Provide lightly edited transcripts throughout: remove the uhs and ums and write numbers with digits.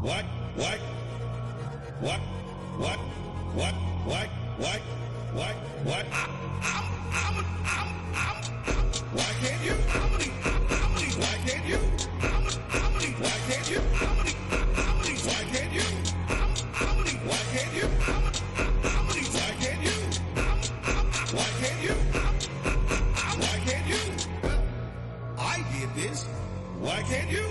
What? What? What? What? What? What? What? What? What? Why can't you? Why can't you? Why can't you? Why can't you? Why can't you? Why can't you? Why can't you? Why can't you? I did this. Why can't you?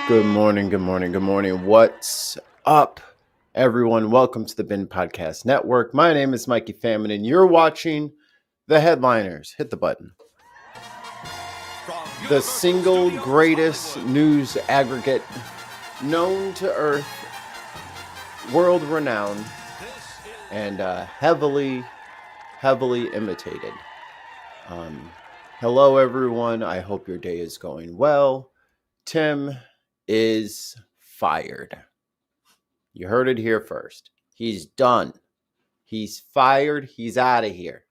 Good morning, good morning, good morning. What's up, everyone? Welcome to the Bin Podcast Network. My name is Mikey Famine, and you're watching The Headliners. Hit the button. The single greatest news aggregate known to Earth, world-renowned, and heavily imitated. Hello, everyone. I hope your day is going well. Tim is fired. You heard it here first. He's done. He's fired. He's out of here.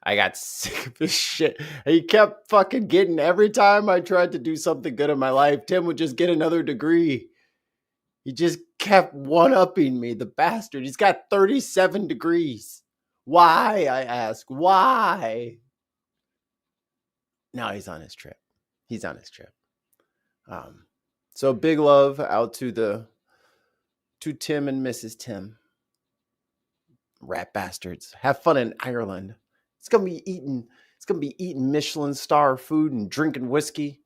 I got sick of this shit. He kept fucking getting, every time I tried to do something good in my life, Tim would just get another degree. He just kept one-upping me, the bastard. He's got 37 degrees. Why, I ask? Why? Now he's on his trip. He's on his trip. So big love out to Tim and Mrs. Tim. Rat bastards. Have fun in Ireland. It's gonna be eating Michelin star food and drinking whiskey.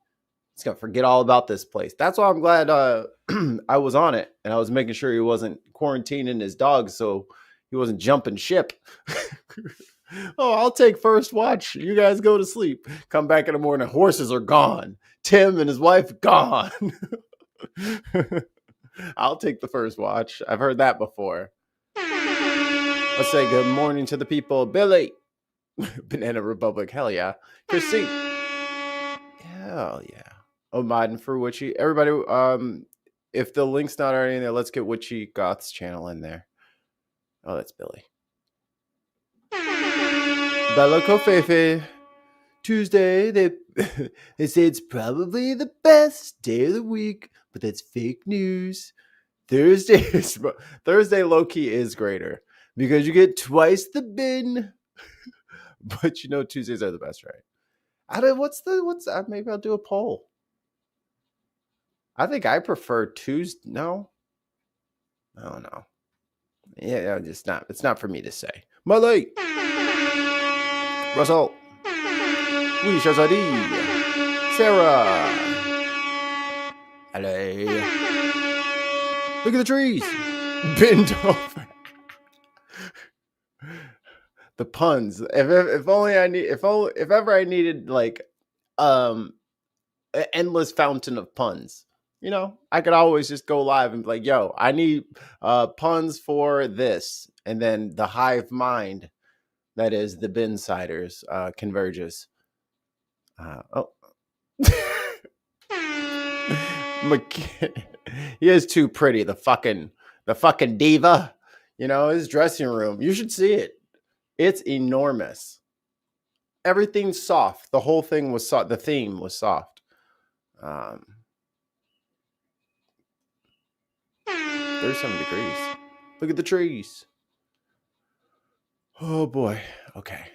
It's gonna forget all about this place. That's why I'm glad I was on it, and I was making sure he wasn't quarantining his dog so he wasn't jumping ship. Oh, I'll take first watch. You guys go to sleep. Come back in the morning. Horses are gone. Tim and his wife gone. I'll take the first watch. I've heard that before. Let's say good morning to the people. Billy. Banana Republic. Hell yeah. Chrissy. Hell yeah. Omadden for Witchy. Everybody, if the link's not already in there, let's get Witchy Goth's channel in there. Oh, that's Billy. Bella Kofefe. Tuesday, they say it's probably the best day of the week, but that's fake news. Thursday low-key is greater because you get twice the bin. But you know Tuesdays are the best, right? Maybe I'll do a poll. I think I prefer Tuesday. No. Oh no. Yeah, it's not for me to say. Molly. Russell. Oui, Shazadi. Sarah. Hello. Look at the trees. Bend over. The puns. If ever I needed like an endless fountain of puns, you know, I could always just go live and be like, yo, I need puns for this. And then the hive mind, that is the Binsiders, converges. He is too pretty. The fucking diva. You know, his dressing room. You should see it. It's enormous. Everything's soft. The whole thing was soft. The theme was soft. 37 degrees. Look at the trees. Oh boy. Okay.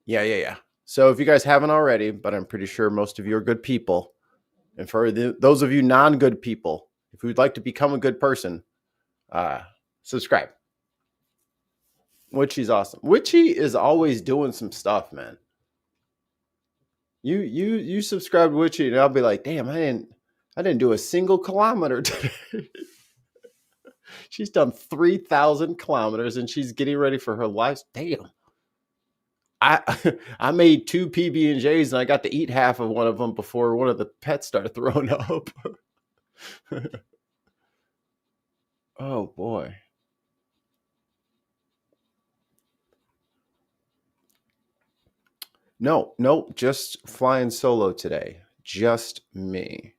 Yeah. So if you guys haven't already, but I'm pretty sure most of you are good people. And for those of you non-good people, if you'd like to become a good person, subscribe. Witchy's awesome. Witchy is always doing some stuff, man. You subscribe to Witchy, and I'll be like, damn, I didn't do a single kilometer today. She's done 3,000 kilometers, and she's getting ready for her life. Damn. I made 2 PB&Js, and I got to eat half of one of them before one of the pets started throwing up. Oh, boy. No, just flying solo today. Just me.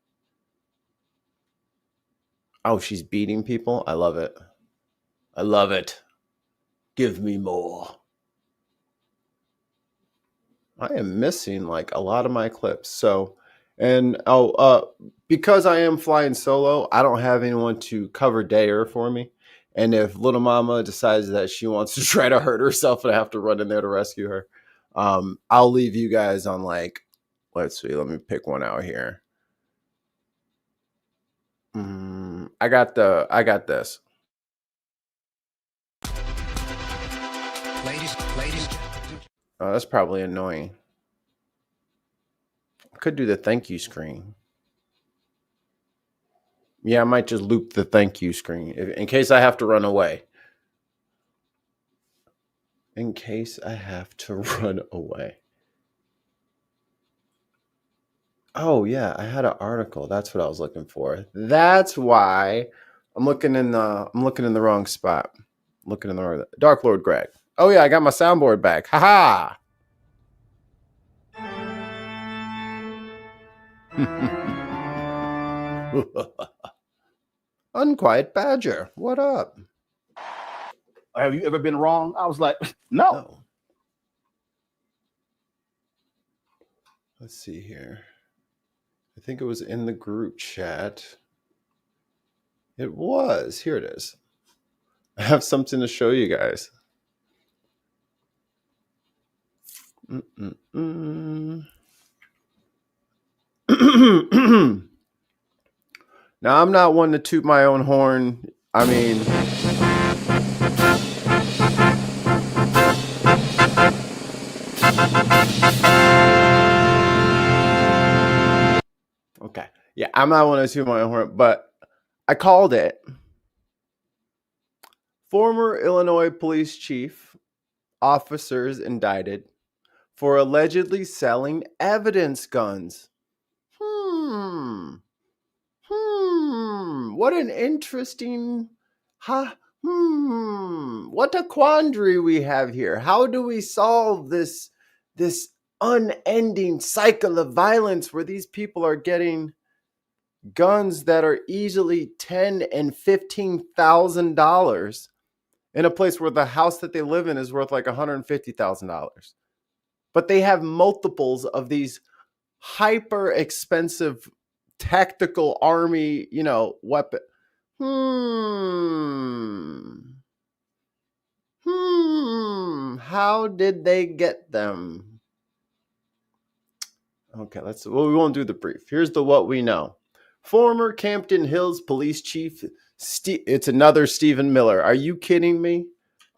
Oh, she's beating people? I love it. I love it. Give me more. I am missing like a lot of my clips. So, and because I am flying solo, I don't have anyone to cover Dayer for me. And if little mama decides that she wants to try to hurt herself and I have to run in there to rescue her, I'll leave you guys on like, let's see, let me pick one out here. I got this. Ladies. Oh, that's probably annoying. Could do the thank you screen. Yeah, I might just loop the thank you screen in case I have to run away. In case I have to run away. Oh yeah, I had an article. That's what I was looking for. That's why I'm looking in the wrong spot. Looking in the wrong Dark Lord Greg. Oh yeah, I got my soundboard back. Haha. Unquiet Badger. What up? Have you ever been wrong? I was like, no. Oh. Let's see here. I think it was in the group chat. It was. Here it is. I have something to show you guys. Now, I'm not one to toot my own horn. I mean, okay. Yeah, I'm not one to toot my own horn, but I called it. Former Illinois police chief, officers indicted for allegedly selling evidence guns. What an interesting, what a quandary we have here. How do we solve this unending cycle of violence where these people are getting guns that are easily $10,000 and $15,000 in a place where the house that they live in is worth like $150,000, but they have multiples of these hyper expensive tactical army, weapon. How did they get them? Okay, we won't do the brief. Here's what we know. Former Campton Hills police chief, it's another Stephen Miller. Are you kidding me?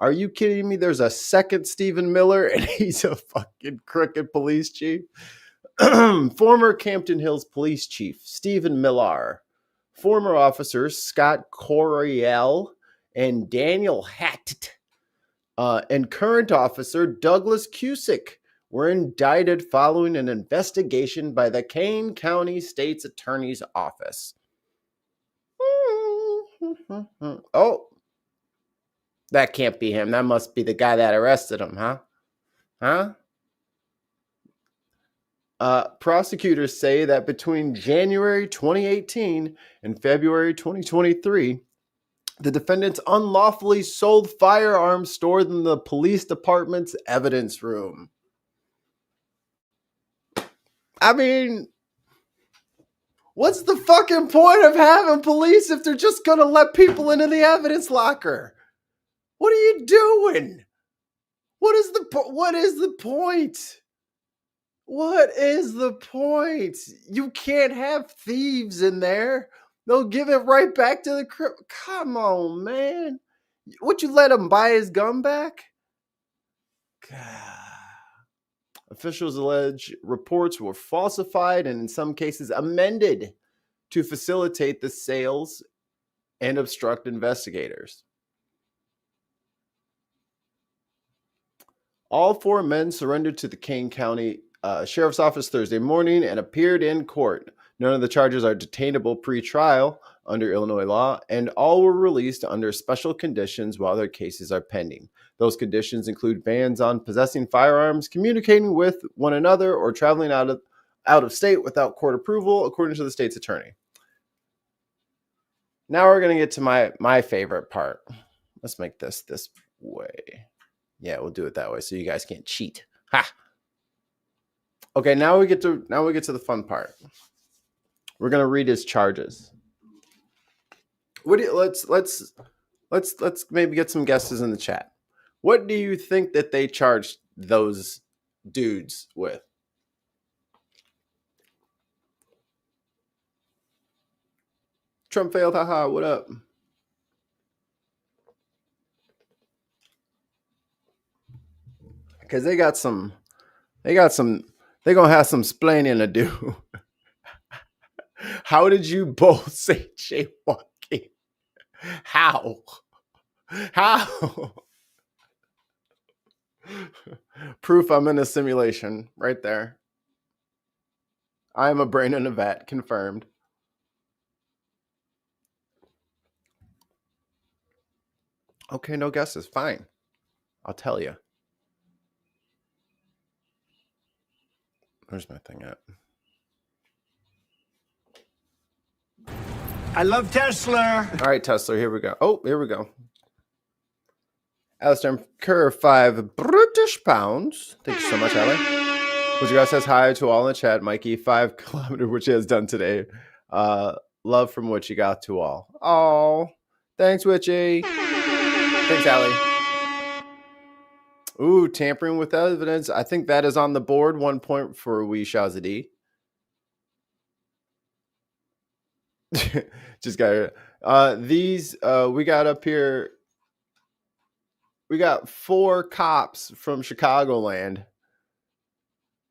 Are you kidding me? There's a second Stephen Miller and he's a fucking crooked police chief. Former Campton Hills police chief Stephen Miller, former officers Scott Coriel and Daniel Hatt, and current officer Douglas Cusick were indicted following an investigation by the Kane County State's Attorney's Office. Oh, that can't be him. That must be the guy that arrested him, huh? Prosecutors say that between January 2018 and February 2023, the defendants unlawfully sold firearms stored in the police department's evidence room. I mean, what's the fucking point of having police if they're just going to let people into the evidence locker? What are you doing? What is the point? What is the point? You can't have thieves in there. They'll give it right back to the crib. Come on, man. Would you let him buy his gun back? God. Officials allege reports were falsified and in some cases amended to facilitate the sales and obstruct investigators. All four men surrendered to the Kane County Sheriff's Office Thursday morning and appeared in court. None of the charges are detainable pre-trial under Illinois law, and all were released under special conditions while their cases are pending. Those conditions include bans on possessing firearms, communicating with one another, or traveling out of state without court approval, according to the state's attorney. Now we're going to get to my favorite part. Let's make this way. Yeah, we'll do it that way so you guys can't cheat. Ha. Okay, now we get to the fun part. We're going to read his charges. What do you, let's maybe get some guesses in the chat. What do you think that they charged those dudes with? Trump failed, haha, what up? Because they're gonna have some splaining to do. How did you both say jaywalking? How? Proof I'm in a simulation right there. I'm a brain in a vat, confirmed. Okay, no guesses. Fine. I'll tell you. Where's my thing at? I love Tesla. All right, Tesla, here we go. Oh, here we go. Alistair Kerr, 5 British pounds. Thank you so much, Ali. Wichita says hi to all in the chat. Mikey, 5 kilometer, which he has done today. Love from Wichita to all. Oh, thanks, Witchy. Thanks, Ali. Ooh, tampering with evidence. I think that is on the board. 1 point for Wee Shazadi. Just got these. We got up here. We got 4 cops from Chicagoland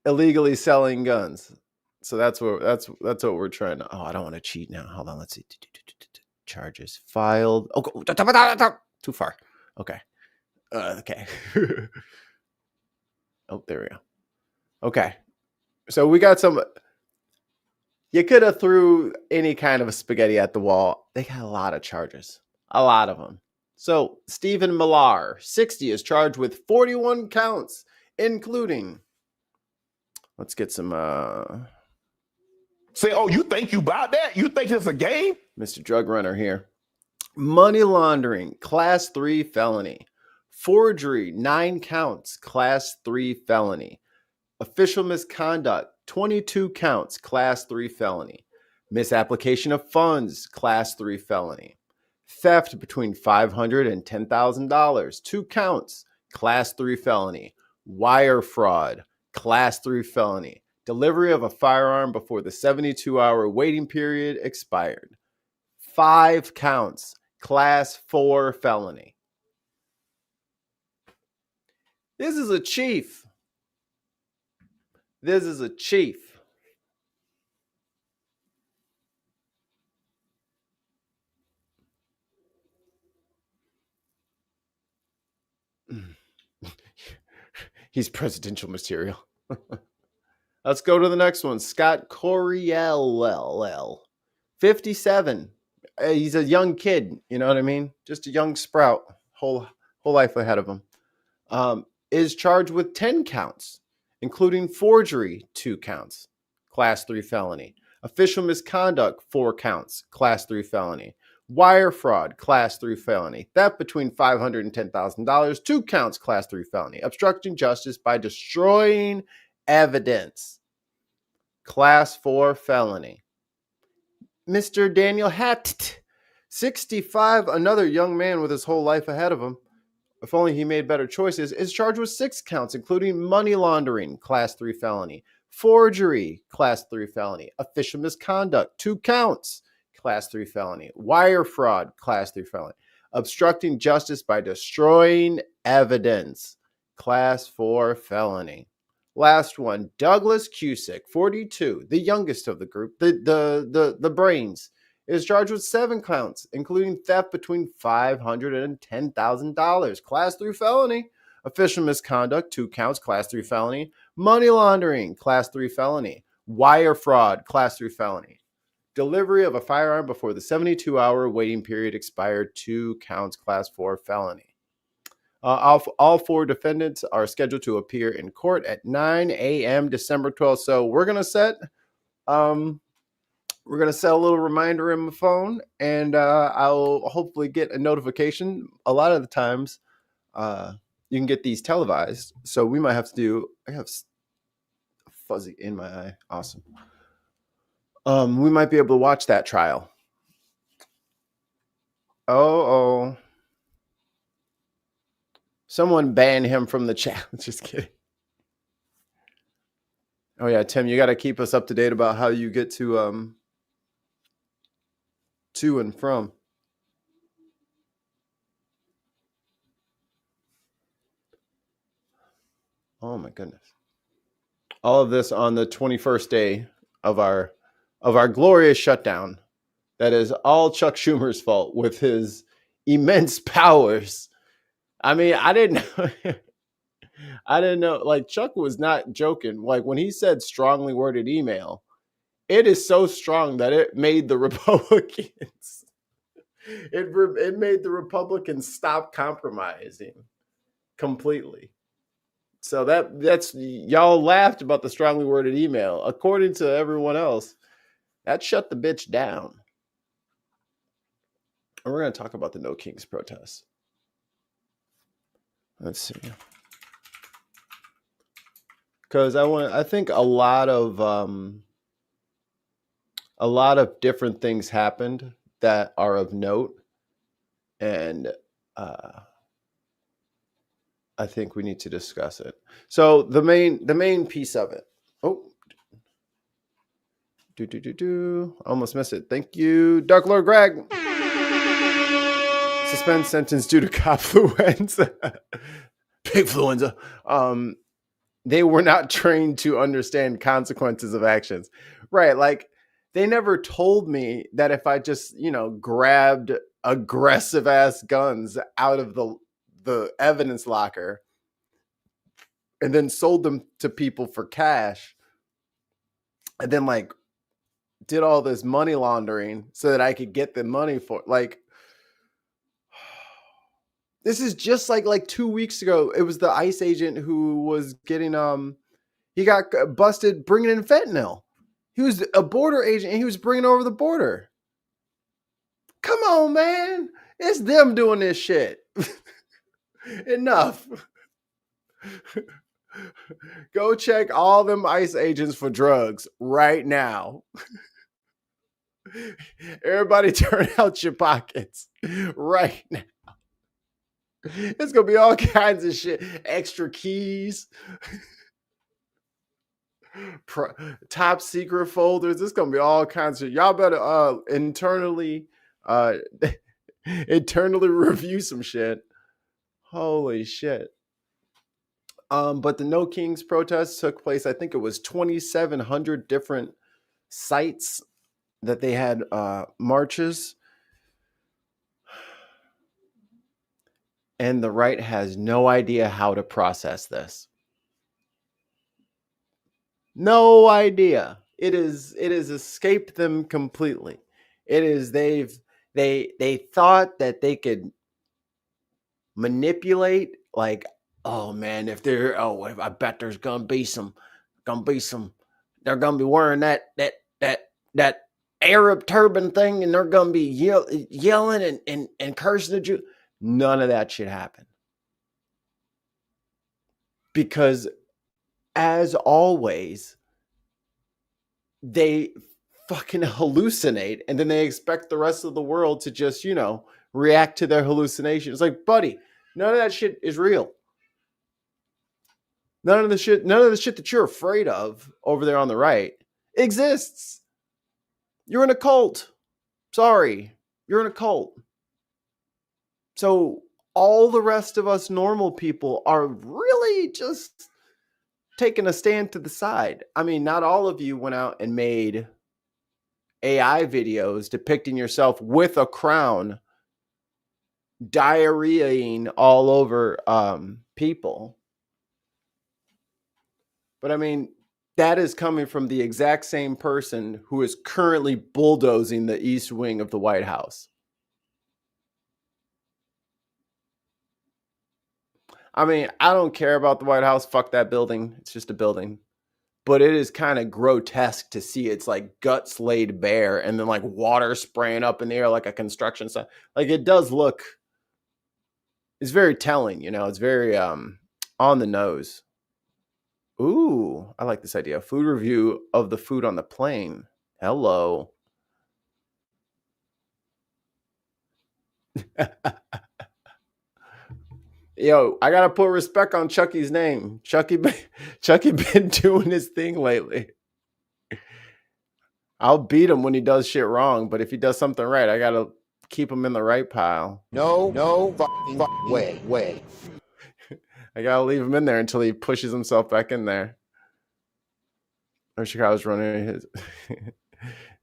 illegally selling guns. So that's what we're trying to. Oh, I don't want to cheat now. Hold on. Let's see. Charges filed. Oh, too far. Okay. Okay. Oh, there we go. Okay. So we got some. You could have threw any kind of spaghetti at the wall. They got a lot of charges. A lot of them. So Stephen Millar, 60, is charged with 41 counts, including. Let's get some. Say, oh, you think you bought that? You think it's a game? Mr. Drug Runner here. Money laundering, class 3 felony. Forgery, 9 counts, class 3 felony. Official misconduct, 22 counts, class 3 felony. Misapplication of funds, class 3 felony. Theft between $500 and $10,000, 2 counts, class 3 felony. Wire fraud, class 3 felony. Delivery of a firearm before the 72-hour waiting period expired. 5 counts, class 4 felony. This is a chief. This is a chief. He's presidential material. Let's go to the next one. Scott Coriel, 57. He's a young kid. You know what I mean? Just a young sprout. Whole life ahead of him. Is charged with 10 counts, including forgery, 2 counts, class 3 felony. Official misconduct, 4 counts, class 3 felony. Wire fraud, class 3 felony. Theft between $500 and $10,000, 2 counts, class 3 felony. Obstructing justice by destroying evidence, class 4 felony. Mr. Daniel Hatt, 65, another young man with his whole life ahead of him. If only he made better choices, is charged with 6 counts, including money laundering, class 3 felony. Forgery, class 3 felony. Official misconduct, 2 counts, class 3 felony. Wire fraud, class 3 felony. Obstructing justice by destroying evidence, class 4 felony. Last one, Douglas Cusick, 42, the youngest of the group, the brains, is charged with 7 counts, including theft between $500 and $10,000, class 3 felony. Official misconduct, 2 counts, class 3 felony. Money laundering, class 3 felony. Wire fraud, class 3 felony. Delivery of a firearm before the 72-hour waiting period expired, 2 counts, class 4 felony. All 4 defendants are scheduled to appear in court at 9 a.m. December 12th. So we're going to set we're going to set a little reminder in my phone, and I'll hopefully get a notification. A lot of the times, you can get these televised. So we might have to do, I have fuzzy in my eye. Awesome. We might be able to watch that trial. Oh. Someone ban him from the chat. Just kidding. Oh yeah, Tim, you got to keep us up to date about how you get to and from. Oh my goodness. All of this on the 21st day of our glorious shutdown. That is all Chuck Schumer's fault with his immense powers. I mean, I didn't know. Like, Chuck was not joking. Like, when he said strongly worded email, it is so strong that it made the Republicans. It made the Republicans stop compromising completely. So that's y'all laughed about the strongly worded email. According to everyone else, that shut the bitch down. And we're going to talk about the No Kings protests. Let's see. Because I think a lot of different things happened that are of note, and I think we need to discuss it. So the main piece of it. Oh, almost missed it. Thank you, Dark Lord Greg. Suspend sentence due to copfluenza. Pigfluenza. They were not trained to understand consequences of actions. Right. Like, they never told me that if I just, grabbed aggressive ass guns out of the evidence locker and then sold them to people for cash and then like did all this money laundering so that I could get the money for, like, this is just like 2 weeks ago. It was the ICE agent who was getting he got busted bringing in fentanyl. He was a border agent and he was bringing over the border. Come on, man. It's them doing this shit. Enough. Go check all them ICE agents for drugs right now. Everybody turn out your pockets right now. It's going to be all kinds of shit. Extra keys. Top secret folders. It's going to be all kinds of shit. Y'all better internally review some shit. Holy shit. But the No Kings protests took place. I think it was 2,700 different sites that they had marches. And the right has no idea how to process this. No idea. It has escaped them completely. It is they thought that they could manipulate, like, oh man, I bet there's gonna be some, they're gonna be wearing that Arab turban thing, and they're gonna be yelling and cursing the Jew. None of that shit happened. Because, as always, they fucking hallucinate, and then they expect the rest of the world to just, react to their hallucinations. Like, buddy, none of that shit is real. None of the shit that you're afraid of over there on the right exists. You're in a cult. Sorry. You're in a cult. So all the rest of us normal people are really just taking a stand to the side. I mean, not all of you went out and made AI videos depicting yourself with a crown, diarrheaing all over people. But I mean, that is coming from the exact same person who is currently bulldozing the East Wing of the White House. I mean, I don't care about the White House. Fuck that building. It's just a building. but it is kind of grotesque to see its like guts laid bare and then like water spraying up in the air like a construction site. Like it does look, it's very telling, you know, it's very on the nose. Ooh, I like this idea. Food review of the food on the plane. Hello. Yo, I gotta put respect on Chucky's name. Chucky been doing his thing lately. I'll beat him when he does shit wrong, but if he does something right, I gotta keep him in the right pile. No fucking way. I gotta leave him in there until he pushes himself back in there. Or Chicago's running his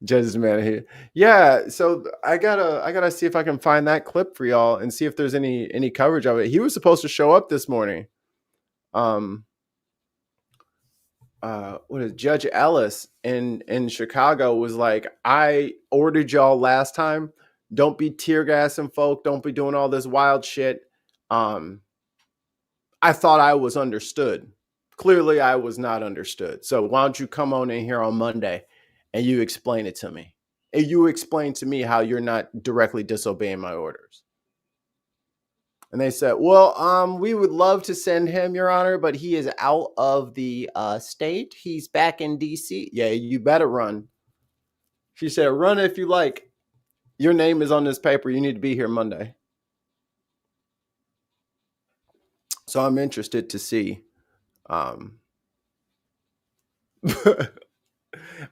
Judge's man here. Yeah, so I gotta see if I can find that clip for y'all and see if there's any coverage of it. He was supposed to show up this morning. What is Judge Ellis in Chicago was like, I ordered y'all last time. Don't be tear gassing folk. Don't be doing all this wild shit. I thought I was understood. Clearly, I was not understood. So why don't you come on in here on Monday and you explain it to me? And you explain to me how you're not directly disobeying my orders. And they said, well, we would love to send him, Your Honor, but he is out of the state. He's back in D.C. Yeah, you better run. She said, run if you like. Your name is on this paper. You need to be here Monday. So I'm interested to see.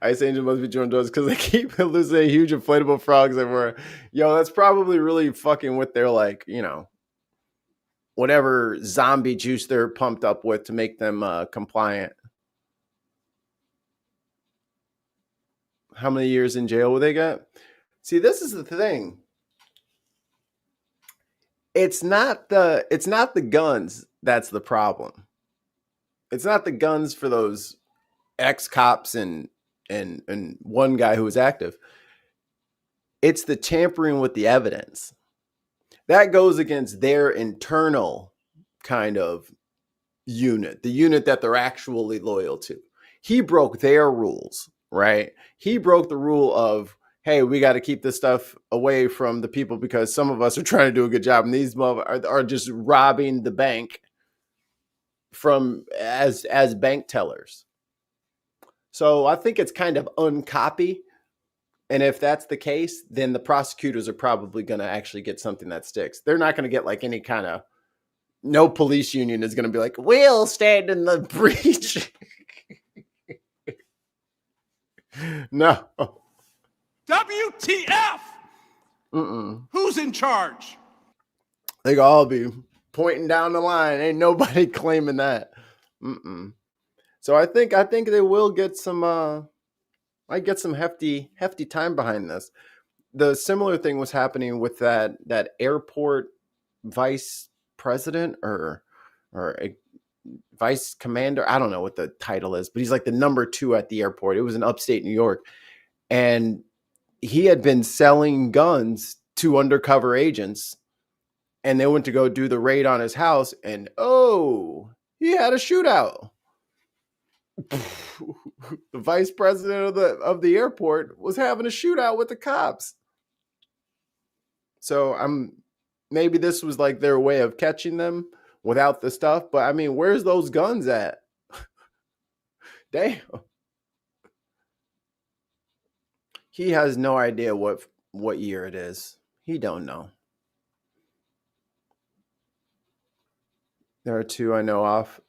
Ice Angel must be doing drugs because they keep losing huge inflatable frogs everywhere. Yo, that's probably really fucking with their, like, you know, whatever zombie juice they're pumped up with to make them compliant. How many years in jail will they get? See, this is the thing. It's not the guns that's the problem. It's not the guns for those ex-cops and one guy who was active. It's the tampering with the evidence. That goes against their internal kind of unit, the unit that they're actually loyal to. He broke their rules, right? He broke the rule of, hey, we got to keep this stuff away from the people because some of us are trying to do a good job and these are just robbing the bank from as bank tellers. So I think it's kind of uncopy. And if that's the case, then the prosecutors are probably going to actually get something that sticks. They're not going to get like any kind of, no police union is going to be like, we'll stand in the breach. No. WTF? Who's in charge? They could all be pointing down the line. Ain't nobody claiming that. So I think they will get some, I get some hefty time behind this. The similar thing was happening with that airport vice president or a vice commander. I don't know what the title is, but he's like the number 2 at the airport. It was in upstate New York. And he had been selling guns to undercover agents. And they went to go do the raid on his house. And he had a shootout. The vice president of the airport was having a shootout with the cops. So maybe this was like their way of catching them without the stuff. But I mean, where's those guns at? Damn. He has no idea what year it is. He don't know. There are 2 I know off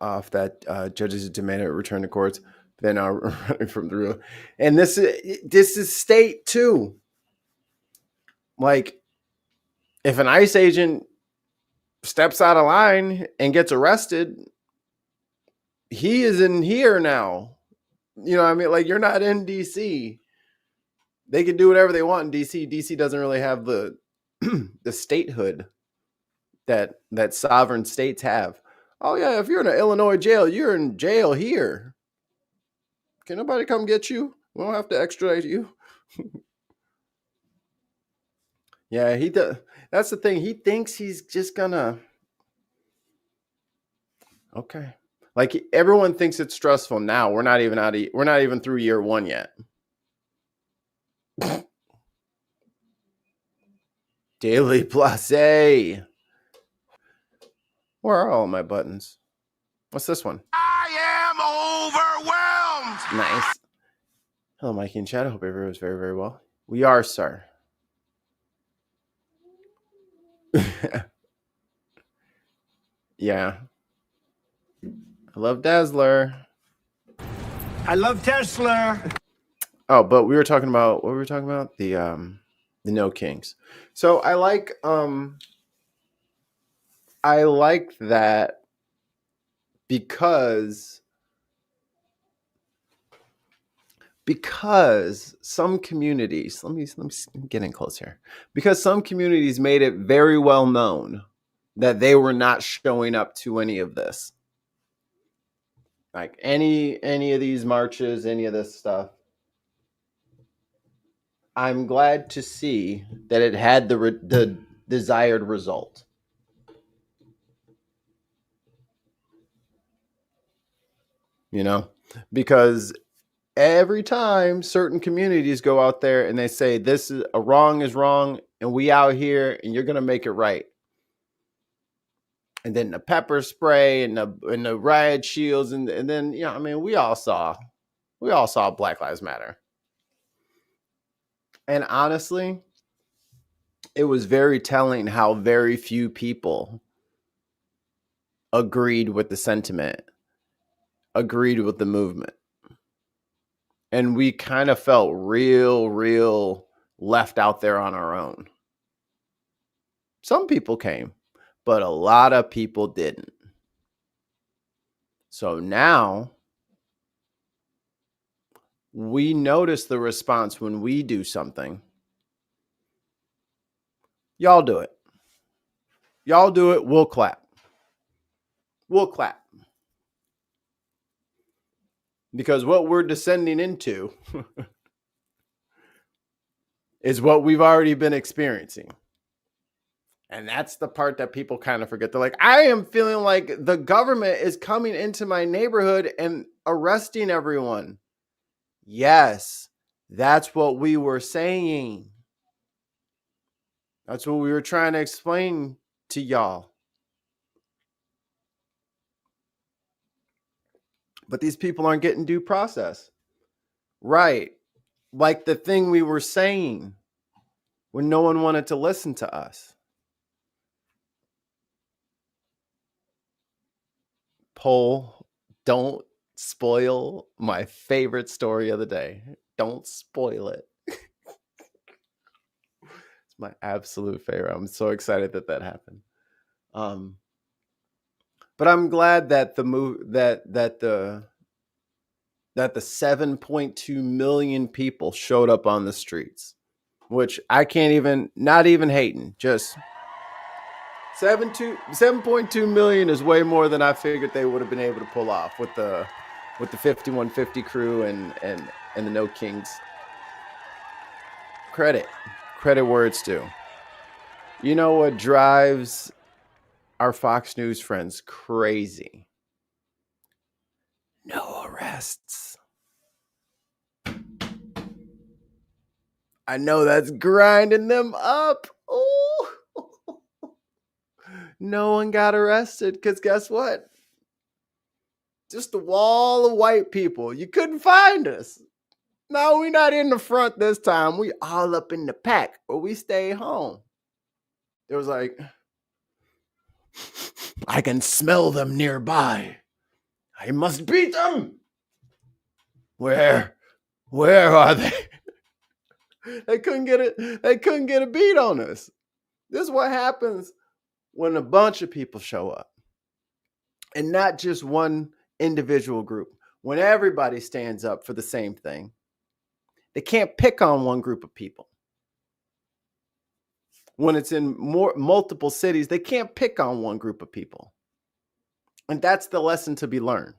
that judges demanded return to courts. They're now running from the rule. And this is state too. Like, if an ICE agent steps out of line and gets arrested, he is in here now. You know what I mean? Like, you're not in DC. They can do whatever they want in DC. DC doesn't really have the the statehood that sovereign states have. Oh yeah, if you're in an Illinois jail, you're in jail here. Can nobody come get you? We don't have to extradite you. Yeah, that's the thing. He thinks he's just gonna. Okay. Like everyone thinks it's stressful now. We're not even through year 1 yet. Daily Place. Where are all my buttons? What's this one? I am overwhelmed. Nice. Hello, Mikey and Chad. I hope everyone's very, very well. We are, sir. Yeah. I love Dazzler. I love Tesla. Oh, but we were talking about what were we talking about? The No Kings. So I like that because some communities, let me get in close here. Because some communities made it very well known that they were not showing up to any of this. Like any of these marches, any of this stuff. I'm glad to see that it had the desired result. You know, because every time certain communities go out there and they say this is wrong and we out here and you're going to make it right. And then the pepper spray and the riot shields and then, you know, I mean, we all saw Black Lives Matter. And honestly, it was very telling how very few people agreed with the sentiment, agreed with the movement. And we kind of felt real left out there on our own. Some people came, but a lot of people didn't. So now we notice the response when we do something. Y'all do it. Y'all do it. We'll clap. We'll clap. Because what we're descending into is what we've already been experiencing. And that's the part that people kind of forget. They're like, I am feeling like the government is coming into my neighborhood and arresting everyone. Yes, that's what we were saying. That's what we were trying to explain to y'all. But these people aren't getting due process. Right. Like the thing we were saying when no one wanted to listen to us. Poll, don't spoil my favorite story of the day. Don't spoil it. It's my absolute favorite. I'm so excited that happened. But I'm glad that the 7.2 million people showed up on the streets, which I can't even, not even hating, just 7.2 million is way more than I figured they would have been able to pull off with the 5150 crew and the No Kings. Credit where it's due. You know what drives our Fox News friends crazy? No arrests. I know that's grinding them up. Ooh. No one got arrested because guess what? Just a wall of white people. You couldn't find us. No, we're not in the front this time. We all up in the pack, or we stay home. It was like, I can smell them nearby. I must beat them. Where are they? They couldn't get it. They couldn't get a beat on us. This is what happens when a bunch of people show up, and not just one individual group. When everybody stands up for the same thing, they can't pick on one group of people. When it's in multiple cities, they can't pick on one group of people. And that's the lesson to be learned.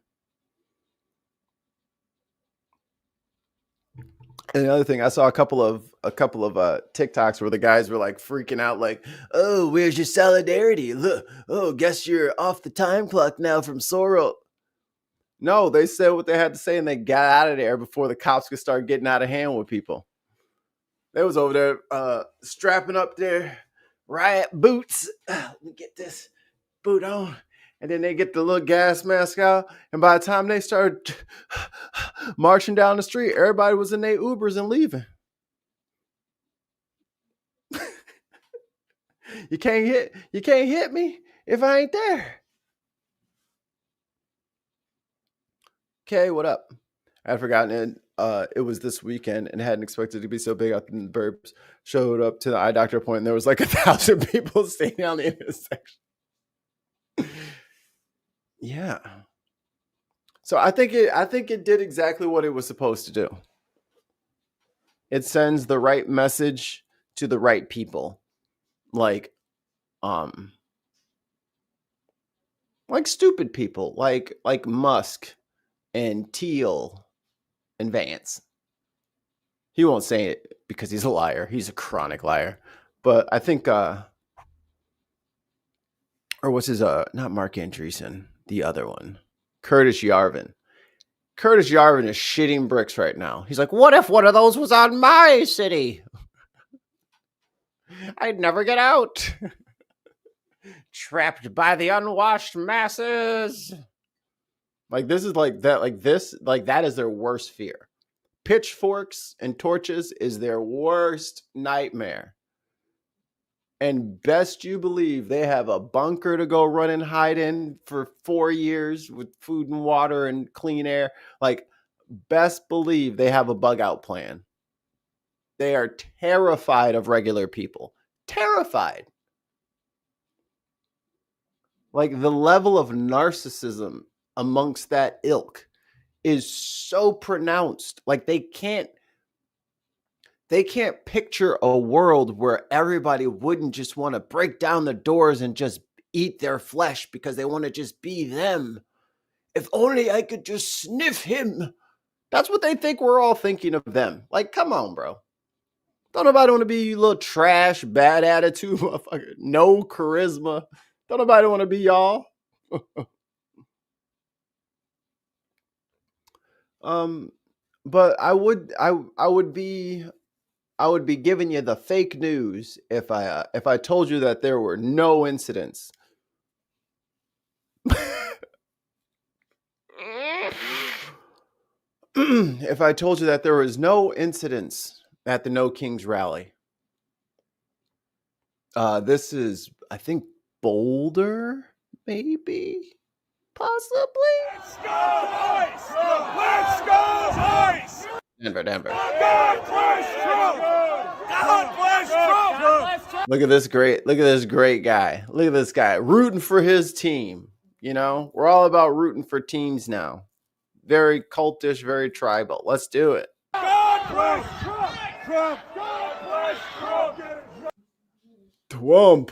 And the other thing, I saw a couple of TikToks where the guys were like freaking out, like, "Oh, where's your solidarity? Look, oh, guess you're off the time clock now from Sorrel." No, they said what they had to say and they got out of there before the cops could start getting out of hand with people. They was over there strapping up their riot boots. Let me get this boot on. And then they get the little gas mask out. And by the time they started marching down the street, everybody was in their Ubers and leaving. You can't hit me if I ain't there. Okay, what up? I had forgotten it. It was this weekend and hadn't expected it to be so big out in the burbs. Showed up to the eye doctor appointment. And there was like 1,000 people standing on the intersection. Yeah. So I think it did exactly what it was supposed to do. It sends the right message to the right people. Like stupid people, like Musk and Teal and Vance. He won't say it because he's a liar. He's a chronic liar. But I think or what's his not Mark Andreessen, the other one. Curtis Yarvin. Curtis Yarvin is shitting bricks right now. He's like, what if one of those was on my city? I'd never get out. Trapped by the unwashed masses. Like this is like that, that is their worst fear. Pitchforks and torches is their worst nightmare. And best you believe they have a bunker to go run and hide in for 4 years with food and water and clean air. Like, best believe they have a bug out plan. They are terrified of regular people. Terrified. Like, the level of narcissism amongst that ilk is so pronounced. Like, they can't picture a world where everybody wouldn't just want to break down the doors and just eat their flesh because they want to just be them. If only I could just sniff him. That's what they think we're all thinking of them. Like, come on, bro. Don't nobody want to be a little trash, bad attitude, motherfucker. No charisma. Don't nobody want to be y'all. But I would be giving you the fake news if I told you that there were no incidents. If I told you that there was no incidents at the No Kings rally. This is, I think, Boulder, maybe, possibly. Let's go, Ice! Let's go, Ice! Denver. God bless Trump! God bless Trump! Look at this great guy. Look at this guy rooting for his team. You know, we're all about rooting for teams now. Very cultish, very tribal. Let's do it. God bless Trump! Trump! God bless Trump! Twump.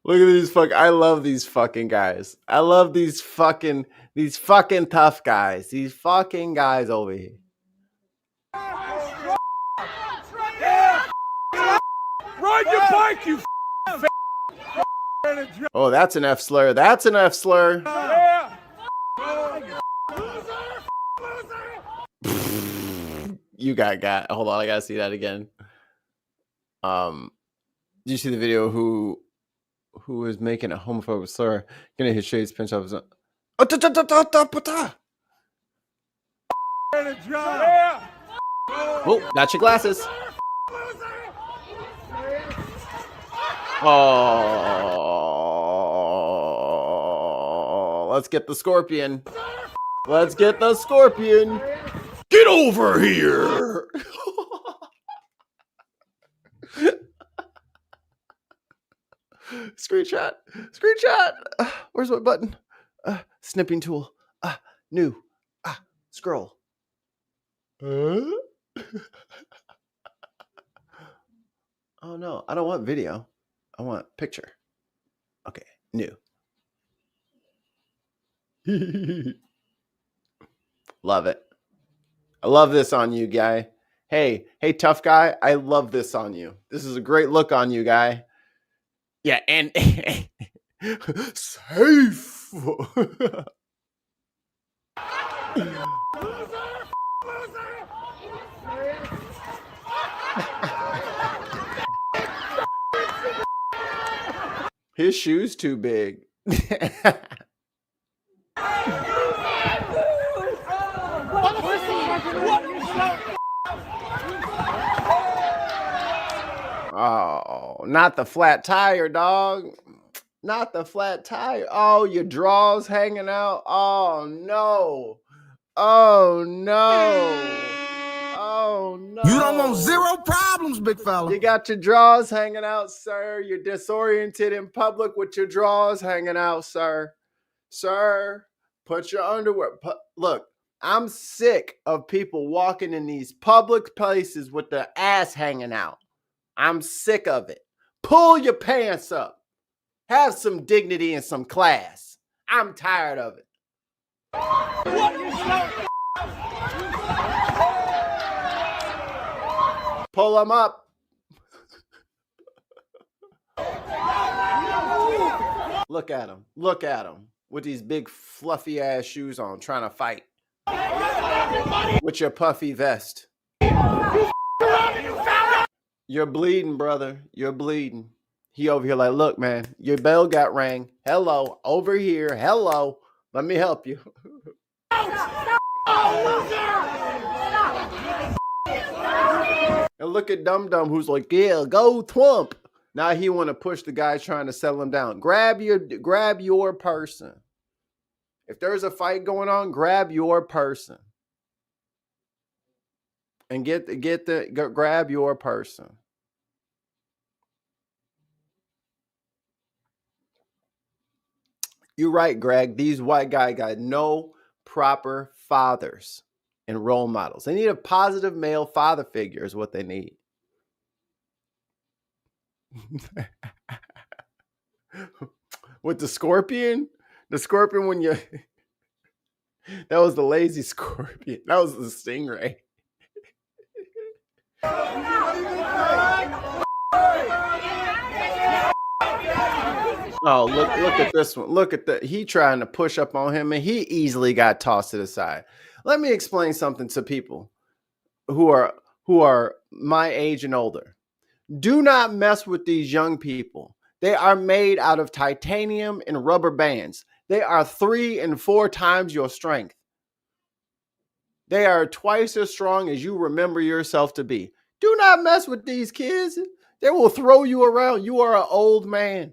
Look at these I love these fucking guys. I love these fucking tough guys. These fucking guys over here. Ride your bike, you Oh, that's an F slur. That's an F slur. Yeah. You got. Hold on, I gotta see that again. Did you see the video? Who is making a homophobic slur? Gonna hit shades, pinch off his. Yeah. Oh, got your glasses. Oh, let's get the scorpion. Let's get the scorpion. Get over here. Screenshot. Where's my button? Snipping tool. New. Scroll. Oh no, I don't want video. I want picture. Okay, new. Love it. I love this on you, guy. Hey, tough guy, I love this on you. This is a great look on you, guy. Yeah, and safe. His shoe's too big. Oh, not the flat tire, dog. Not the flat tire. Oh, your drawers hanging out. Oh, no. Oh, no. Oh, no. You don't want zero problems, big fella. You got your drawers hanging out, sir. You're disoriented in public with your drawers hanging out, sir. Sir, put your underwear. Look, I'm sick of people walking in these public places with their ass hanging out. I'm sick of it. Pull your pants up. Have some dignity and some class. I'm tired of it. Pull them up. Look at him. Look at him with these big fluffy ass shoes on trying to fight. With your puffy vest. You're bleeding, brother. You're bleeding. He over here like, look, man, your bell got rang. Hello, over here. Hello. Let me help you. And look at Dum Dum who's like, yeah, go Twump. Now he want to push the guy trying to settle him down. Grab your person. If there's a fight going on, grab your person. And grab your person. You're right, Greg. These white guys got no proper fathers and role models. They need a positive male father figure is what they need. With the scorpion when you that was the lazy scorpion. That was the stingray. Oh, look at this one. Look at he trying to push up on him and he easily got tossed to the side. Let me explain something to people who are my age and older. Do not mess with these young people. They are made out of titanium and rubber bands. They are 3 and 4 times your strength. They are twice as strong as you remember yourself to be. Do not mess with these kids. They will throw you around. You are an old man.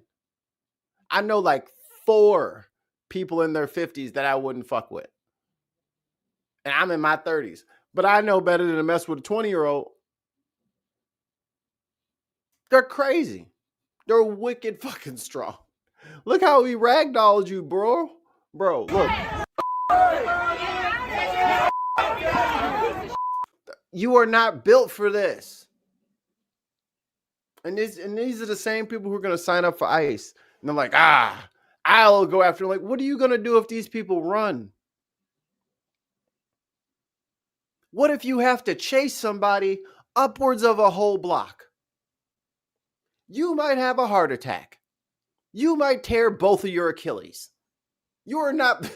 I know like 4 people in their 50s that I wouldn't fuck with. And I'm in my 30s. But I know better than to mess with a 20-year-old. They're crazy. They're wicked fucking strong. Look how he ragdolled you, bro. Bro, look. You are not built for this. And these are the same people who are going to sign up for ICE. And they're like, I'll go after them. Like, what are you going to do if these people run? What if you have to chase somebody upwards of a whole block? You might have a heart attack. You might tear both of your Achilles. You are not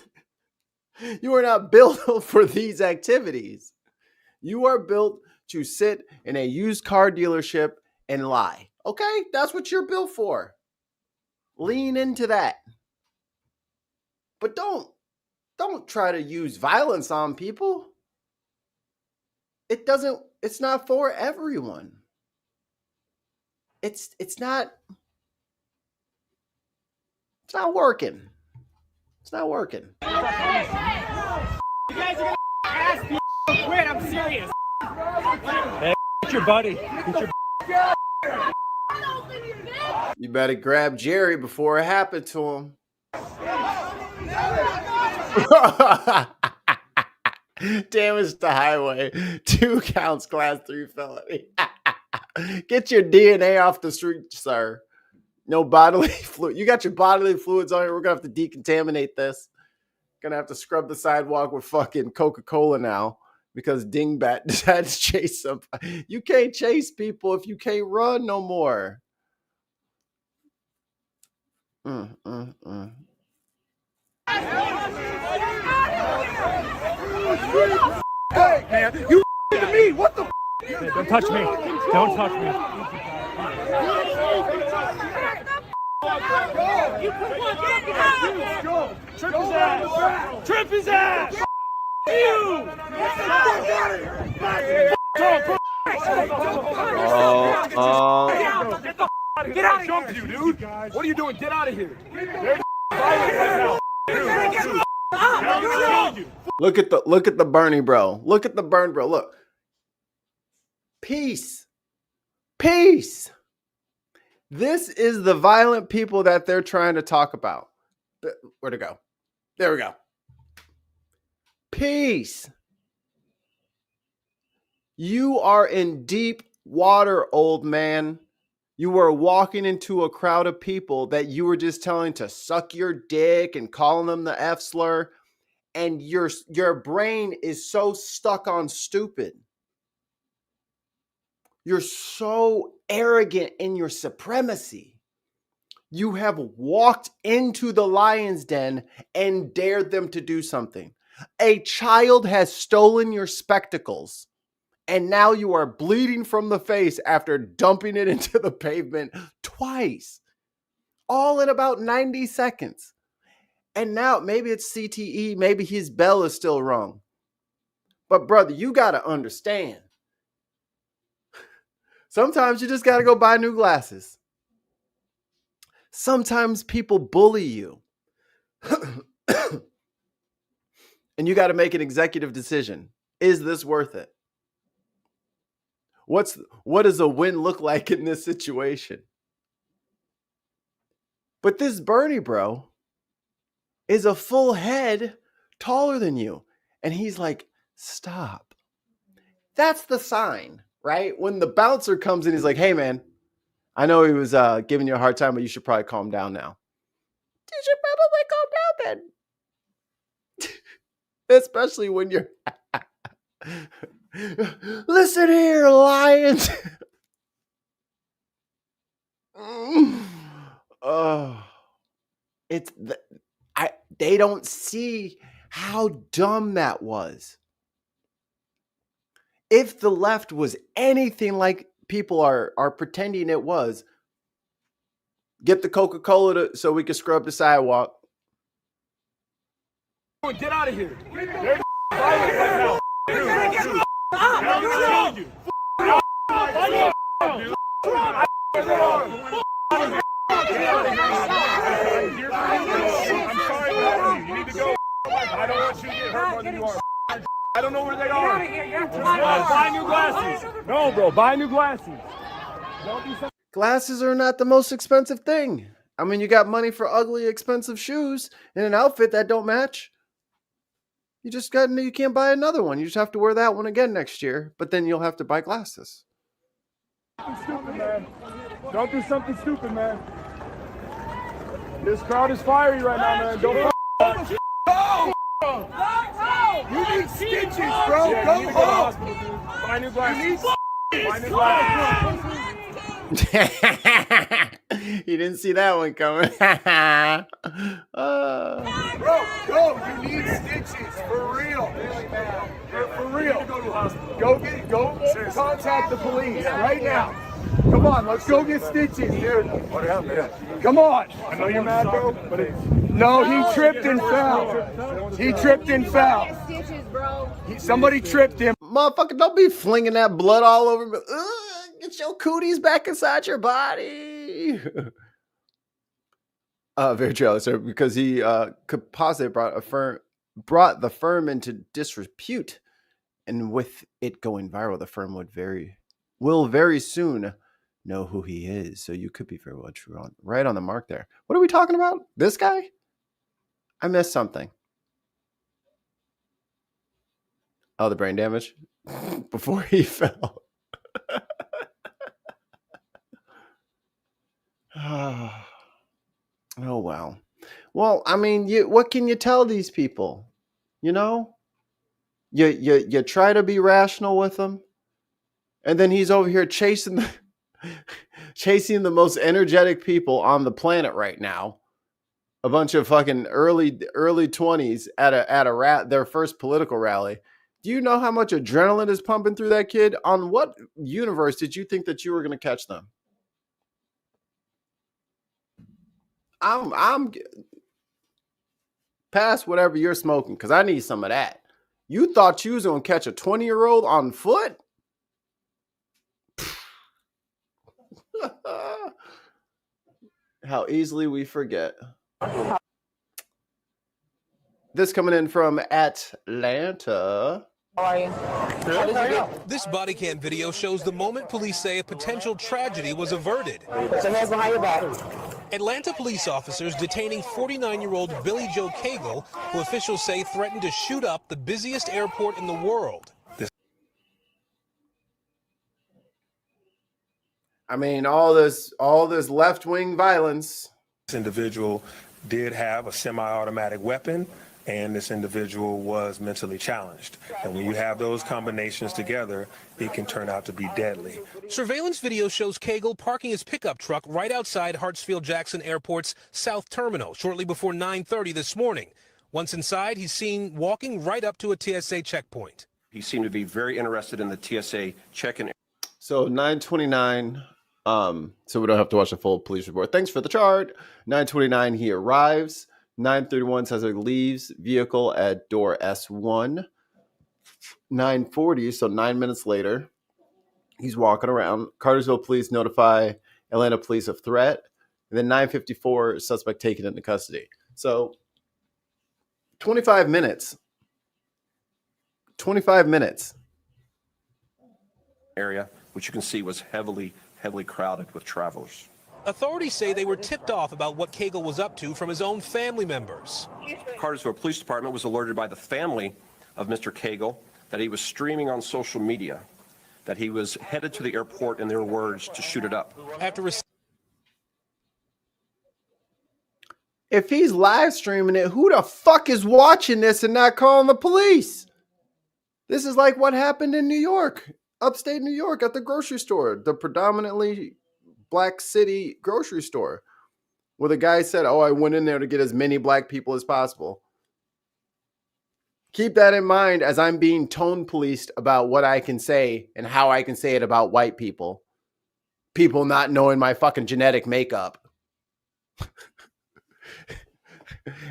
built for these activities. You are built to sit in a used car dealership and lie. Okay? That's what you're built for. Lean into that. But don't try to use violence on people. It's not for everyone. It's not working. It's not working. You guys are gonna ask me to quit. I'm serious. Hey, get your buddy. You better grab Jerry before it happened to him. Damage to highway. 2 counts, class 3 felony. Get your DNA off the street, sir. No bodily fluid. You got your bodily fluids on here. We're going to have to decontaminate this. Going to have to scrub the sidewalk with fucking Coca-Cola now. because Dingbat decided to chase somebody. You can't chase people if you can't run no more. Hey, man, you to me. What the? Hey, don't touch me. Don't touch me. Trip his ass! Trip his ass! You! Get out of here! You, dude! What are you doing? Get out of here! Look at the Bernie bro. Look at the burn bro. Look. Peace. Peace. This is the violent people that they're trying to talk about. Where'd it go? There we go. Peace. You are in deep water, old man. You were walking into a crowd of people that you were just telling to suck your dick and calling them the F slur. And your brain is so stuck on stupid. You're so arrogant in your supremacy. You have walked into the lion's den and dared them to do something. A child has stolen your spectacles, and now you are bleeding from the face after dumping it into the pavement twice, all in about 90 seconds. And now maybe it's CTE, maybe his bell is still wrong. But brother, you got to understand. Sometimes you just got to go buy new glasses. Sometimes people bully you. And you got to make an executive decision. Is this worth it? What does a win look like in this situation? But this Bernie bro is a full head taller than you. And he's like, stop. That's the sign, right? When the bouncer comes in, he's like, hey, man, I know he was giving you a hard time, but you should probably calm down now. You should probably calm down then. Especially when you're... Listen here, lions. Oh, they don't see how dumb that was. If the left was anything like people are pretending it was, get the Coca-Cola so we can scrub the sidewalk. Get out of here! They're right now. I don't want you to get hurt more than you are. I don't know where they are. Buy new glasses. No, bro, buy new glasses. Don't do something. Glasses are not the most expensive thing. I mean, you got money for ugly, expensive shoes and an outfit that don't match. You can't buy another one. You just have to wear that one again next year, but then you'll have to buy glasses. Stupid, man. Don't do something stupid, man. This crowd is fiery right now, man. Don't You need stitches, bro. Yeah, Go home. buy new glasses. Buy new glasses. He didn't see that one coming. Bro, go. You need stitches. For real. For real. Go contact the police right now. Come on, let's go get stitches, dude. Come on. I know you're mad, bro, but it's... No, he tripped and fell. He tripped and fell. Stitches, bro. Somebody tripped him. Motherfucker, don't be flinging that blood all over me. Get your cooties back inside your body. Very jealous, sir, because he could possibly brought the firm into disrepute, and with it going viral, the firm will very soon know who he is. So you could be very well true right on the mark there. What are we talking about? This guy? I missed something. Oh, the brain damage before he fell. Oh, wow. Well, I mean, what can you tell these people? You know, You try to be rational with him, and then he's over here chasing the most energetic people on the planet right now. A bunch of fucking early 20s at their first political rally. Do you know how much adrenaline is pumping through that kid? On what universe did you think that you were going to catch them? I'm past whatever you're smoking because I need some of that. You thought you was going to catch a 20-year-old on foot? How easily we forget. This coming in from Atlanta. How are you? This body cam video shows the moment police say a potential tragedy was averted. Put your hands behind your back. Atlanta police officers detaining 49-year-old Billy Joe Cagle, who officials say threatened to shoot up the busiest airport in the world. I mean, all this left-wing violence. This individual did have a semi-automatic weapon, and this individual was mentally challenged. And when you have those combinations together, it can turn out to be deadly. Surveillance video shows Cagle parking his pickup truck right outside Hartsfield-Jackson Airport's South Terminal shortly before 9:30 this morning. Once inside, he's seen walking right up to a TSA checkpoint. He seemed to be very interested in the TSA check-in. So 9:29. So we don't have to watch the full police report. Thanks for the chart. 9:29, he arrives. 9:31 says he leaves vehicle at door S1. 9:40, so 9 minutes later, he's walking around. Cartersville police notify Atlanta police of threat. And then 9:54, suspect taken into custody. So 25 minutes. 25 minutes. Area, which you can see was heavily crowded with travelers. Authorities say they were tipped off about what Cagle was up to from his own family members. Cartersville Police Department was alerted by the family of Mr. Cagle that he was streaming on social media, that he was headed to the airport, in their words, to shoot it up. If he's live streaming it, who the fuck is watching this and not calling the police? This is like what happened in New York, upstate New York, at the grocery store, the predominantly black city grocery store, where the guy said, "Oh, I went in there to get as many black people as possible." Keep that in mind as I'm being tone policed about what I can say and how I can say it about white people. People not knowing my fucking genetic makeup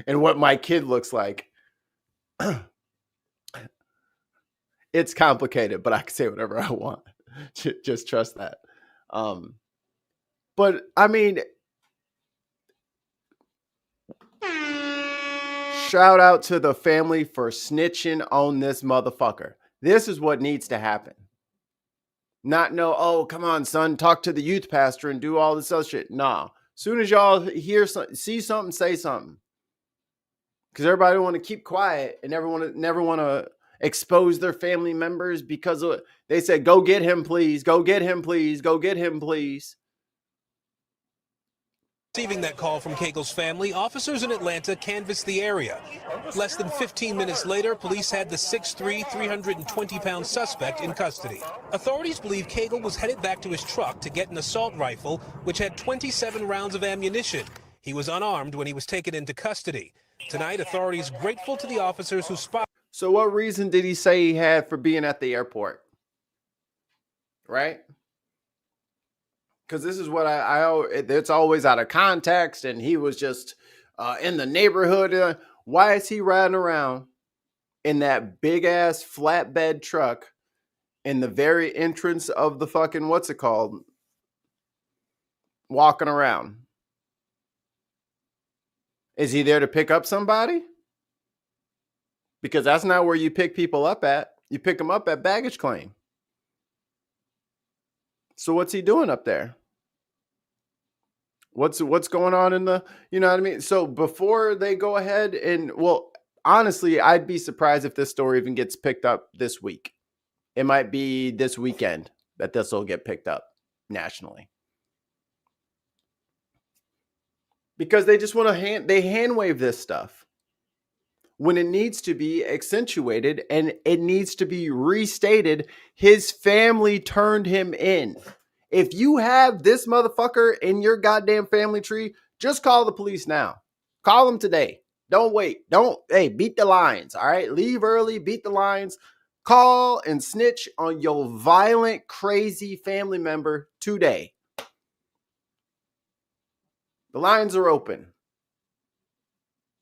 and what my kid looks like. It's complicated, but I can say whatever I want. Just trust that. But I mean, shout out to the family for snitching on this motherfucker. This is what needs to happen. Not no, oh, come on, son, talk to the youth pastor and do all this other shit. Nah. Soon as y'all hear something, see something, say something. Because everybody want to keep quiet and never want to expose their family members because of, they said, go get him, please. Go get him, please. Go get him, please. Receiving that call from Cagle's family, officers in Atlanta canvassed the area. Less than 15 minutes later, police had the 6'3", 320-pound suspect in custody. Authorities believe Cagle was headed back to his truck to get an assault rifle, which had 27 rounds of ammunition. He was unarmed when he was taken into custody. Tonight, authorities grateful to the officers who spotted. So what reason did he say he had for being at the airport? Right? Because this is what it's always out of context, and he was just in the neighborhood. Why is he riding around in that big ass flatbed truck in the very entrance of the fucking, what's it called? Walking around. Is he there to pick up somebody? Because that's not where you pick people up at. You pick them up at baggage claim. So what's he doing up there? What's going on in the, you know what I mean? So before they go ahead and, well, honestly, I'd be surprised if this story even gets picked up this week. It might be this weekend that this will get picked up nationally. Because they just want to hand wave this stuff. when it needs to be accentuated and it needs to be restated. His family turned him in. If you have this motherfucker in your goddamn family tree, just call the police now. Call them today. Don't wait. Hey, beat the lines. All right. Leave early, beat the lines. Call and snitch on your violent, crazy family member today. The lines are open.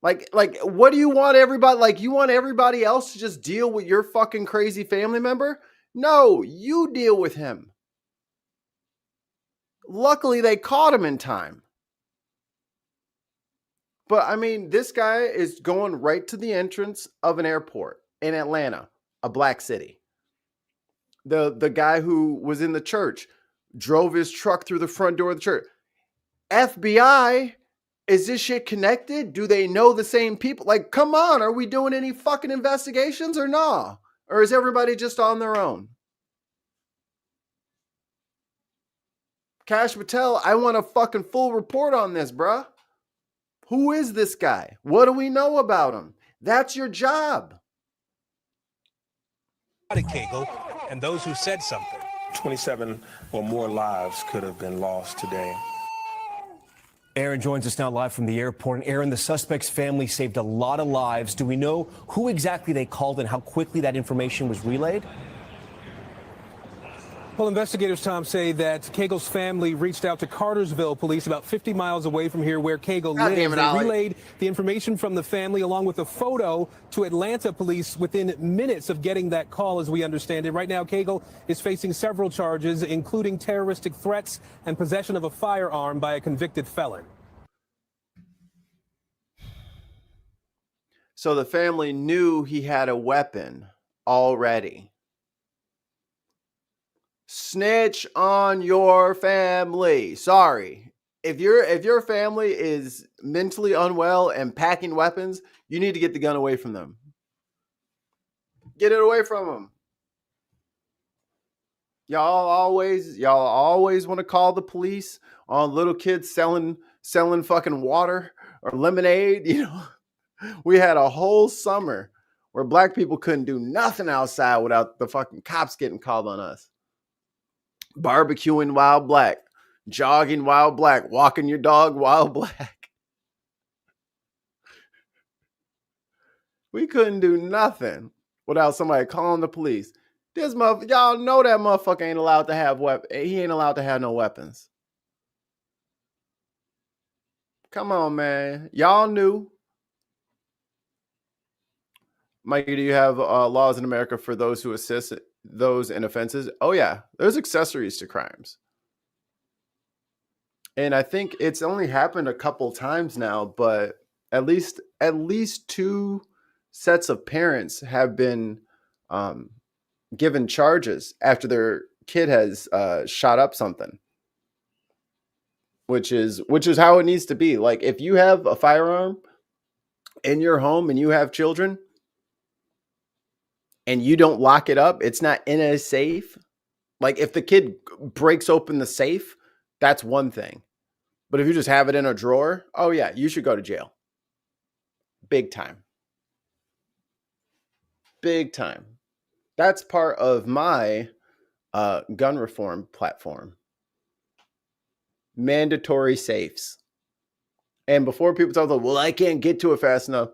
Like, what do you want everybody? Like, you want everybody else to just deal with your fucking crazy family member? No, you deal with him. Luckily, they caught him in time. But I mean, this guy is going right to the entrance of an airport in Atlanta, a black city. The guy who was in the church drove his truck through the front door of the church. FBI, is this shit connected? Do they know the same people? Like, come on, are we doing any fucking investigations or nah? Or is everybody just on their own? Cash Patel, I want a fucking full report on this, bruh. Who is this guy? What do we know about him? That's your job. Cagle and those who said something. 27 or more lives could have been lost today. Aaron joins us now live from the airport. And Aaron, the suspect's family saved a lot of lives. Do we know who exactly they called and how quickly that information was relayed? Well, investigators, Tom, say that Cagle's family reached out to Cartersville police about 50 miles away from here where Cagle lives. They relayed the information from the family along with a photo to Atlanta police within minutes of getting that call, as we understand it. Right now, Cagle is facing several charges, including terroristic threats and possession of a firearm by a convicted felon. So the family knew he had a weapon already. Snitch on your family. Sorry. If your family is mentally unwell and packing weapons, you need to get the gun away from them. Get it away from them. Y'all always want to call the police on little kids selling fucking water or lemonade. You know, we had a whole summer where black people couldn't do nothing outside without the fucking cops getting called on us. Barbecuing while black, jogging while black, walking your dog while black. We couldn't do nothing without somebody calling the police. This motherfucker, y'all know that motherfucker ain't allowed to have he ain't allowed to have no weapons. Come on, man. Y'all knew. Mikey, do you have laws in America for those who assist those in offenses? Oh yeah, there's accessories to crimes. And I think it's only happened a couple times now, but at least 2 sets of parents have been given charges after their kid has shot up something. Which is how it needs to be. Like, if you have a firearm in your home and you have children, and you don't lock it up, it's not in a safe. Like, if the kid breaks open the safe, that's one thing. But if you just have it in a drawer, oh yeah, you should go to jail. Big time. Big time. That's part of my gun reform platform. Mandatory safes. And before people tell them, well, I can't get to it fast enough,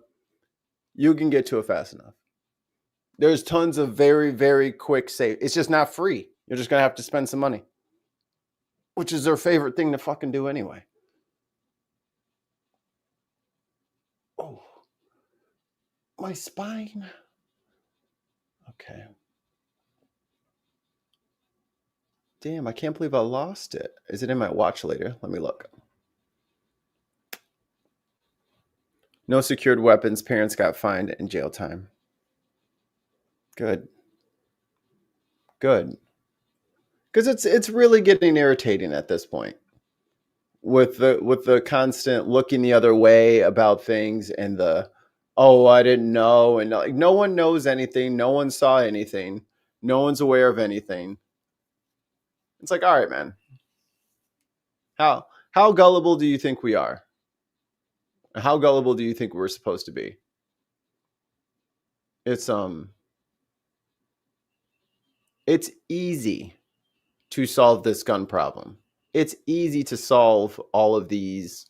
you can get to it fast enough. There's tons of very, very quick safe. It's just not free. You're just going to have to spend some money, which is their favorite thing to fucking do anyway. Oh, my spine. Okay. Damn, I can't believe I lost it. Is it in my watch later? Let me look. No secured weapons. Parents got fined and jail time. Good. Because it's really getting irritating at this point with the constant looking the other way about things and the, oh, I didn't know, and like, no one knows anything, no one saw anything, no one's aware of anything. It's like, all right, man. How gullible do you think we are? How gullible do you think we're supposed to be? it's easy to solve this gun problem. It's easy to solve all of these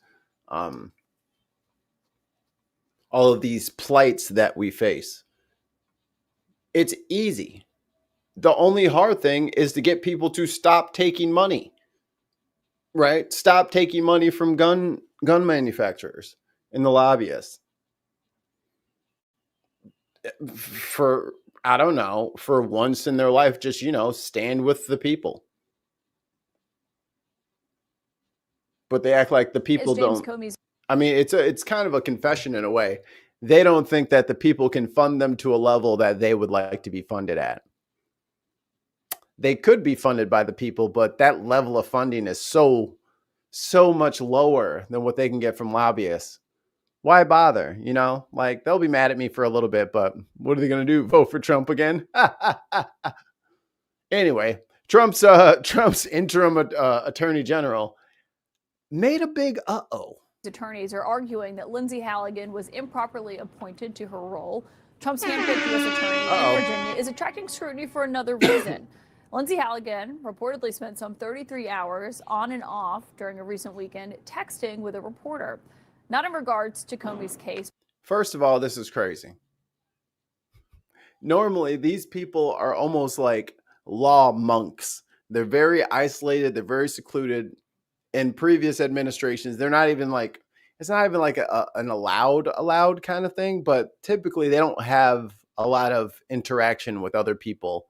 plights that we face. It's easy. The only hard thing is to get people to stop taking money. Right? Stop taking money from gun manufacturers and the lobbyists. For, I don't know, for once in their life, just, stand with the people. But they act like the people don't. I mean, it's kind of a confession in a way. They don't think that the people can fund them to a level that they would like to be funded at. They could be funded by the people, but that level of funding is so much lower than what they can get from lobbyists. Why bother? Like, they'll be mad at me for a little bit, but what are they going to do? Vote for Trump again? Anyway, Trump's interim attorney general made a big uh-oh. Attorneys are arguing that Lindsay Halligan was improperly appointed to her role. Trump's handpicked U.S. attorney in Virginia is attracting scrutiny for another reason. Lindsay Halligan reportedly spent some 33 hours on and off during a recent weekend texting with a reporter. Not in regards to Comey's case. First of all, this is crazy. Normally, these people are almost like law monks. They're very isolated. They're very secluded. In previous administrations, they're not even like, it's not even like an allowed kind of thing, but typically they don't have a lot of interaction with other people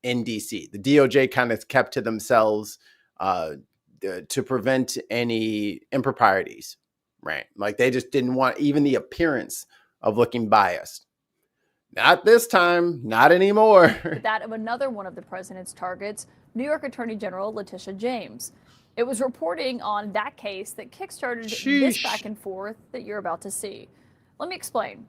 in DC. The DOJ kind of kept to themselves to prevent any improprieties, right? Like, they just didn't want even the appearance of looking biased. Not this time, not anymore. That of another one of the president's targets, New York Attorney General Letitia James. It was reporting on that case that kickstarted this back and forth that you're about to see. Let me explain.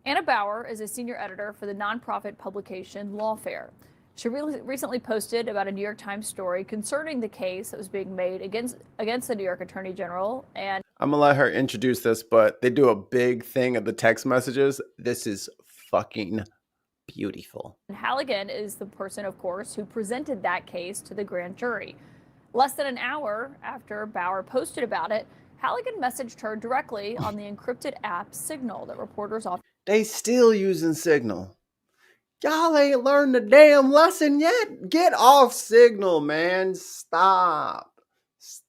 Anna Bauer is a senior editor for the nonprofit publication Lawfare. She recently posted about a New York Times story concerning the case that was being made against the New York Attorney General. And I'm going to let her introduce this, but they do a big thing of the text messages. This is fucking beautiful. Halligan is the person, of course, who presented that case to the grand jury. Less than an hour after Bauer posted about it, Halligan messaged her directly on the encrypted app Signal that reporters often. They still using Signal. Y'all ain't learned the damn lesson yet. Get off Signal, man. Stop.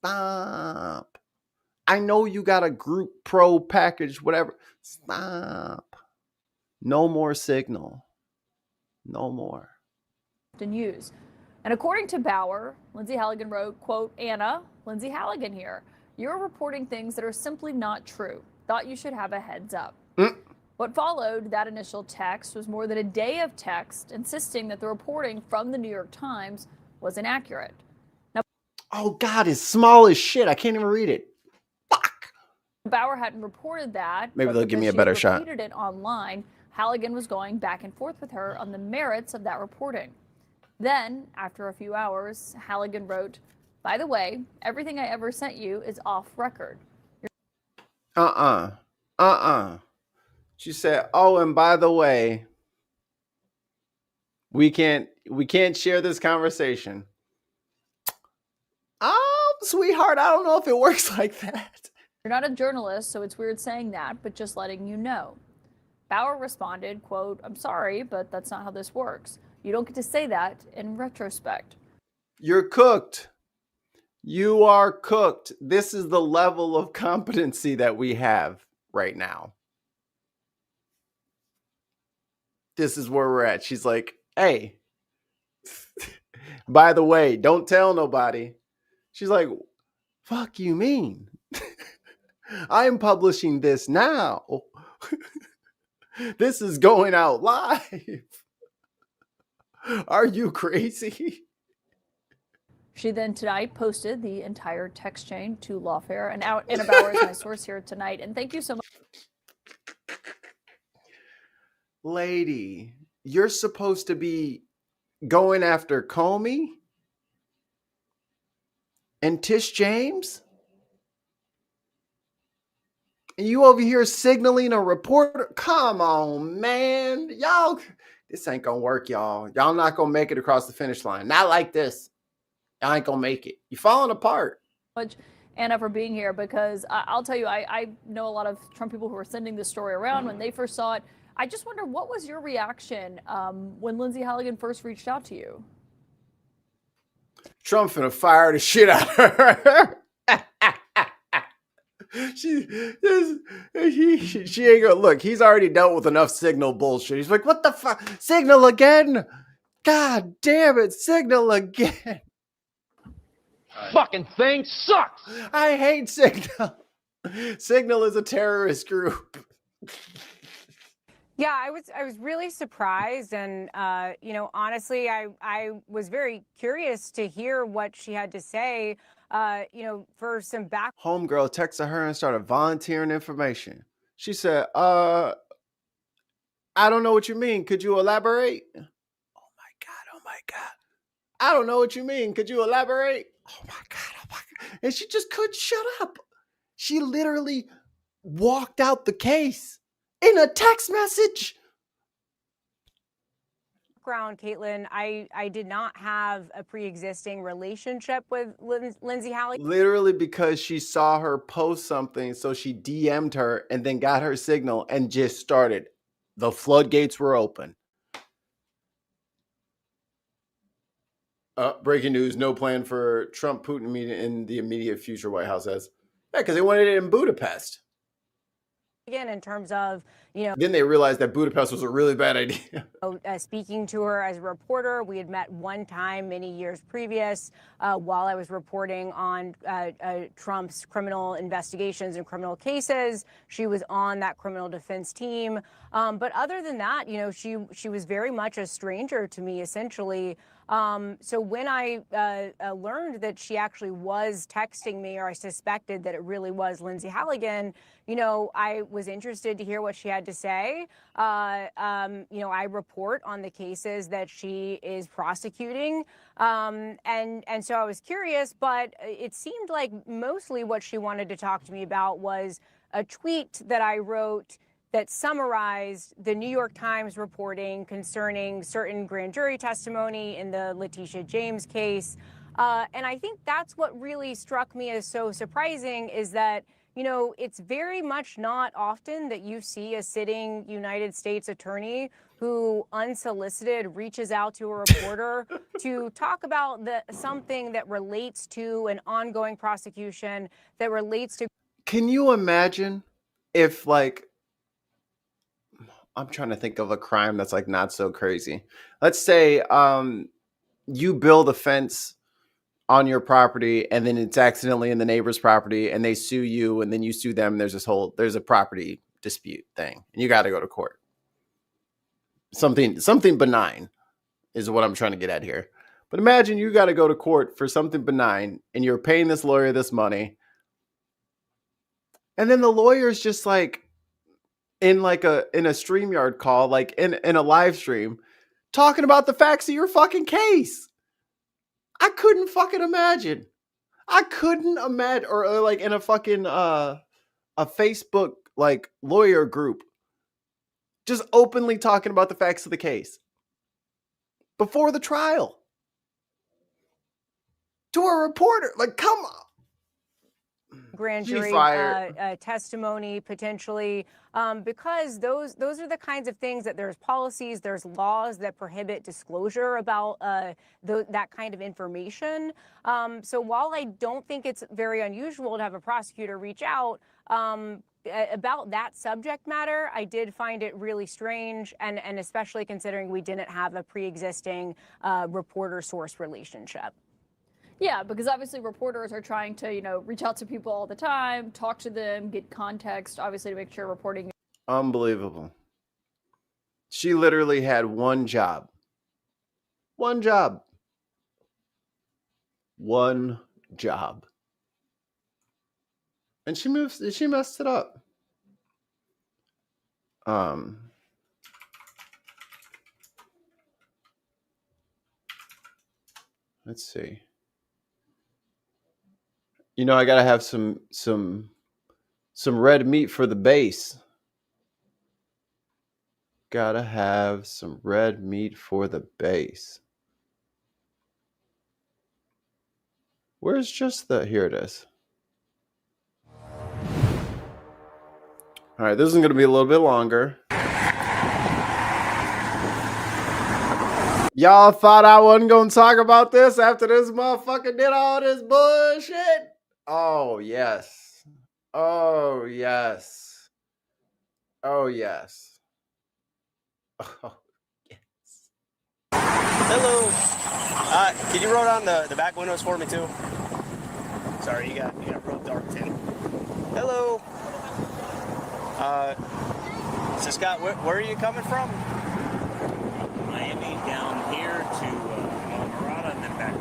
I know you got a Group Pro package, whatever. Stop. No more Signal. No more. Use. And according to Bauer, Lindsay Halligan wrote, quote, Anna, Lindsay Halligan here. You're reporting things that are simply not true. Thought you should have a heads up. What followed that initial text was more than a day of text insisting that the reporting from the New York Times was inaccurate. Now, oh, God, it's small as shit. I can't even read it. Fuck. Bauer hadn't reported that. Maybe they'll give me a better shot. Repeated it online. Halligan was going back and forth with her on the merits of that reporting. Then, after a few hours, Halligan wrote, by the way, everything I ever sent you is off record. She said, oh, and by the way, we can't share this conversation. Sweetheart, I don't know if it works like that. You're not a journalist, so it's weird saying that, but just letting you know. Bauer responded, quote, I'm sorry, but that's not how this works. You don't get to say that in retrospect. You're cooked. You are cooked. This is the level of competency that we have right now. This is where we're at. She's like, hey, by the way, don't tell nobody. She's like, fuck you mean? I'm publishing this now. This is going out live. Are you crazy? She then tonight posted the entire text chain to Lawfare, and Anna Bauer is my source here tonight. And thank you so much. Lady, you're supposed to be going after Comey and Tish James? And you over here signaling a reporter? Come on, man. Y'all, this ain't gonna work, y'all. Y'all not gonna make it across the finish line. Not like this. Y'all ain't gonna make it. You're falling apart. Anna, for being here, because I'll tell you, I know a lot of Trump people who were sending this story around when they first saw it. I just wonder, what was your reaction when Lindsay Halligan first reached out to you? Trump finna fire the shit out of her. she ain't gonna look. He's already dealt with enough signal bullshit. He's like, what the fuck? Signal again? God damn it, signal again. Fucking thing sucks. I hate Signal. Signal is a terrorist group. Yeah, I was really surprised, and you know, honestly, I was very curious to hear what she had to say. You know, for some back. Homegirl texted her and started volunteering information. She said, I don't know what you mean. Could you elaborate? Oh my God. I don't know what you mean. Could you elaborate? Oh my God. And she just couldn't shut up. She literally walked out the case in a text message. Background, Caitlin, I did not have a pre-existing relationship with Lindsay Halligan. Literally because she saw her post something, so she DM'd her and then got her signal and just started. The floodgates were open. Breaking news, no plan for Trump-Putin meeting in the immediate future, White House says. Yeah, because they wanted it in Budapest. Again, in terms of, you know. Then they realized that Budapest was a really bad idea. Speaking to her as a reporter, we had met one time many years previous while I was reporting on Trump's criminal investigations and criminal cases. She was on that criminal defense team. But other than that, you know, she was very much a stranger to me, essentially. So when I learned that she actually was texting me, or I suspected that it really was Lindsay Halligan, you know, I was interested to hear what she had to say. You know, I report on the cases that she is prosecuting. And so I was curious, but it seemed like mostly what she wanted to talk to me about was a tweet that I wrote that summarized the New York Times reporting concerning certain grand jury testimony in the Letitia James case. And I think that's what really struck me as so surprising, is that, you know, it's very much not often that you see a sitting United States attorney who unsolicited reaches out to a reporter to talk about something that relates to an ongoing prosecution, that relates to. Can you imagine if, like, I'm trying to think of a crime that's like not so crazy. Let's say you build a fence on your property and then it's accidentally in the neighbor's property and they sue you and then you sue them. There's a property dispute thing and you got to go to court. Something benign is what I'm trying to get at here. But imagine you got to go to court for something benign and you're paying this lawyer this money. And then the lawyer's just like, in a StreamYard call, like in a live stream, talking about the facts of your fucking case. I couldn't fucking imagine. Or like in a fucking a Facebook like lawyer group, just openly talking about the facts of the case before the trial to a reporter. Like, come on. Grand jury testimony potentially, because those are the kinds of things that there's policies, there's laws that prohibit disclosure about that kind of information. So while I don't think it's very unusual to have a prosecutor reach out about that subject matter, I did find it really strange, and especially considering we didn't have a pre-existing reporter-source relationship. Yeah, because obviously reporters are trying to, you know, reach out to people all the time, talk to them, get context, obviously to make sure reporting. Unbelievable. She literally had one job. One job. And she messed it up. Let's see. You know, I gotta have some Some red meat for the base. Gotta have some red meat for the base. Where's just the... Here it is. All right, this is going to be a little bit longer. Y'all thought I wasn't going to talk about this after this motherfucker did all this bullshit? Oh, yes. Oh, yes. Oh, yes. Oh, yes. Hello. Can you roll down the back windows for me, too? Sorry, you got real dark, too. Hello. So, Scott, where are you coming from? Miami down here to Mirada and then back.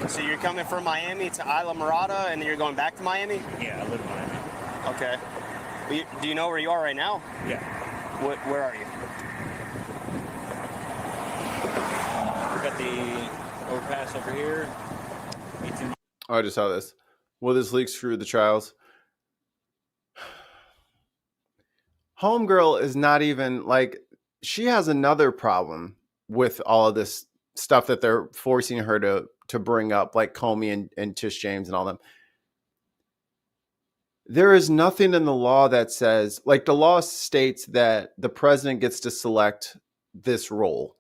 So you're coming from Miami to Isla Mirada and then you're going back to Miami? Yeah, I live in Miami. Okay. Do you know where you are right now? Yeah. Where are you? We got the overpass over here. I just saw this. Will this leak screw the trials? Homegirl is not even like, she has another problem with all of this stuff that they're forcing her to bring up, like Comey and Tish James and all them. There is nothing in the law that says, like, the law states that the president gets to select this role,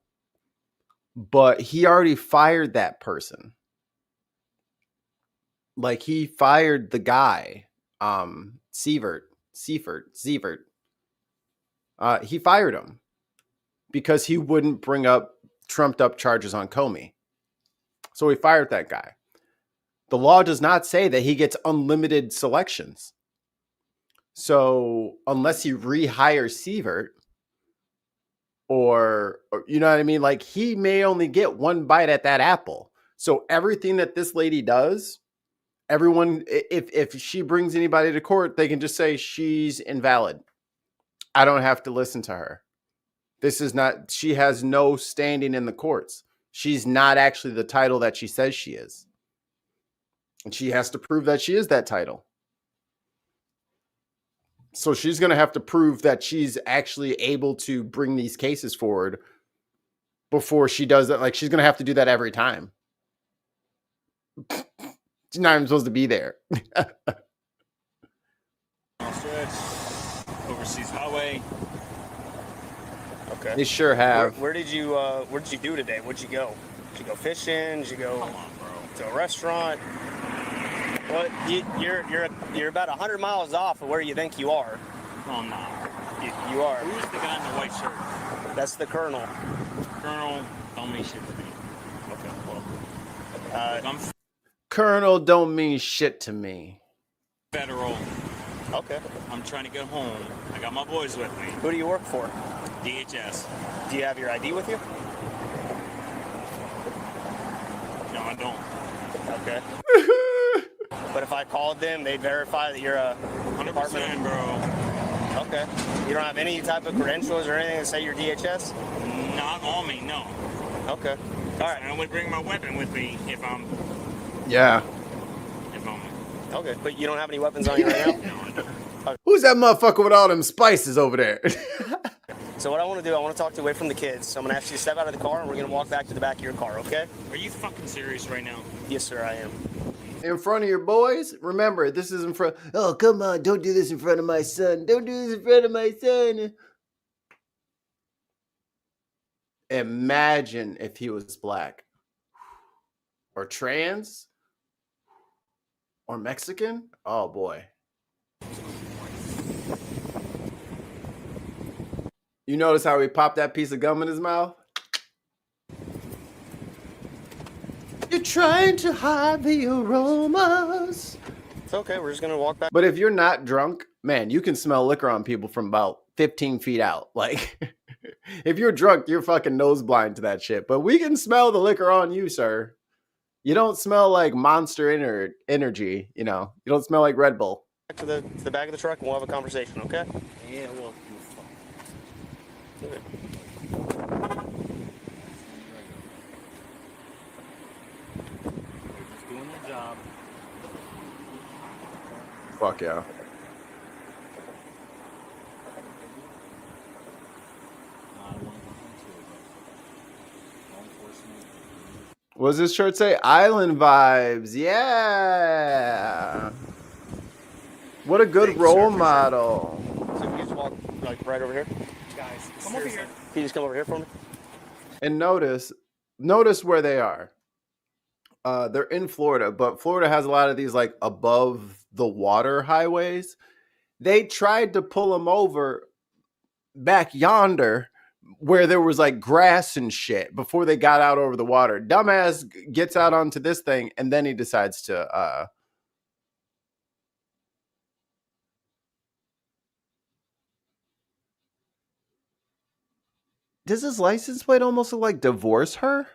but he already fired that person. Like, he fired the guy, Seifert. He fired him because he wouldn't bring up trumped up charges on Comey. So he fired that guy. The law does not say that he gets unlimited selections. So unless he rehires Seifert or you know what I mean? Like, he may only get one bite at that apple. So everything that this lady does, everyone, if she brings anybody to court, they can just say she's invalid. I don't have to listen to her. This is not, she has no standing in the courts. She's not actually the title that she says she is. And she has to prove that she is that title. So she's going to have to prove that she's actually able to bring these cases forward before she does that. Like, she's going to have to do that every time. She's not even supposed to be there. Stretch, overseas highway. Okay. They sure have. Where did you do today? Where'd you go? Did you go fishing? Did you go to a restaurant? Well, you're about 100 miles off of where you think you are. No, I'm not. You are. Who's the guy in the white shirt? That's the colonel. Colonel, don't mean shit to me. Okay, well. I'm Colonel don't mean shit to me. federal. Okay. I'm trying to get home. I got my boys with me. Who do you work for? DHS. Do you have your ID with you? No, I don't. Okay. But if I called them, they'd verify that you're a 100%, bro. Okay. You don't have any type of credentials or anything that say you're DHS? Not on me, no. Okay. All right. I would bring my weapon with me if I'm. Yeah. If I'm. Okay, but you don't have any weapons on you right now? No, I don't. Who's that motherfucker with all them spices over there? So what I want to do, I want to talk to you away from the kids. So I'm going to ask you to step out of the car and we're going to walk back to the back of your car, okay? Are you fucking serious right now? Yes, sir, I am. In front of your boys? Remember, this is in front. Oh, come on. Don't do this in front of my son. Don't do this in front of my son. Imagine if he was black or trans or Mexican. Oh, boy. You notice how he popped that piece of gum in his mouth? You're trying to hide the aromas. It's okay. We're just going to walk back. But if you're not drunk, man, you can smell liquor on people from about 15 feet out. Like, if you're drunk, you're fucking nose blind to that shit. But we can smell the liquor on you, sir. You don't smell like Monster Energy, you know. You don't smell like Red Bull. Back to the back of the truck and we'll have a conversation, okay? Yeah, well. Okay. Just doing your job. Fuck yeah. What does this shirt say? Island vibes. Yeah. What a good role model. So if you just walk like right over here. Guys, come over here. Can you just come over here for me? And notice where they are. They're in Florida, but Florida has a lot of these like above the water highways. They tried to pull them over back yonder where there was like grass and shit before they got out over the water. Dumbass gets out onto this thing and then he decides to does his license plate almost look like divorce her?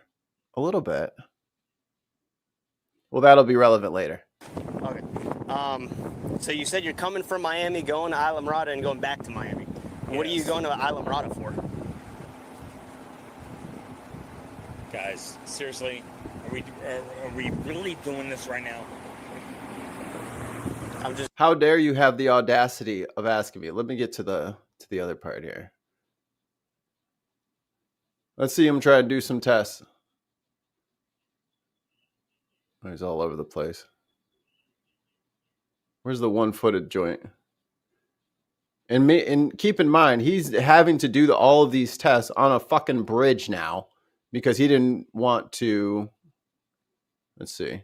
A little bit. Well, that'll be relevant later. Okay. So you said you're coming from Miami, going to Islamorada, and going back to Miami. What are you going to Islamorada for? Guys, seriously, are we really doing this right now? I'm just. How dare you have the audacity of asking me? Let me get to the other part here. Let's see him try to do some tests. Oh, he's all over the place. Where's the one-footed joint? And keep in mind, he's having to do all of these tests on a fucking bridge now because he didn't want to. Let's see.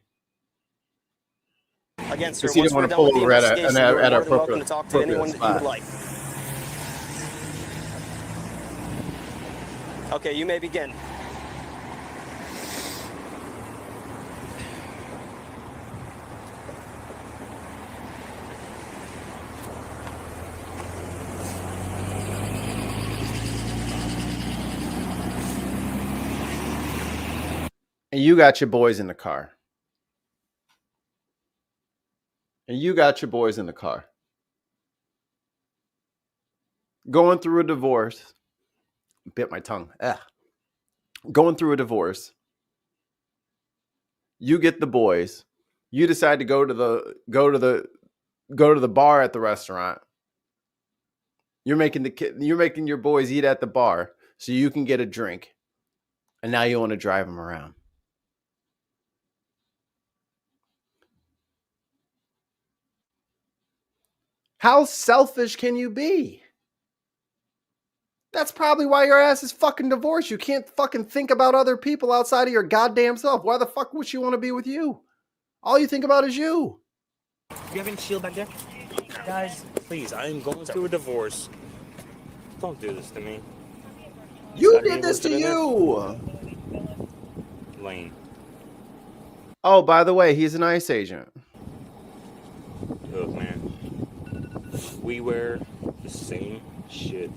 Again, sir, he didn't want to pull over at a welcome to talk to anyone that you would like. Okay, you may begin. And you got your boys in the car. Going through a divorce. Bit my tongue. Going through a divorce. You get the boys. You decide to go to the bar at the restaurant. You're making your boys eat at the bar so you can get a drink. And now you want to drive them around. How selfish can you be? That's probably why your ass is fucking divorced. You can't fucking think about other people outside of your goddamn self. Why the fuck would she want to be with you? All you think about is you. You have any shield back there? Guys, please, I am going through a divorce. Don't do this to me. You did this to you. Lane. Oh, by the way, he's an ICE agent. Look, man. We wear the same shit.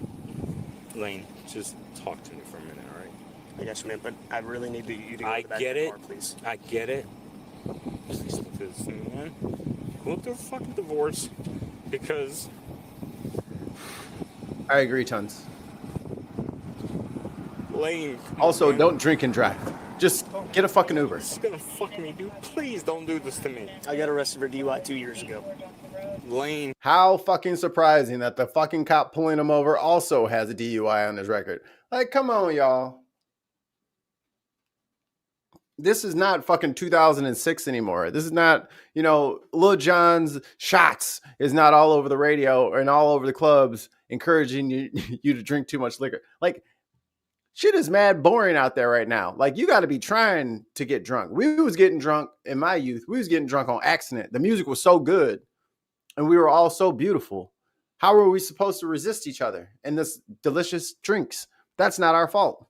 Lane, just talk to me for a minute, all right? I got you, man, but I really need you to go I to the back get of the it. car, please. I get it. Please don't do this to me, man. Go through a fucking divorce because... I agree, tons. Lane. Also, man. don't drink and drive. Just get a fucking Uber. This is gonna fuck me, dude. Please don't do this to me. I got arrested for DUI 2 years ago. Lane. How fucking surprising that the fucking cop pulling him over also has a DUI on his record. Like, come on, y'all. This is not fucking 2006 anymore. This is not, Lil Jon's Shots is not all over the radio and all over the clubs encouraging you to drink too much liquor. Like, shit is mad boring out there right now. Like, you got to be trying to get drunk. We was getting drunk in my youth. We was getting drunk on accident. The music was so good and we were all so beautiful. How were we supposed to resist each other in this delicious drinks? That's not our fault.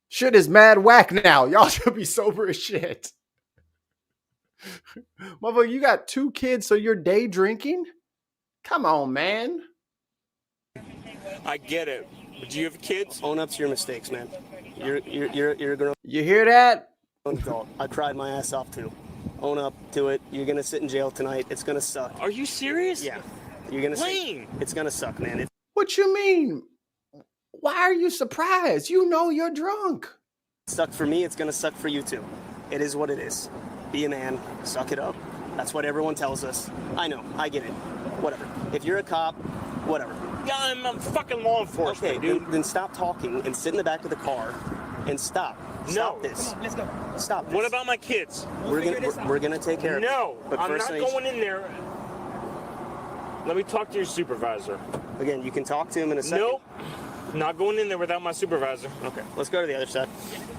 Shit is mad whack now. Y'all should be sober as shit. Motherfucker, you got 2 kids, so you're day drinking? Come on, man. I get it. But do you have kids? Own up to your mistakes, man. You're gonna. You hear that? I cried my ass off too. Own up to it. You're gonna sit in jail tonight. It's gonna suck. Are you serious? Yeah. You're gonna. Lane. It's gonna suck, man. What you mean? Why are you surprised? You know you're drunk. It sucked for me. It's gonna suck for you too. It is what it is. Be a man. Suck it up. That's what everyone tells us. I know, I get it. Whatever. If you're a cop, whatever. Yeah, I'm a fucking law enforcement, Okay, dude. then stop talking and sit in the back of the car and stop. Stop this. Come on, let's go. Stop this. What about my kids? We're gonna take care of it. No, But I'm first not I need- going in there. Let me talk to your supervisor. Again, you can talk to him in a second. Nope. Not going in there without my supervisor. Okay, let's go to the other side.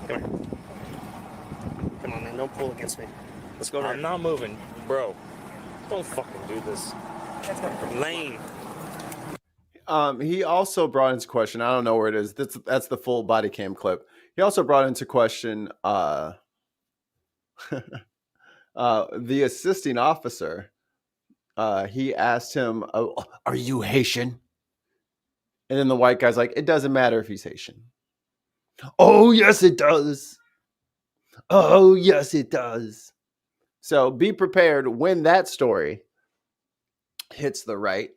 Come here. Come on, man. Don't pull against me. Let's go. I'm not moving, bro. Don't fucking do this. Lane. He also brought into question, I don't know where it is. That's the full body cam clip. He also brought into question the assisting officer. He asked him, oh, "Are you Haitian?" And then the white guy's like, "It doesn't matter if he's Haitian." "Oh, yes, it does. Oh, yes, it does." So be prepared when that story hits the right.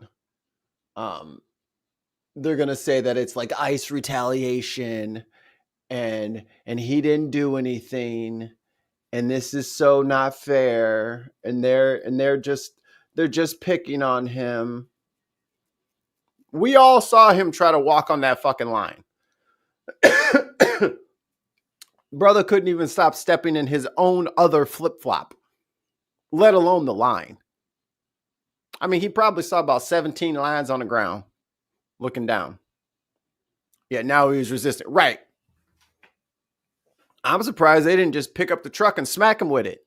They're gonna say that it's like ICE retaliation, and he didn't do anything, and this is so not fair, and they're just picking on him. We all saw him try to walk on that fucking line. Brother couldn't even stop stepping in his own other flip-flop, let alone the line. I mean, he probably saw about 17 lines on the ground looking down. Yeah, now he was resistant. Right. I'm surprised they didn't just pick up the truck and smack him with it.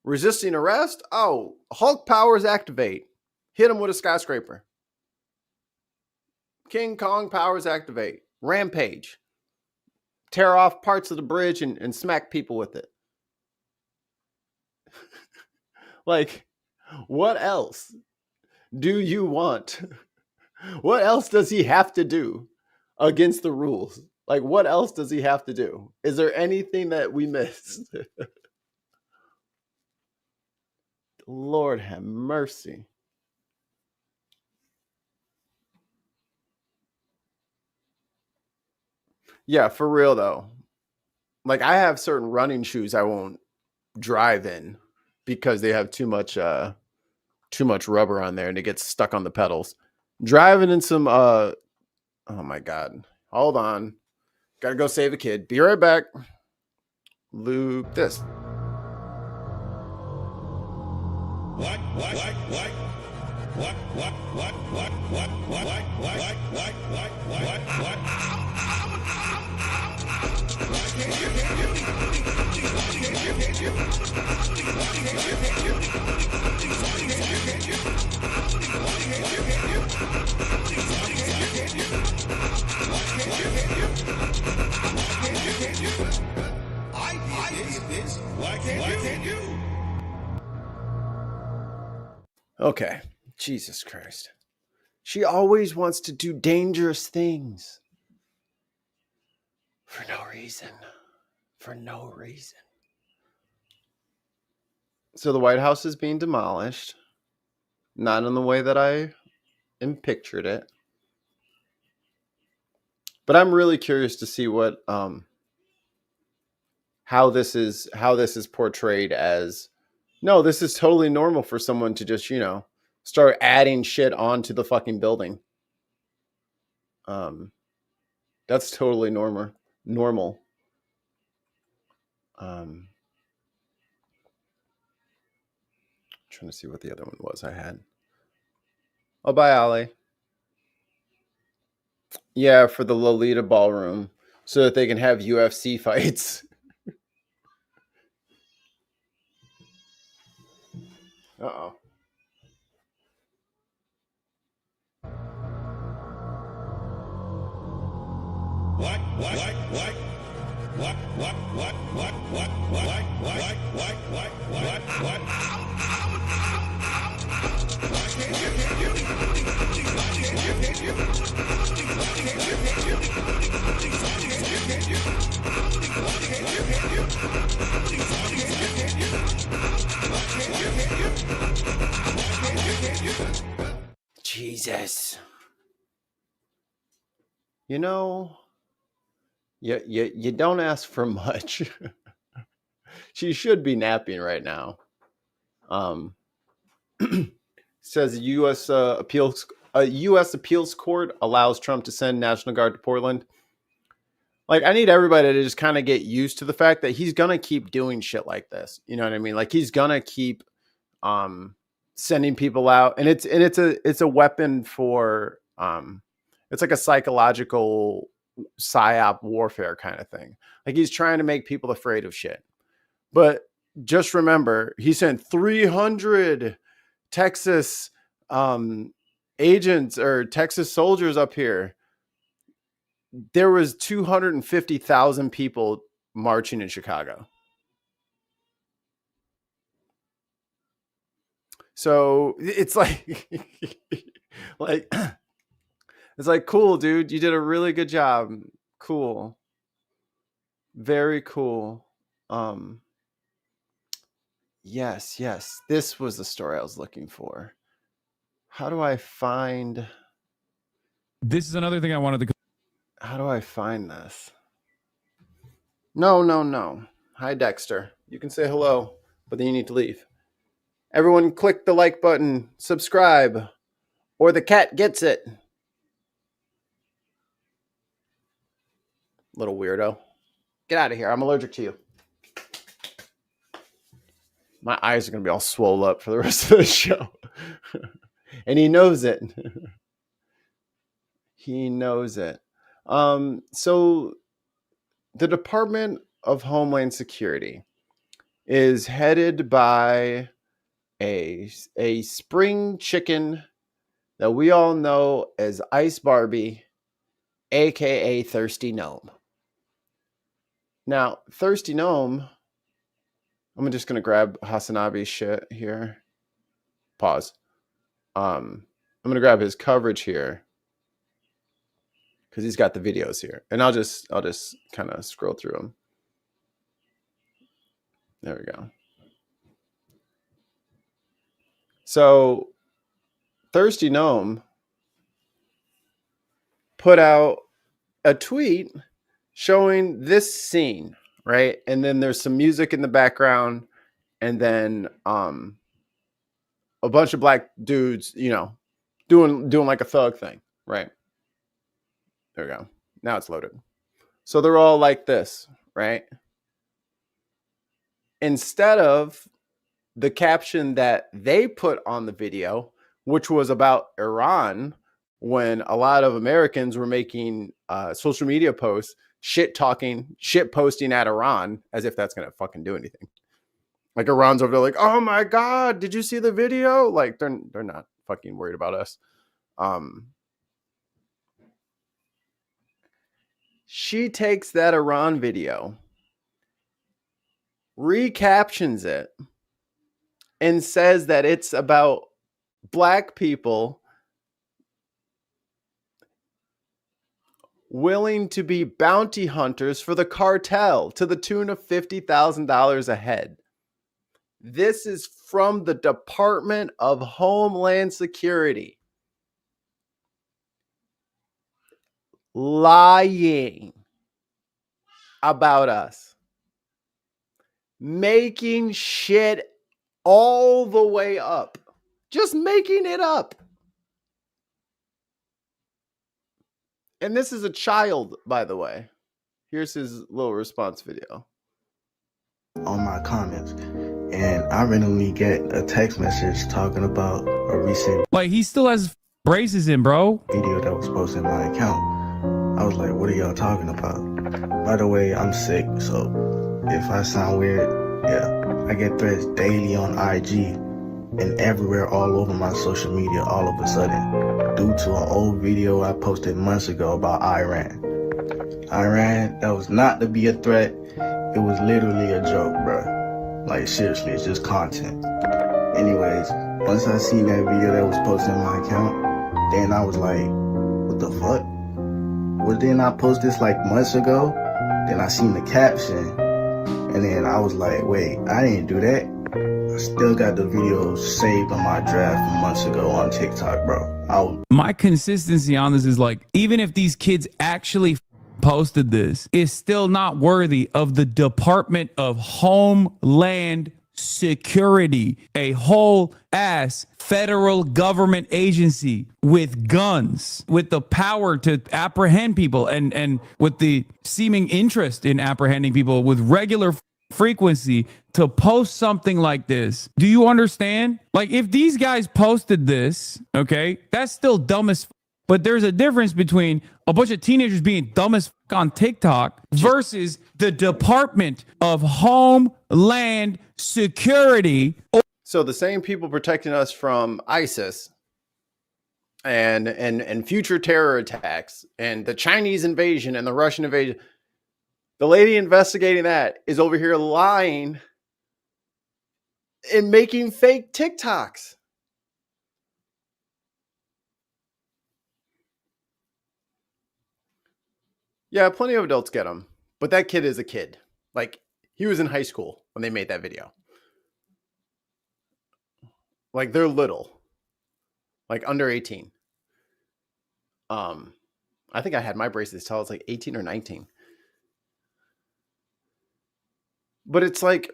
Resisting arrest? Oh, Hulk powers activate. Hit him with a skyscraper. King Kong powers activate. Rampage. Tear off parts of the bridge and smack people with it. Like, what else do you want? What else does he have to do against the rules? Like, what else does he have to do? Is there anything that we missed? Lord have mercy. Yeah, for real though. Like, I have certain running shoes I won't drive in because they have too much rubber on there and it gets stuck on the pedals. Driving in some oh my God. Hold on. Gotta go save a kid. Be right back. Loop this. Okay. Jesus Christ. She always wants to do dangerous things. For no reason. For no reason. So the White House is being demolished. Not in the way that I pictured it. But I'm really curious to see what how this is portrayed as. No, this is totally normal for someone to just, start adding shit onto the fucking building. That's totally normal. Trying to see what the other one was I had. Oh, bye, Ollie. Yeah, for the Lolita Ballroom, so that they can have UFC fights. Uh-oh. Jesus. You don't ask for much. She should be napping right now. Says a U.S. appeals court allows Trump to send National Guard to Portland. Like, I need everybody to just kind of get used to the fact that he's gonna keep doing shit like this. You know what I mean? Like, he's gonna keep sending people out, and it's a weapon for it's like a psychological psyop warfare kind of thing. Like, he's trying to make people afraid of shit. But just remember, he sent 300 Texas agents or Texas soldiers up here. There was 250,000 people marching in Chicago. So it's like, it's like, cool, dude. You did a really good job. Cool. Very cool. Yes. This was the story I was looking for. How do I find... This is another thing I wanted to... How do I find this? No. Hi, Dexter. You can say hello, but then you need to leave. Everyone click the like button, subscribe, or the cat gets it. Little weirdo. Get out of here. I'm allergic to you. My eyes are going to be all swole up for the rest of the show. And he knows it. He knows it. So the Department of Homeland Security is headed by a spring chicken that we all know as Ice Barbie, aka Thirsty Gnome. Now, Thirsty Gnome, I'm just going to grab Hasanabi's shit here. Pause. I'm going to grab his coverage here because he's got the videos here, and I'll just kind of scroll through them. There we go. So Thirsty Gnome put out a tweet showing this scene, right? And then there's some music in the background, and then a bunch of black dudes, you know, doing like a thug thing, right? There we go. Now it's loaded. So they're all like this, right? Instead of the caption that they put on the video, which was about Iran, when a lot of Americans were making social media posts, shit posting at Iran, as if that's going to fucking do anything. Like, Iran's over there like, oh my God, did you see the video? Like, they're not fucking worried about us. She takes that Iran video, recaptions it, and says that it's about black people willing to be bounty hunters for the cartel to the tune of $50,000 a head. This is from the Department of Homeland Security. Lying about us. Making shit all the way up. Just making it up. And this is a child, by the way. Here's his little response video. On my comments, and I randomly get a text message talking about a recent, like, he still has braces in, bro, video that was posted in my account. I was like, what are y'all talking about? By the way, I'm sick, so if I sound weird, yeah, I get threats daily on IG and everywhere all over my social media all of a sudden due to an old video I posted months ago about Iran. That was not to be a threat. It was literally a joke, bro. Like, seriously, it's just content. Anyways, once I seen that video that was posted on my account, then I was like, what the fuck? Well, didn't I post this like months ago? Then I seen the caption, and then I was like, wait, I didn't do that. I still got the video saved on my draft from months ago on TikTok, bro. My consistency on this is like, even if these kids actually posted this, it's still not worthy of the Department of Homeland Security, a whole ass federal government agency with guns, with the power to apprehend people and with the seeming interest in apprehending people with regular frequency, to post something like this. Do you understand? Like, if these guys posted this, okay, that's still dumb as but there's a difference between a bunch of teenagers being dumb as on TikTok versus the Department of Homeland Security. So the same people protecting us from ISIS and future terror attacks and the Chinese invasion and the Russian invasion, the lady investigating that is over here lying and making fake TikToks. Yeah, plenty of adults get them, but that kid is a kid. Like, he was in high school when they made that video. Like, they're little, like under 18. I think I had my bracelets till I was like 18 or 19. But it's like,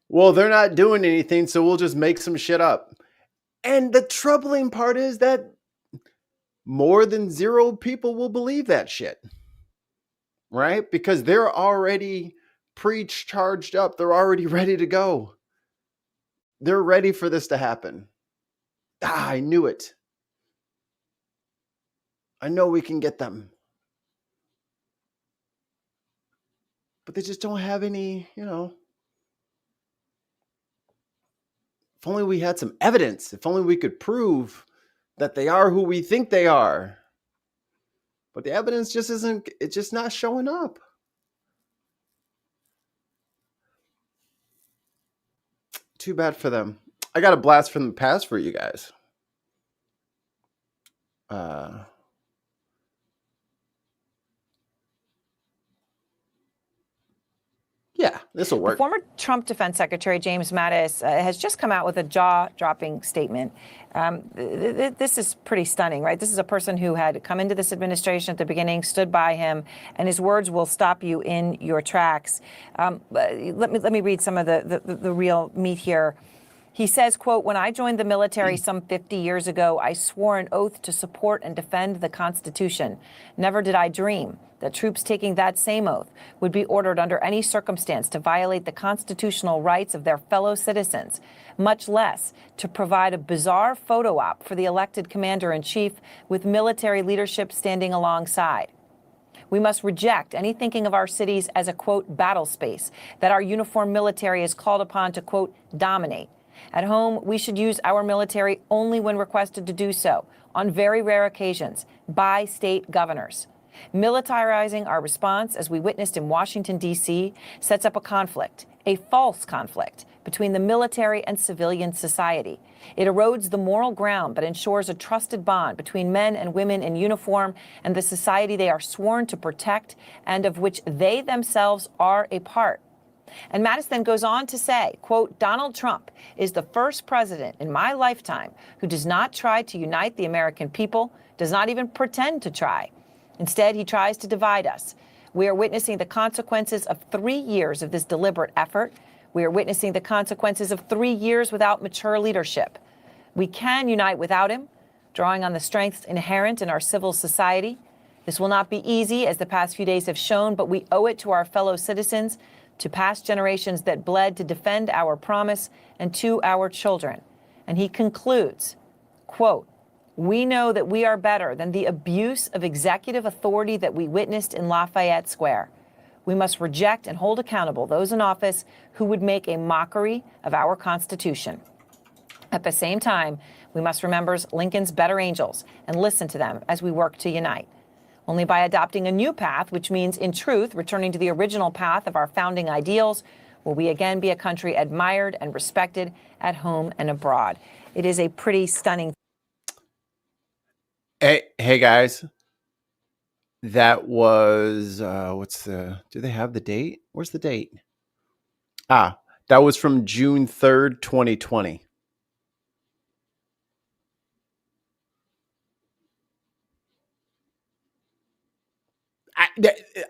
well, they're not doing anything, so we'll just make some shit up. And the troubling part is that more than 0 people will believe that shit, right? Because they're already pre-charged up. They're already ready to go. They're ready for this to happen. I knew it. I know we can get them. But they just don't have any, if only we had some evidence, if only we could prove that they are who we think they are. But the evidence just isn't, it's just not showing up. Too bad for them. I got a blast from the past for you guys. Yeah, this will work. The former Trump Defense Secretary James Mattis has just come out with a jaw-dropping statement. This is pretty stunning, right? This is a person who had come into this administration at the beginning, stood by him, and his words will stop you in your tracks. Let me read some of the real meat here. He says, quote, "When I joined the military some 50 years ago, I swore an oath to support and defend the Constitution. Never did I dream that troops taking that same oath would be ordered under any circumstance to violate the constitutional rights of their fellow citizens, much less to provide a bizarre photo op for the elected commander-in-chief with military leadership standing alongside. We must reject any thinking of our cities as a, quote, battle space that our uniformed military is called upon to, quote, dominate. At home, we should use our military only when requested to do so, on very rare occasions, by state governors. Militarizing our response, as we witnessed in Washington, D.C., sets up a conflict, a false conflict, between the military and civilian society. It erodes the moral ground, but ensures a trusted bond between men and women in uniform and the society they are sworn to protect and of which they themselves are a part." And Mattis then goes on to say, quote, "Donald Trump is the first president in my lifetime who does not try to unite the American people, does not even pretend to try. Instead, he tries to divide us. We are witnessing the consequences of 3 years of this deliberate effort. We are witnessing the consequences of 3 years without mature leadership. We can unite without him, drawing on the strengths inherent in our civil society. This will not be easy, as the past few days have shown, but we owe it to our fellow citizens, to past generations that bled to defend our promise, and to our children." And he concludes, quote, "We know that we are better than the abuse of executive authority that we witnessed in Lafayette Square. We must reject and hold accountable those in office who would make a mockery of our Constitution. At the same time, we must remember Lincoln's better angels and listen to them as we work to unite. Only by adopting a new path, which means, in truth, returning to the original path of our founding ideals, will we again be a country admired and respected at home and abroad." It is a pretty stunning. Hey guys. That was, do they have the date? Where's the date? That was from June 3rd, 2020.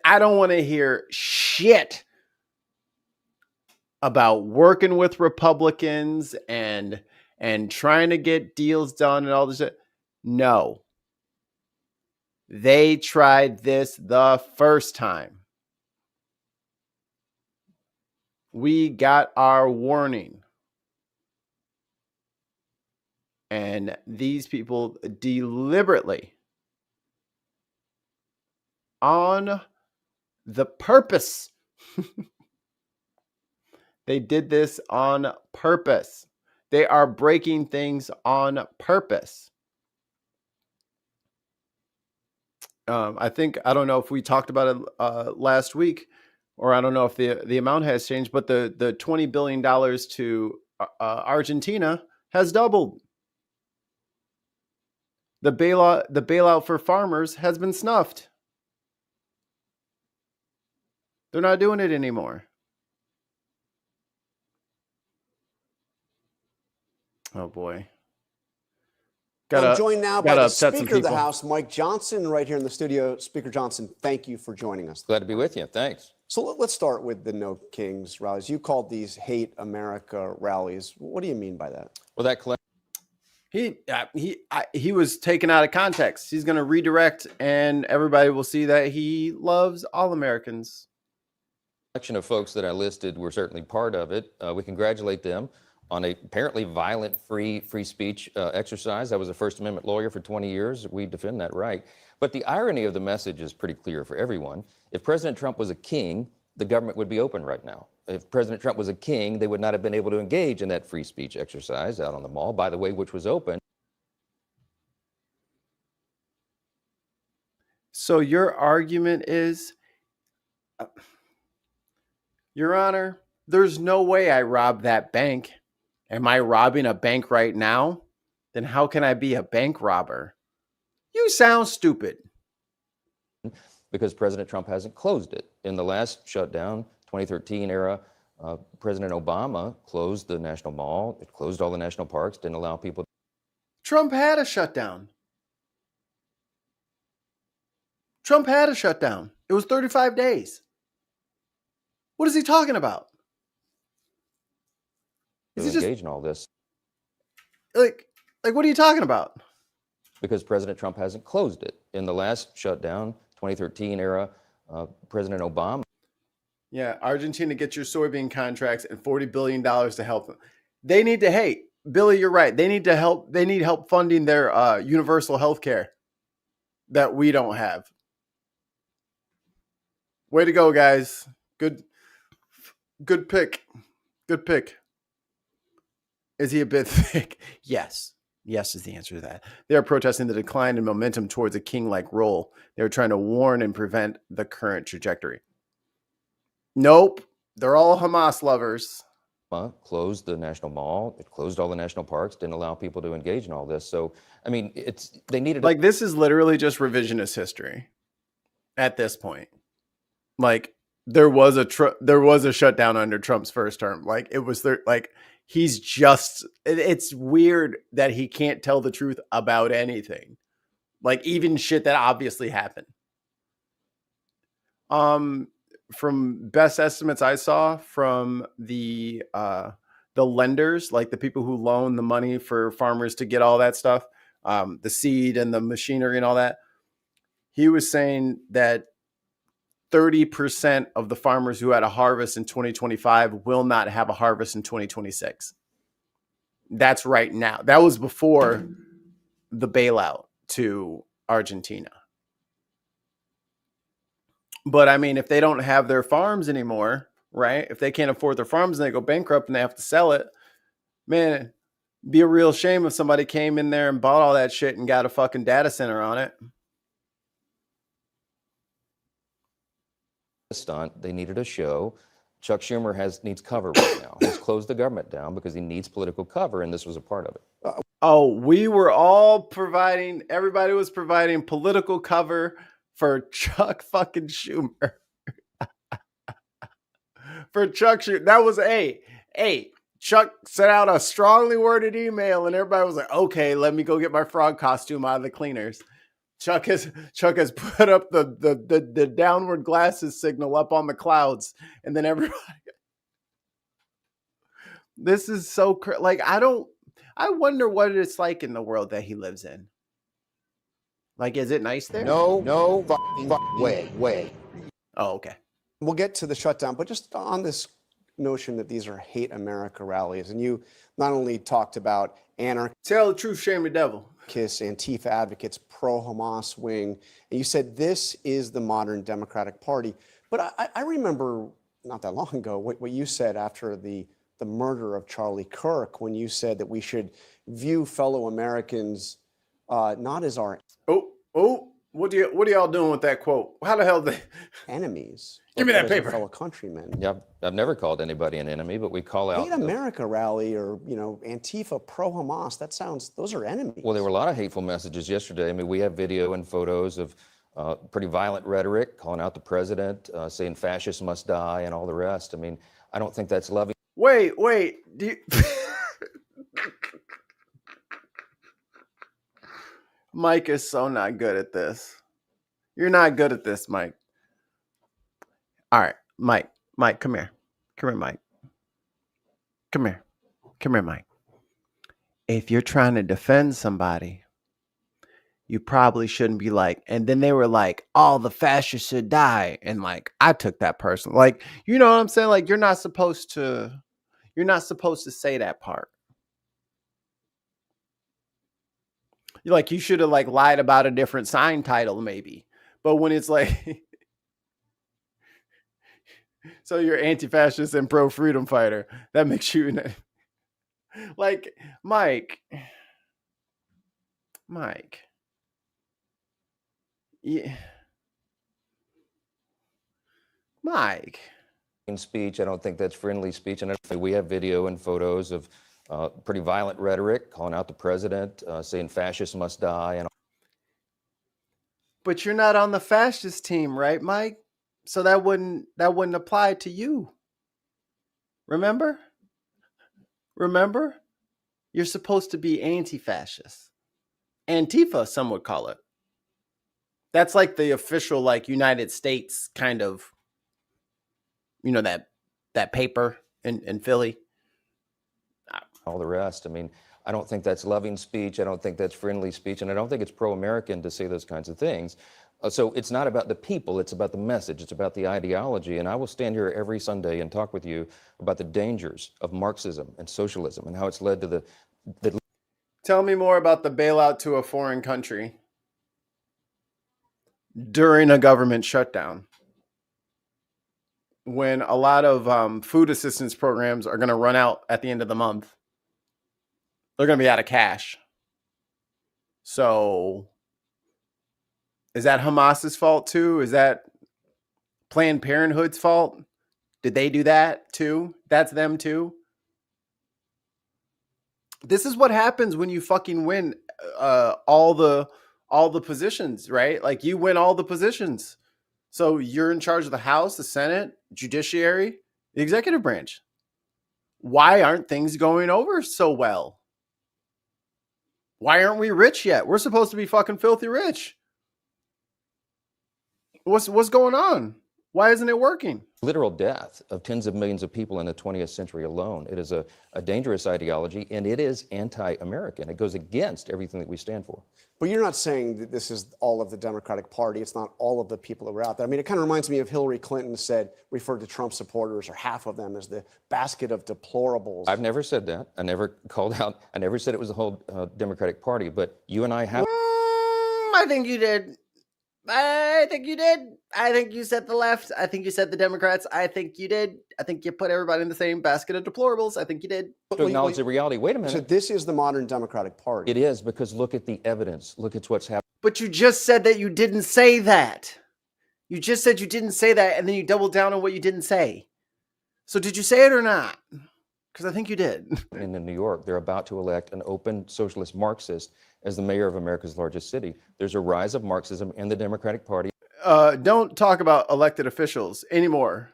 I don't want to hear shit about working with Republicans and trying to get deals done and all this shit. No. They tried this the first time. We got our warning. And these people deliberately, on the purpose, they did this on purpose. They are breaking things on purpose. I don't know if we talked about it last week, or I don't know if the amount has changed, but the $20 billion to Argentina has doubled. The bailout for farmers has been snuffed. They're not doing it anymore. Oh boy. I'm joined now by the Speaker of the people. House, Mike Johnson, right here in the studio. Speaker Johnson, thank you for joining us. Glad to be with you. Thanks. So let's start with the No Kings rallies. You called these Hate America rallies. What do you mean by that? Well, that he was taken out of context. He's going to redirect, and everybody will see that he loves all Americans. collection of folks that I listed were certainly part of it. We congratulate them on a apparently violent free speech exercise. I was a First Amendment lawyer for 20 years. We defend that right. But the irony of the message is pretty clear for everyone. If President Trump was a king, the government would be open right now. If President Trump was a king, they would not have been able to engage in that free speech exercise out on the mall, by the way, which was open. So your argument is, Your Honor, there's no way I robbed that bank. Am I robbing a bank right now? Then how can I be a bank robber? You sound stupid. Because President Trump hasn't closed it. In the last shutdown, 2013 era, President Obama closed the National Mall. It closed all the national parks, didn't allow people. Trump had a shutdown. It was 35 days. What is he talking about? Is he engage in all this? Like, what are you talking about? Because President Trump hasn't closed it. In the last shutdown, 2013 era, President Obama. Yeah, Argentina gets your soybean contracts and $40 billion to help them. They need to, hey, Billy, you're right. They need to help. They need help funding their universal health care that we don't have. Way to go, guys. Good pick. Good pick. Is he a bit thick? Yes. Yes is the answer to that. They are protesting the decline in momentum towards a king-like role. They're trying to warn and prevent the current trajectory. Nope. They're all Hamas lovers. Closed the National Mall. It closed all the national parks, didn't allow people to engage in all this. So, I mean, they needed... Like, this is literally just revisionist history at this point. Like, there was a shutdown under Trump's first term. Like, it was there, like... He's just, it's weird that he can't tell the truth about anything. Like even shit that obviously happened. From best estimates I saw from the lenders, like the people who loan the money for farmers to get all that stuff, the seed and the machinery and all that. He was saying that 30% of the farmers who had a harvest in 2025 will not have a harvest in 2026. That's right now. That was before the bailout to Argentina. But I mean, if they don't have their farms anymore, right? If they can't afford their farms and they go bankrupt and they have to sell it, man, it'd be a real shame if somebody came in there and bought all that shit and got a fucking data center on it. Stunt. They needed a show. Chuck Schumer needs cover right now. He's closed the government down because he needs political cover, and this was a part of it. Oh, we were all providing, everybody was providing political cover for Chuck fucking Schumer. For Chuck Schumer. That was Chuck sent out a strongly worded email and everybody was like, okay, let me go get my frog costume out of the cleaners. Chuck has put up the downward glasses signal up on the clouds, and then everybody. This is so like I wonder what it's like in the world that he lives in. Like, is it nice there? No fucking way. Oh, okay. We'll get to the shutdown, but just on this notion that these are hate America rallies, and you not only talked about anarchists, tell the truth, shame the devil, Antifa advocates, pro-Hamas wing, and you said this is the modern Democratic Party. But I remember not that long ago what you said after the murder of Charlie Kirk, when you said that we should view fellow Americans not as our what are y'all doing with that quote? How the hell they enemies? Give me that as our paper. fellow countrymen. Yeah, I've never called anybody an enemy, but we call out. Hate America rally or Antifa pro-Hamas. Those are enemies. Well, there were a lot of hateful messages yesterday. I mean, we have video and photos of pretty violent rhetoric, calling out the president, saying fascists must die, and all the rest. I mean, I don't think that's loving. Wait. Do you... Mike is so not good at this. You're not good at this, Mike. All right, Mike, come here. Come here, Mike. Come here, Mike. If you're trying to defend somebody, you probably shouldn't be like, and then they were like, all the fascists should die. And like, I took that person. Like, you know what I'm saying? Like, you're not supposed to say that part. Like, you should have like lied about a different sign title maybe. But when it's like, so you're anti-fascist and pro-freedom fighter, that makes you like, Mike. Yeah. Mike. Speech, I don't think that's friendly speech. And we have video and photos of pretty violent rhetoric, calling out the president, saying fascists must die. And but you're not on the fascist team, right, Mike? So that wouldn't apply to you. Remember? You're supposed to be anti-fascist. Antifa, some would call it. That's like the official, like, United States kind of, that paper in Philly. all the rest. I mean, I don't think that's loving speech. I don't think that's friendly speech. And I don't think it's pro-American to say those kinds of things. So it's not about the people. It's about the message. It's about the ideology. And I will stand here every Sunday and talk with you about the dangers of Marxism and socialism and how it's led to the Tell me more about the bailout to a foreign country during a government shutdown, when a lot of food assistance programs are going to run out at the end of the month. They're going to be out of cash. So is that Hamas's fault too? Is that Planned Parenthood's fault? Did they do that too? That's them too. This is what happens when you fucking win all the positions, right? Like, you win all the positions. So you're in charge of the House, the Senate, judiciary, the executive branch. Why aren't things going over so well? Why aren't we rich yet? We're supposed to be fucking filthy rich. What's going on? Why isn't it working? literal death of tens of millions of people in the 20th century alone. It is a dangerous ideology, and it is anti-American. It goes against everything that we stand for. But you're not saying that this is all of the Democratic Party. It's not all of the people that were out there. I mean, it kind of reminds me of Hillary Clinton referred to Trump supporters, or half of them, as the basket of deplorables. I've never said that. I never called out. I never said it was the whole Democratic Party. But you and I have. I think you did. I think you did. I think you said the left. I think you said the Democrats. I think you did. I think you put everybody in the same basket of deplorables. I think you did. To acknowledge the reality. Wait a minute. So this is the modern Democratic Party. It is, because look at the evidence. Look at what's happening. But you just said that you didn't say that. You just said you didn't say that, and then you doubled down on what you didn't say. So did you say it or not? Because I think you did. In New York, they're about to elect an open socialist Marxist as the mayor of America's largest city. There's a rise of Marxism in the Democratic Party. Don't talk about elected officials anymore,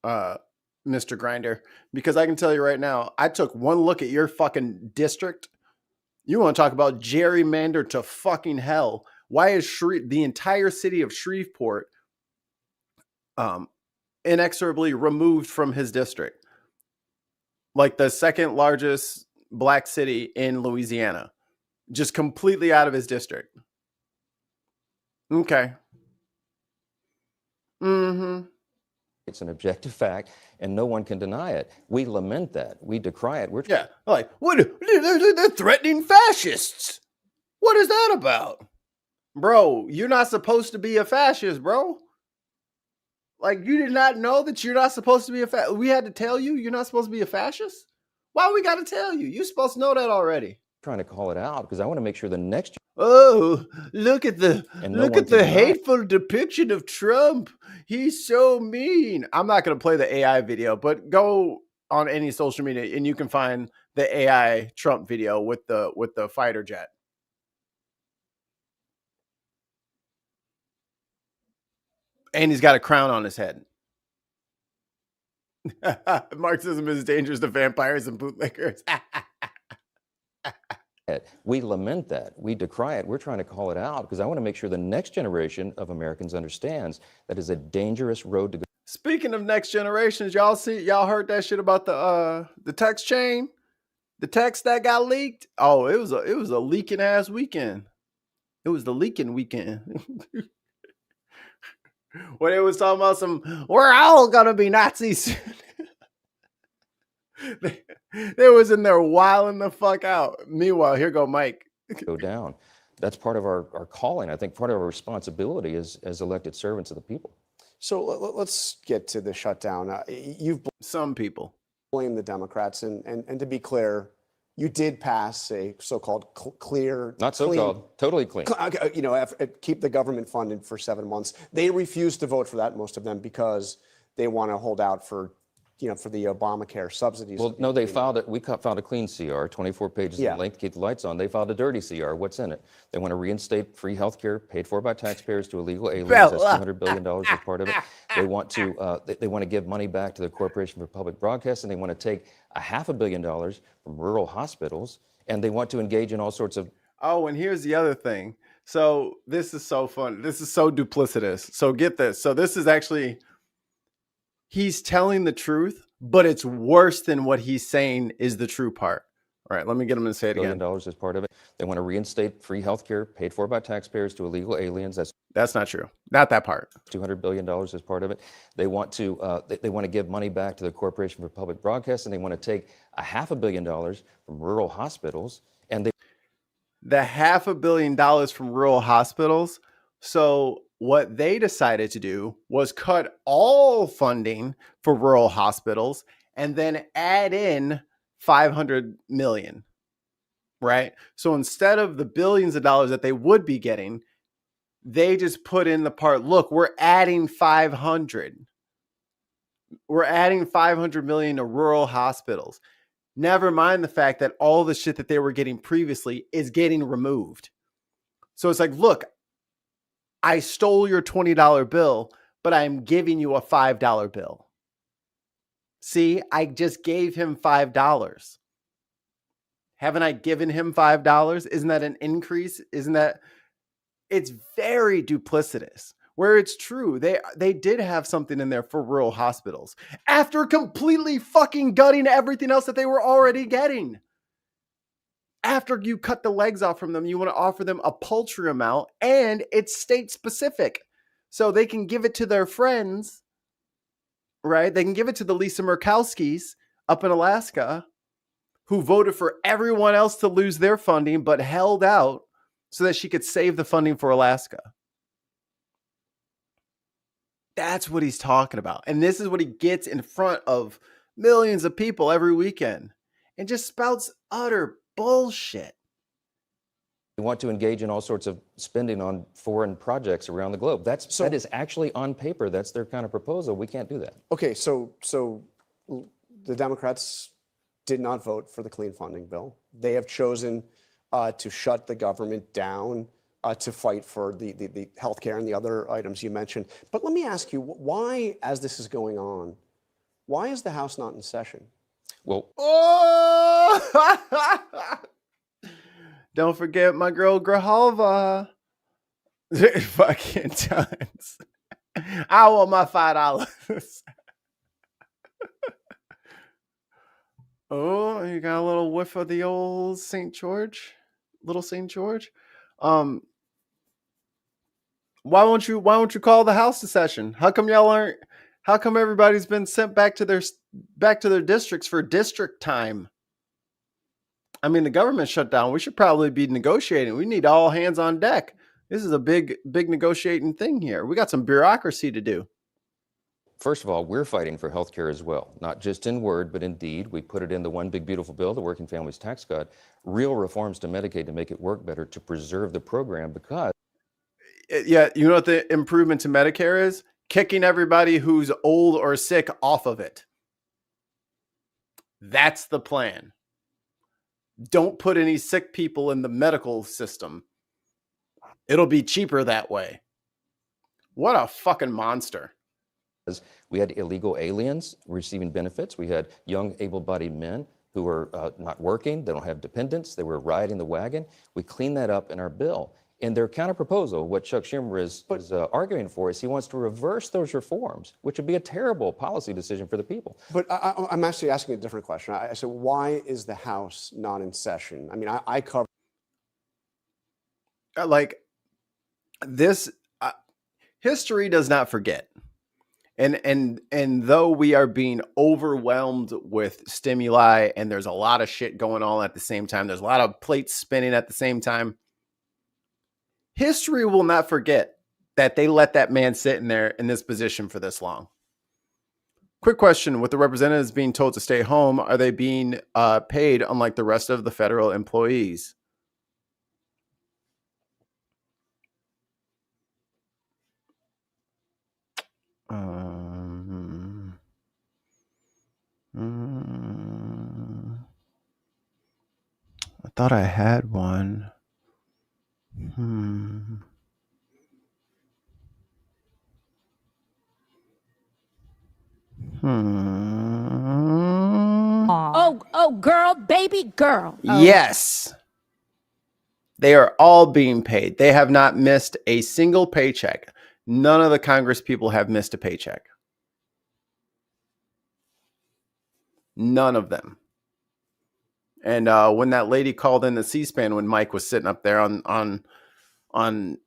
Mr. Grinder, because I can tell you right now, I took one look at your fucking district. You want to talk about gerrymander to fucking hell. Why is the entire city of Shreveport inexorably removed from his district? like the second largest black city in Louisiana, just completely out of his district. Okay. Mm-hmm. It's an objective fact, and no one can deny it. We lament that. We decry it. Yeah, like, what? They're threatening fascists. What is that about? Bro, you're not supposed to be a fascist, bro. Like, you did not know that you're not supposed to be a fascist? We had to tell you you're not supposed to be a fascist? Why we got to tell you? You're supposed to know that already. Trying to call it out because I want to make sure the next. Oh, look at the no one can deny it. hateful depiction of Trump. He's so mean. I'm not going to play the AI video, but go on any social media and you can find the AI Trump video with the fighter jet. And he's got a crown on his head. Marxism is dangerous to vampires and bootlickers. We lament that. We decry it. We're trying to call it out because I want to make sure the next generation of Americans understands that is a dangerous road to go. Speaking of next generations, y'all heard that shit about the text chain? The text that got leaked? Oh, it was a leaking ass weekend. It was the leaking weekend. When it was talking about we're all gonna be Nazis. They was in there wilding the fuck out. Meanwhile, here go Mike. Go down. That's part of our calling. I think part of our responsibility as elected servants of the people. So let's get to the shutdown. You've some people blame the Democrats, and to be clear, you did pass a so-called clear, not so-called, totally clean. You know, keep the government funded for 7 months. They refused to vote for that, most of them, because they want to hold out for, you know, for the Obamacare subsidies. Well, no, they filed it. We filed a clean CR, 24 pages Yeah. in length, keep the lights on. They filed a dirty CR. What's in it? They want to reinstate free health care paid for by taxpayers to illegal aliens. That's $200 billion as part of it. They want to they want to give money back to the Corporation for Public Broadcasting. They want to take $500 million from rural hospitals, and they want to engage in all sorts of. Oh, and here's the other thing. So this is so fun. This is so duplicitous. So get this. So this is actually, he's telling the truth, but it's worse than what he's saying is the true part. All right, let me get him to say it again. $1 billion as part of it. They want to reinstate free health care paid for by taxpayers to illegal aliens. That's not true. Not that part. $200 billion as part of it. They want to they want to give money back to the Corporation for Public Broadcasting. They want to take $500 million from rural hospitals, and the $500 million from rural hospitals. So what they decided to do was cut all funding for rural hospitals and then add in 500 million, right? So instead of the billions of dollars that they would be getting, they just put in the part, look, we're adding 500. We're adding 500 million to rural hospitals. Never mind the fact that all the shit that they were getting previously is getting removed. So it's like, look, I stole your $20 bill, but I'm giving you a $5 bill. See, I just gave him $5. Haven't I given him $5? Isn't that an increase? Isn't that? It's very duplicitous. Where it's true, they did have something in there for rural hospitals after completely fucking gutting everything else that they were already getting. After you cut the legs off from them, you want to offer them a paltry amount, and it's state specific. So they can give it to their friends, right? They can give it to the Lisa Murkowskis up in Alaska who voted for everyone else to lose their funding, but held out so that she could save the funding for Alaska. That's what he's talking about. And this is what he gets in front of millions of people every weekend and just spouts utter bullshit. We want to engage in all sorts of spending on foreign projects around the globe. That is actually on paper. That's their kind of proposal. We can't do that. Okay, so the Democrats did not vote for the clean funding bill. They have chosen to shut the government down, to fight for the health care and the other items you mentioned. But let me ask you, why, as this is going on, why is the House not in session? Well, don't forget my girl Grijalva. Fucking tons. I want my $5. Oh, you got a little whiff of the old St. George, little St. George. Why won't you call the House to session? How come y'all aren't? How come everybody's been sent back to their districts for district time? I mean, the government shut down. We should probably be negotiating. We need all hands on deck. This is a big negotiating thing here. We got some bureaucracy to do. First of all, we're fighting for health care as well, not just in word, but in deed. We put it in the one big beautiful bill, the Working Families Tax Cut, real reforms to Medicaid to make it work better, to preserve the program, because yeah, you know what the improvement to Medicare is? Kicking everybody who's old or sick off of it. That's the plan. Don't put any sick people in the medical system. It'll be cheaper that way. What a fucking monster. We had illegal aliens receiving benefits. We had young, able-bodied men who were not working. They don't have dependents. They were riding the wagon. We cleaned that up in our bill. In their counterproposal, what Chuck Schumer is arguing for is he wants to reverse those reforms, which would be a terrible policy decision for the people. But I'm actually asking a different question. I said, why is the House not in session? I mean, I cover. Like this, history does not forget. And though we are being overwhelmed with stimuli and there's a lot of shit going on at the same time, there's a lot of plates spinning at the same time. History will not forget that they let that man sit in there in this position for this long. Quick question. With the representatives being told to stay home, are they being paid unlike the rest of the federal employees? I thought I had one. Oh, girl, baby girl. Yes. They are all being paid. They have not missed a single paycheck. None of the Congress people have missed a paycheck. None of them. And when that lady called in the C-SPAN, when Mike was sitting up there on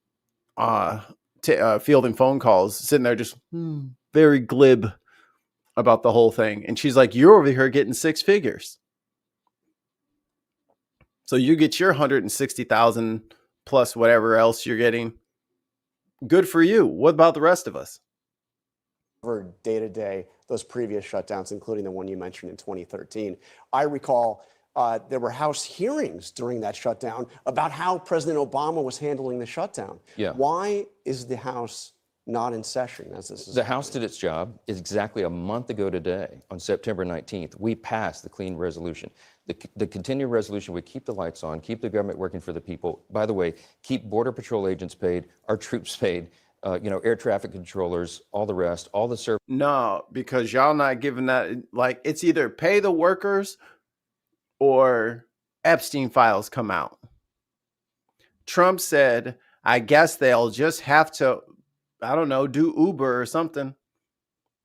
fielding phone calls, sitting there just very glib about the whole thing. And she's like, you're over here getting six figures. So you get your 160,000 plus whatever else you're getting. Good for you. What about the rest of us? Day to day, those previous shutdowns, including the one you mentioned in 2013. I recall there were House hearings during that shutdown about how President Obama was handling the shutdown. Yeah. Why is the House not in session as this is The House did its job. Exactly a month ago today, on September 19th, we passed the clean resolution. The continued resolution would keep the lights on, keep the government working for the people. By the way, keep Border Patrol agents paid, our troops paid, air traffic controllers, all the rest, all the service. No, because y'all not giving that. Like, it's either pay the workers or Epstein files come out. Trump said, I guess they'll just have to, I don't know, do Uber or something.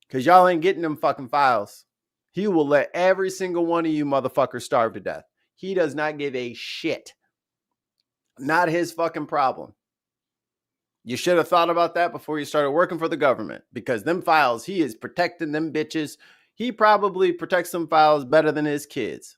Because y'all ain't getting them fucking files. He will let every single one of you motherfuckers starve to death. He does not give a shit. Not his fucking problem. You should have thought about that before you started working for the government. Because them files, he is protecting them bitches. He probably protects them files better than his kids.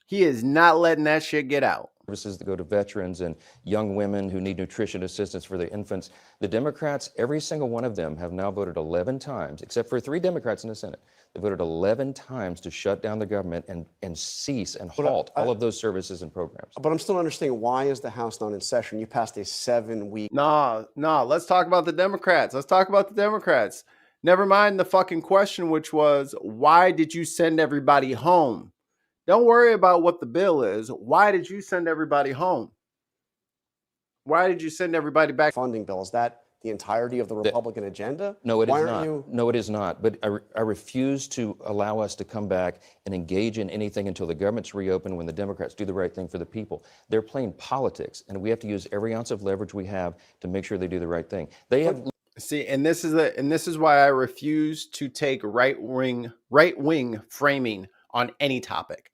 He is not letting that shit get out. Services that go to veterans and young women who need nutrition assistance for their infants. The Democrats, every single one of them, have now voted 11 times, except for 3 Democrats in the Senate. They voted 11 times to shut down the government and cease and halt all of those services and programs. But I'm still understanding, why is the House not in session? You passed a 7-week. No, let's talk about the Democrats. Never mind the fucking question, which was, why did you send everybody home? Don't worry about what the bill is. Why did you send everybody home? Why did you send everybody back? Funding bill, is that the entirety of the Republican agenda? No, it is Why not. aren't you? No, it is not. But I refuse to allow us to come back and engage in anything until the government's reopened, when the Democrats do the right thing for the people. They're playing politics, and we have to use every ounce of leverage we have to make sure they do the right thing. They have. See, and this is why I refuse to take right wing framing on any topic.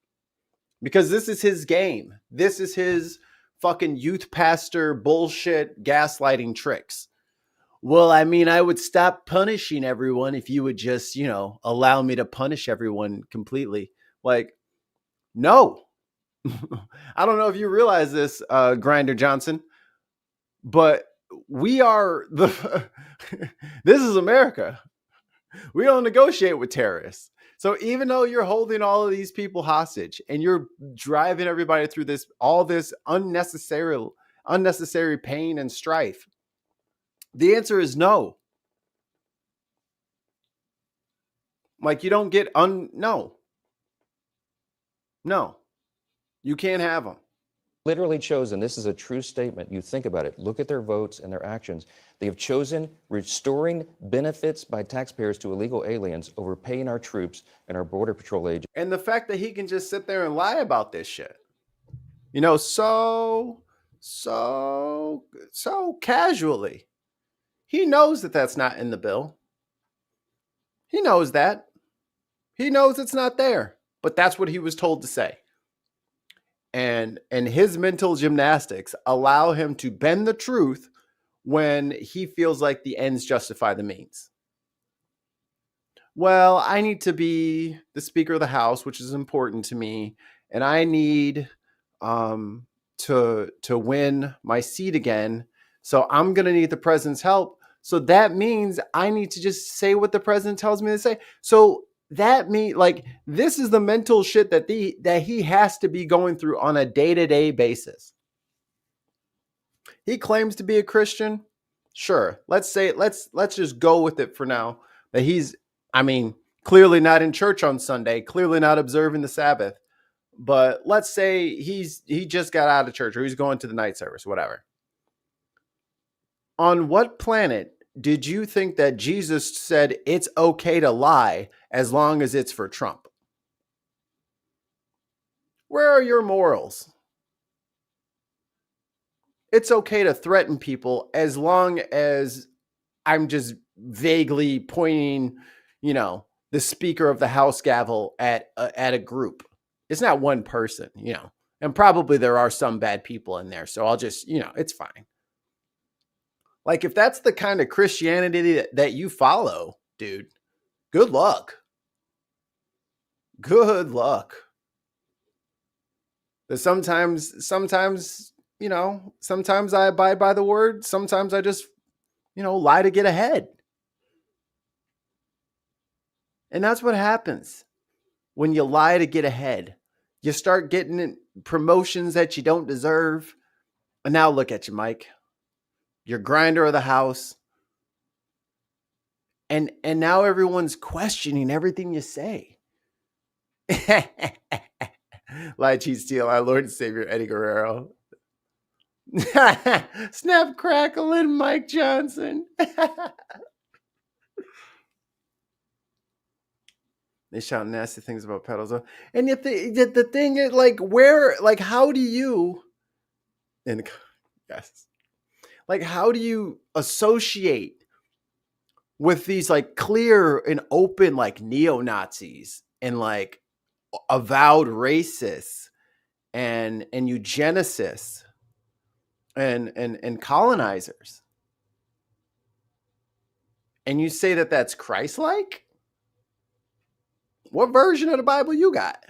Because this is his game. This is his fucking youth pastor bullshit gaslighting tricks. Well, I mean, I would stop punishing everyone if you would just, allow me to punish everyone completely. Like, no. I don't know if you realize this, Grinder Johnson, but we are this is America. We don't negotiate with terrorists. So even though you're holding all of these people hostage and you're driving everybody through all this unnecessary pain and strife, the answer is no. Like, you don't get no. You can't have them. Literally chosen, this is a true statement. You think about it. Look at their votes and their actions. They have chosen restoring benefits by taxpayers to illegal aliens over paying our troops and our Border Patrol agents. And the fact that he can just sit there and lie about this shit, so casually. He knows that that's not in the bill. He knows that. He knows it's not there, but that's what he was told to say. And his mental gymnastics allow him to bend the truth when he feels like the ends justify the means. Well, I need to be the Speaker of the House, which is important to me, and I need to win my seat again. So I'm going to need the president's help. So that means I need to just say what the president tells me to say. So that means, like, this is the mental shit that he has to be going through on a day-to-day basis. He claims to be a Christian. Sure. Let's just go with it for now. That he's, clearly not in church on Sunday, clearly not observing the Sabbath. But let's say he just got out of church, or he's going to the night service, whatever. On what planet did you think that Jesus said it's okay to lie as long as it's for Trump? Where are your morals? It's okay to threaten people as long as I'm just vaguely pointing, the Speaker of the House gavel at a group. It's not one person, and probably there are some bad people in there. So I'll just, it's fine. Like, if that's the kind of Christianity that you follow, dude, good luck. Good luck. But sometimes, sometimes I abide by the word. Sometimes I just, lie to get ahead. And that's what happens when you lie to get ahead. You start getting promotions that you don't deserve. And now look at you, Mike. You're Grinder of the House. And now everyone's questioning everything you say. Lie, cheat, steal, our Lord and Savior, Eddie Guerrero. Snap, crackle, and Mike Johnson. They shout nasty things about pedals. And yet the thing is, like, how do you, how do you associate with these, like, clear and open, like, neo-Nazis and, like, avowed racists and eugenicists and colonizers? And you say that that's Christ-like? What version of the Bible you got?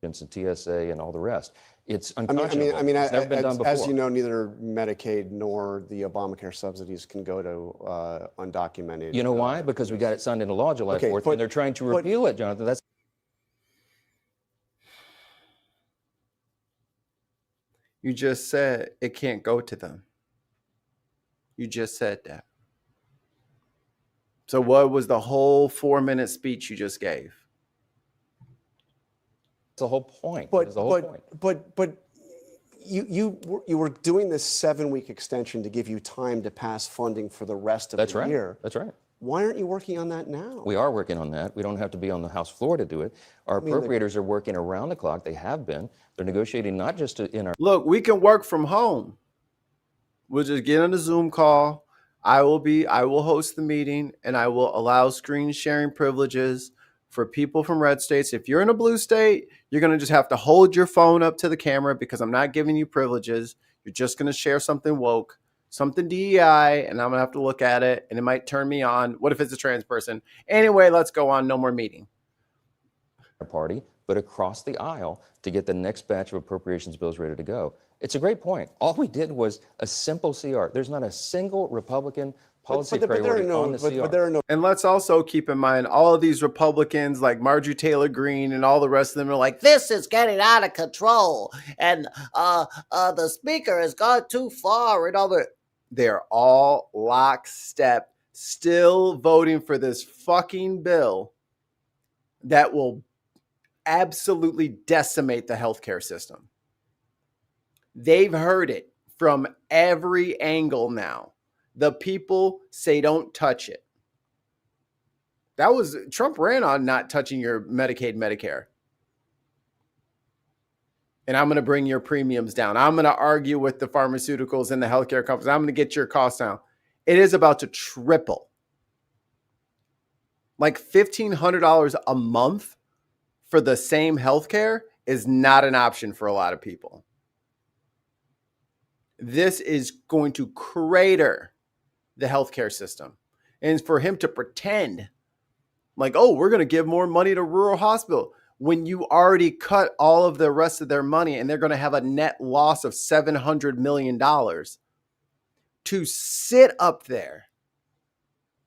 And TSA and all the rest. It's unconscionable. It's never been done before. As you know, neither Medicaid nor the Obamacare subsidies can go to undocumented. You know why? Because we got it signed into law July 4th, and they're trying to repeal it, Jonathan. That's You just said it can't go to them. You just said that. So what was the whole 4-minute speech you just gave? That's the whole point. But you were doing this 7-week extension to give you time to pass funding for the rest of the year. That's right. Why aren't you working on that now? We are working on that. We don't have to be on the House floor to do it. Our appropriators are working around the clock. They have been. They're negotiating not just in our... Look, we can work from home. We'll just get on a Zoom call. I will host the meeting, and I will allow screen sharing privileges for people from red states. If you're in a blue state, you're going to just have to hold your phone up to the camera because I'm not giving you privileges. You're just going to share something woke, something DEI, and I'm going to have to look at it, and it might turn me on. What if it's a trans person? Anyway, let's go on. No more meeting. Party, but across the aisle to get the next batch of appropriations bills ready to go. It's a great point. All we did was a simple CR. There's not a single Republican policy priority on the CR. And let's also keep in mind all of these Republicans like Marjorie Taylor Greene and all the rest of them are like, this is getting out of control. And the speaker has gone too far and all that. They're all lockstep, still voting for this fucking bill that will absolutely decimate the healthcare system. They've heard it from every angle now. The people say don't touch it. That was Trump ran on not touching your Medicaid, Medicare. And I'm going to bring your premiums down. I'm going to argue with the pharmaceuticals and the healthcare companies. I'm going to get your costs down. It is about to triple. Like $1,500 a month for the same healthcare is not an option for a lot of people. This is going to crater the healthcare system. And for him to pretend like, oh, we're going to give more money to rural hospital when you already cut all of the rest of their money and they're going to have a net loss of $700 million to sit up there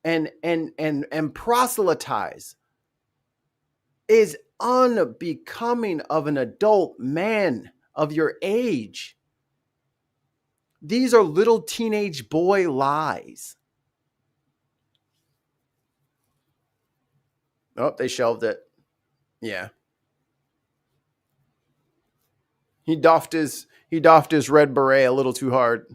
and proselytize is unbecoming of an adult man of your age. These are little teenage boy lies. Oh, they shelved it. Yeah. He doffed his red beret a little too hard.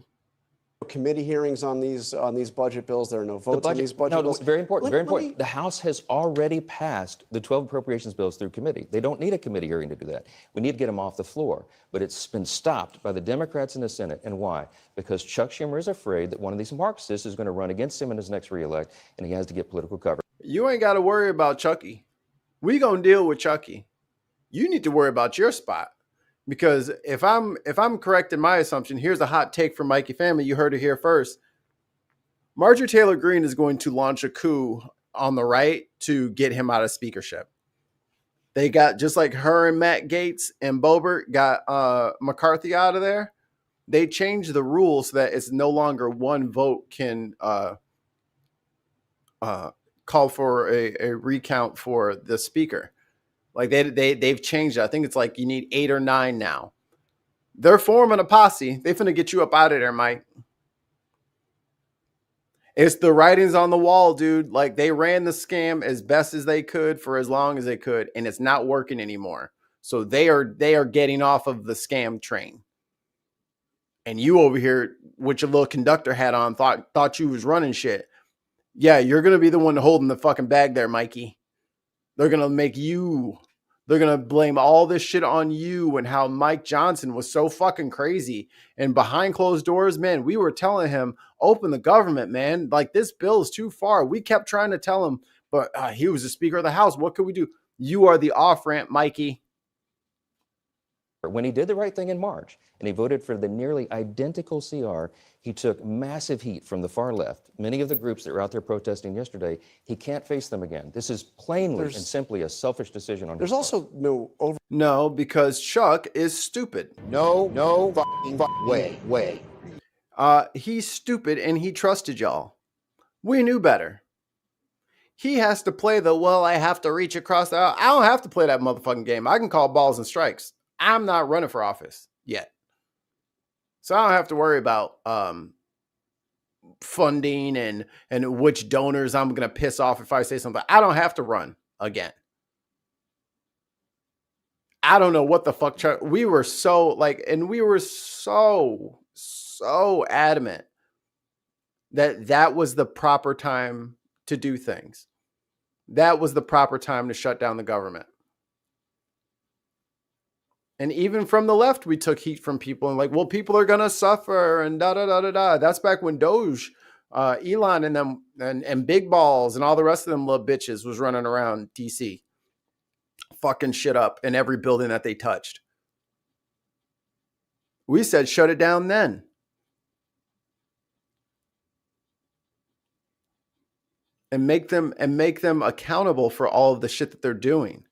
Committee hearings on these budget bills. There are no votes on these budget bills. Very important. The House has already passed the 12 appropriations bills through committee. They don't need a committee hearing to do that. We need to get them off the floor. But it's been stopped by the Democrats in the Senate. And why? Because Chuck Schumer is afraid that one of these Marxists is going to run against him in his next reelect, and he has to get political cover. You ain't got to worry about Chucky. We gonna deal with Chucky. You need to worry about your spot. Because if I'm correct in my assumption, here's a hot take from Mikey family. You heard it here first. Marjorie Taylor Greene is going to launch a coup on the right to get him out of speakership. They got, just like her and Matt Gaetz and Boebert got McCarthy out of there. They changed the rules so that it's no longer one vote can call for a recount for the speaker. Like they've changed it. I think it's like you need 8 or 9 now. They're forming a posse. They finna get you up out of there, Mike. It's the writings on the wall, dude. Like they ran the scam as best as they could for as long as they could, and it's not working anymore. So they are getting off of the scam train. And you over here with your little conductor hat on thought you was running shit. Yeah, you're gonna be the one holding the fucking bag there, Mikey. They're going to they're going to blame all this shit on you and how Mike Johnson was so fucking crazy. And behind closed doors, man, we were telling him, open the government, man. Like this bill is too far. We kept trying to tell him, but he was the Speaker of the House. What could we do? You are the off-ramp, Mikey. When he did the right thing in March and he voted for the nearly identical CR, he took massive heat from the far left. Many of the groups that were out there protesting yesterday, he can't face them again. This is plainly and simply a selfish decision on his part. There's also no, because Chuck is stupid. No way. He's stupid and he trusted y'all. We knew better. He has to play I have to reach across the aisle. I don't have to play that motherfucking game. I can call balls and strikes. I'm not running for office yet. So I don't have to worry about funding and which donors I'm going to piss off if I say something. I don't have to run again. I don't know what the fuck. We were so adamant that was the proper time to do things. That was the proper time to shut down the government. And even from the left, we took heat from people and like, well, people are going to suffer and da-da-da-da-da. That's back when Doge, Elon and them and Big Balls and all the rest of them little bitches was running around DC. fucking shit up in every building that they touched. We said shut it down then. And make them accountable for all of the shit that they're doing.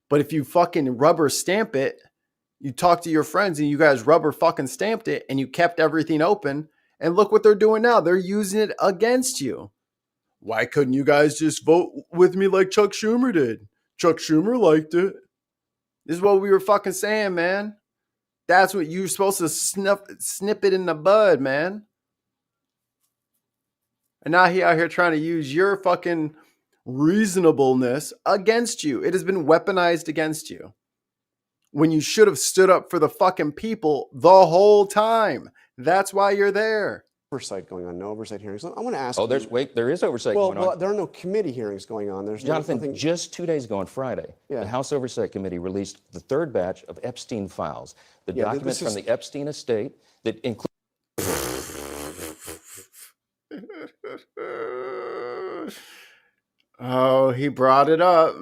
But if you fucking rubber stamp it, you talk to your friends and you guys rubber fucking stamped it and you kept everything open, and look what they're doing now. They're using it against you. Why couldn't you guys just vote with me like Chuck Schumer did? Chuck Schumer liked it. This is what we were fucking saying, man. That's what you're supposed to snip it in the bud, man. And now he out here trying to use your fucking reasonableness against you. It has been weaponized against you. When you should have stood up for the fucking people the whole time. That's why you're there. Oversight going on, no oversight hearings. I want to ask. Oh, there is oversight going on. Well, there are no committee hearings going on. There's Jonathan, nothing. just 2 days ago on Friday, the House Oversight Committee released the third batch of Epstein files, the documents from the Epstein estate that include. Oh, he brought it up.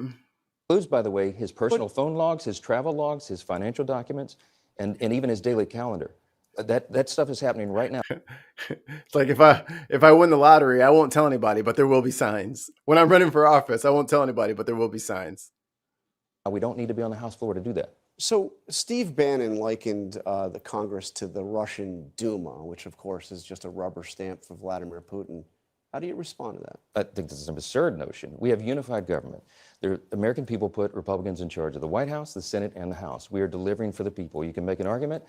Includes, by the way, his personal phone logs, his travel logs, his financial documents, and even his daily calendar. That stuff is happening right now. It's like if I win the lottery, I won't tell anybody, but there will be signs. When I'm running for office, I won't tell anybody, but there will be signs. We don't need to be on the House floor to do that. So Steve Bannon likened the Congress to the Russian Duma, which of course is just a rubber stamp for Vladimir Putin. How do you respond to that? I think this is an absurd notion. We have unified government. The American people put Republicans in charge of the White House, the Senate, and the House. We are delivering for the people. You can make an argument.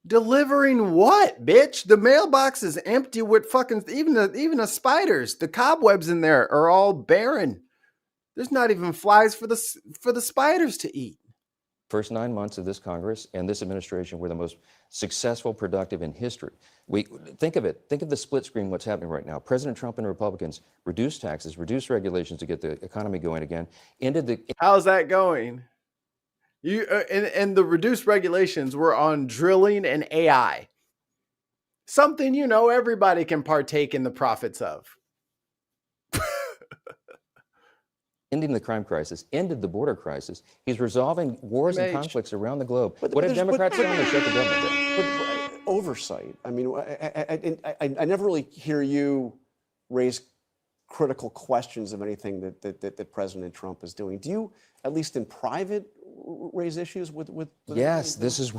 Delivering what, bitch? The mailbox is empty with fucking even the spiders. The cobwebs in there are all barren. There's not even flies for the spiders to eat. First 9 months of this Congress and this administration were the most successful, productive in history. Think of it. Think of the split screen, what's happening right now. President Trump and Republicans reduced taxes, reduced regulations to get the economy going again. How's that going? You and the reduced regulations were on drilling and AI. Something, everybody can partake in the profits of. Ending the crime crisis, ended the border crisis. He's resolving wars and conflicts around the globe. What have Democrats done? They shut the government down. Oversight. I mean, I never really hear you raise critical questions of anything that President Trump is doing. Do you, at least in private, raise issues with yes, this is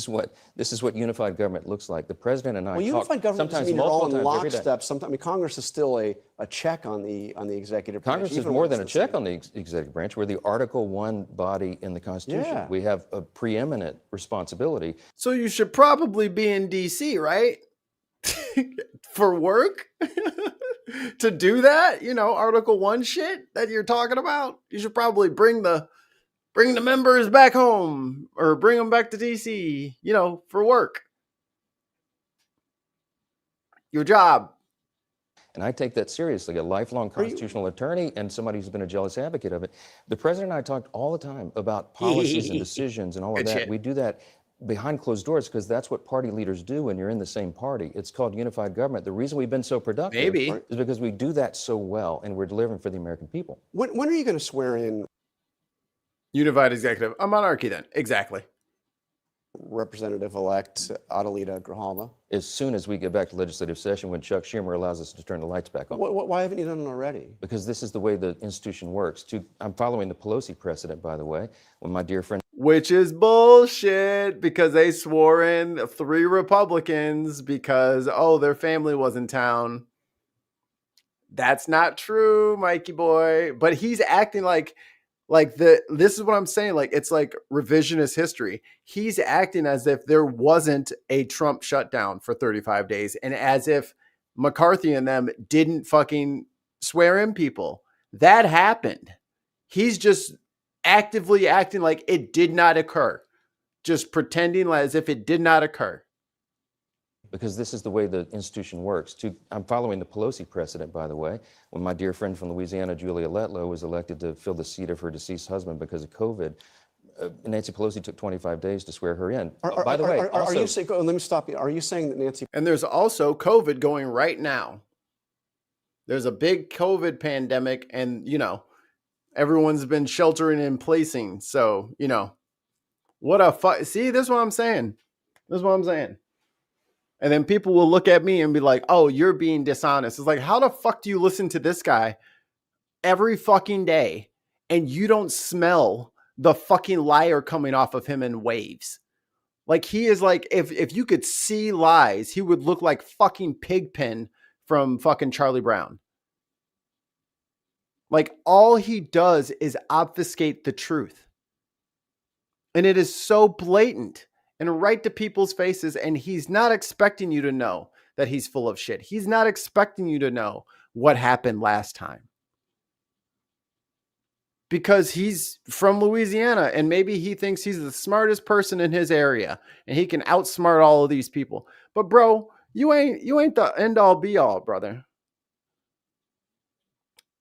what unified government looks like. The president and I unified government sometimes doesn't mean you're all in multiple times every day. lockstep. Sometimes, Congress is still a check on the executive branch. Congress is more than a check on the executive branch. We're the Article 1 body in the Constitution. Yeah. We have a preeminent responsibility. So you should probably be in D.C., right? For work? To do that? Article 1 shit that you're talking about? You should probably bring the members back home or bring them back to DC, for work. Your job. And I take that seriously, a lifelong constitutional attorney and somebody who's been a jealous advocate of it. The president and I talked all the time about policies and decisions and all of Good that. shit. We do that behind closed doors because that's what party leaders do when you're in the same party. It's called unified government. The reason we've been so productive is because we do that so well and we're delivering for the American people. When are you going to swear in Unified executive. A monarchy then. Exactly. Representative-elect Adelita Grijalva? As soon as we get back to legislative session when Chuck Schumer allows us to turn the lights back on. Why haven't you done it already? Because this is the way the institution works. I'm following the Pelosi precedent, by the way, when my dear friend... Which is bullshit because they swore in 3 Republicans because, their family was in town. That's not true, Mikey boy. But he's acting like this is what I'm saying. It's like revisionist history. He's acting as if there wasn't a Trump shutdown for 35 days and as if McCarthy and them didn't fucking swear in people. That happened. He's just actively acting like it did not occur. Just pretending as if it did not occur. Because this is the way the institution works. I'm following the Pelosi precedent, by the way, when my dear friend from Louisiana, Julia Letlow, was elected to fill the seat of her deceased husband because of COVID. Nancy Pelosi took 25 days to swear her in. By the way, are you saying? Let me stop you. Are you saying that Nancy? And there's also COVID going right now. There's a big COVID pandemic, and Everyone's been sheltering in placing. So, you know, what a fuck. See, this is what I'm saying. This is what I'm saying. And then people will look at me and be like, oh, you're being dishonest. It's like, how the fuck do you listen to this guy every fucking day and you don't smell the fucking liar coming off of him in waves? Like, he is like, if you could see lies, he would look like fucking Pigpen from fucking Charlie Brown. Like, all he does is obfuscate the truth. And it is so blatant and right to people's faces. And he's not expecting you to know that he's full of shit. He's not expecting you to know what happened last time. Because he's from Louisiana and maybe he thinks he's the smartest person in his area and he can outsmart all of these people. But bro, you ain't the end all be all, brother.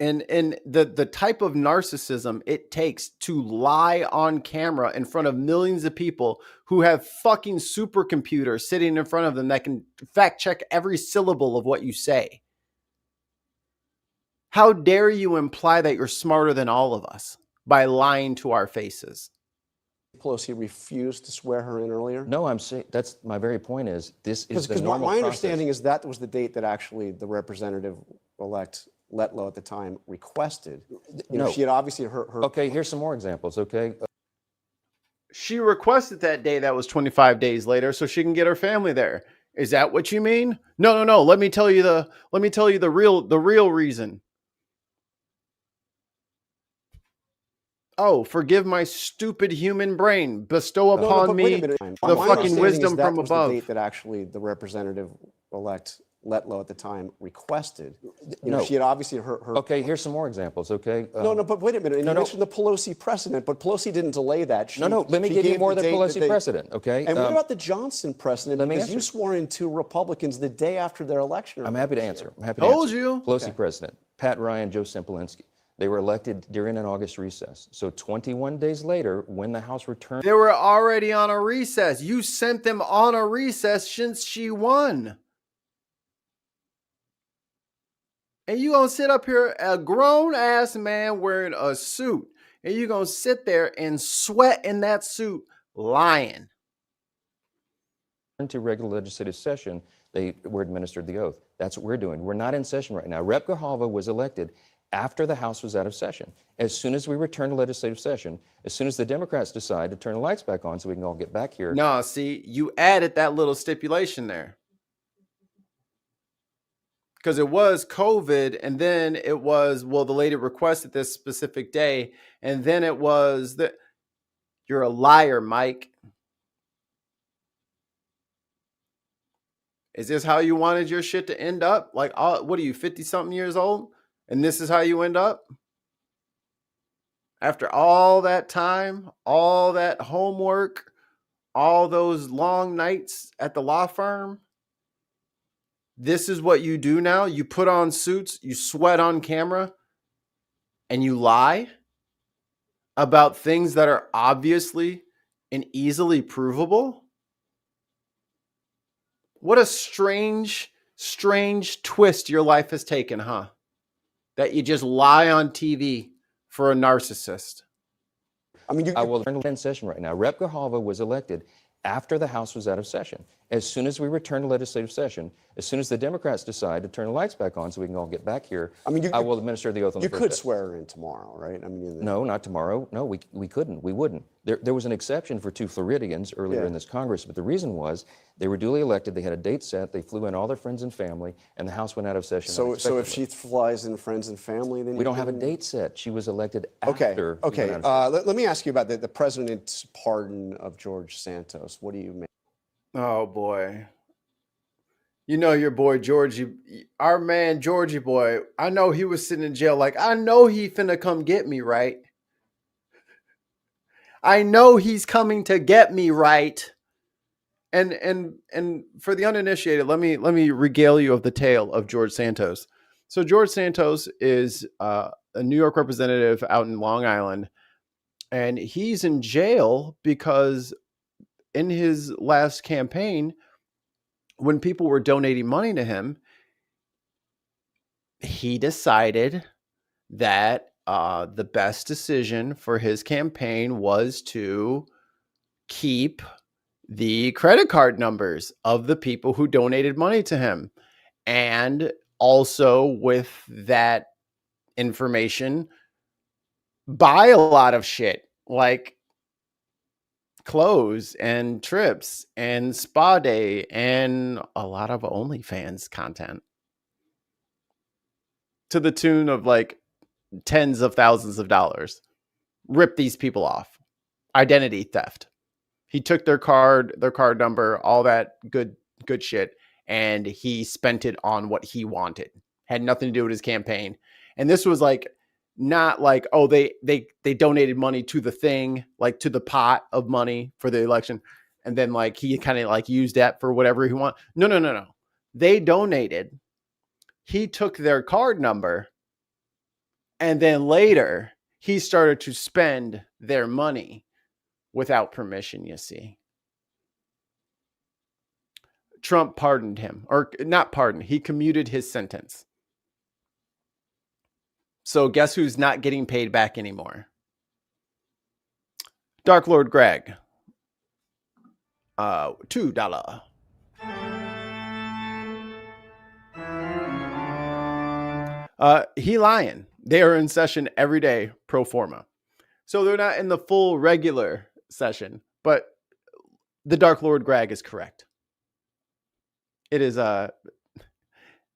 And the type of narcissism it takes to lie on camera in front of millions of people who have fucking supercomputers sitting in front of them that can fact check every syllable of what you say. How dare you imply that you're smarter than all of us by lying to our faces? Pelosi refused to swear her in earlier? No, I'm saying that's my very point is this is the normal my process. understanding is that was the date that actually the representative-elect Letlow at the time requested. You know, she had obviously her. Okay, here's some more examples, okay? She requested that day that was 25 days later so she can get her family there. Is that what you mean? No. Let me tell you the real reason. Oh, forgive my stupid human brain. Bestow upon me the fucking wisdom from above. That was the date that actually the representative-elect Letlow at the time requested. You know, she had obviously her. Okay, here's some more examples, okay? No, but wait a minute. You mentioned the Pelosi precedent, but Pelosi didn't delay that. Let me give you more than Pelosi precedent, okay? And what about the Johnson precedent? Because you swore in 2 Republicans the day after their election. I'm happy to answer. Told you. Pelosi precedent. Pat Ryan, Joe Simplinsky. They were elected during an August recess. So 21 days later, when the House returned... They were already on a recess. You sent them on a recess since she won. And you gonna sit up here, a grown-ass man wearing a suit, and you gonna sit there and sweat in that suit lying. ...to regular legislative session, they were administered the oath. That's what we're doing. We're not in session right now. Rep. Grijalva was elected after the House was out of session. As soon as we return to legislative session, as soon as the Democrats decide to turn the lights back on so we can all get back here... No, see, you added that little stipulation there. Because it was COVID, and then it was, well, the lady requested this specific day, and then it was that you're a liar, Mike. Is this how you wanted your shit to end up? Like, what are you, 50-something years old? And this is how you end up? After all that time, all that homework, all those long nights at the law firm? This is what you do now? You put on suits, you sweat on camera, and you lie about things that are obviously and easily provable? What a strange twist your life has taken, huh? That you just lie on TV for a narcissist. I mean, I will turn in session right now. Rep. Grijalva was elected after the House was out of session. As soon as we return to legislative session, as soon as the Democrats decide to turn the lights back on so we can all get back here, I will administer the oath on the first day. You could swear her in tomorrow, right? I mean, no, not tomorrow. No, we couldn't. We wouldn't. There was an exception for 2 Floridians earlier in this Congress, but the reason was they were duly elected, they had a date set, they flew in all their friends and family, and the House went out of session. So if she flies in friends and family, then we don't have a date set. She was elected after. Okay. Let me ask you about the president's pardon of George Santos. What do you make? Oh boy. You know your boy Georgie, our man Georgie boy, I know he was sitting in jail like, I know he finna come get me, right? I know he's coming to get me, right? And for the uninitiated, let me regale you of the tale of George Santos. So George Santos is a New York representative out in Long Island, and he's in jail because in his last campaign, when people were donating money to him, he decided that the best decision for his campaign was to keep the credit card numbers of the people who donated money to him. And also with that information, buy a lot of shit like clothes and trips and spa day and a lot of OnlyFans content to the tune of like tens of thousands of dollars. Rip these people off. Identity theft. He took their card number, all that good shit, and he spent it on what he wanted. Had nothing to do with his campaign. And this was like not like, oh, they donated money to the thing, like to the pot of money for the election, and then like he kind of like used that for whatever he want. No. They donated. He took their card number, and then later he started to spend their money without permission, you see. Trump pardoned him, or not pardoned, he commuted his sentence. So guess who's not getting paid back anymore? Dark Lord Greg. $2. He lying. They are in session every day, pro forma. So they're not in the full regular session, but the Dark Lord Greg is correct. It is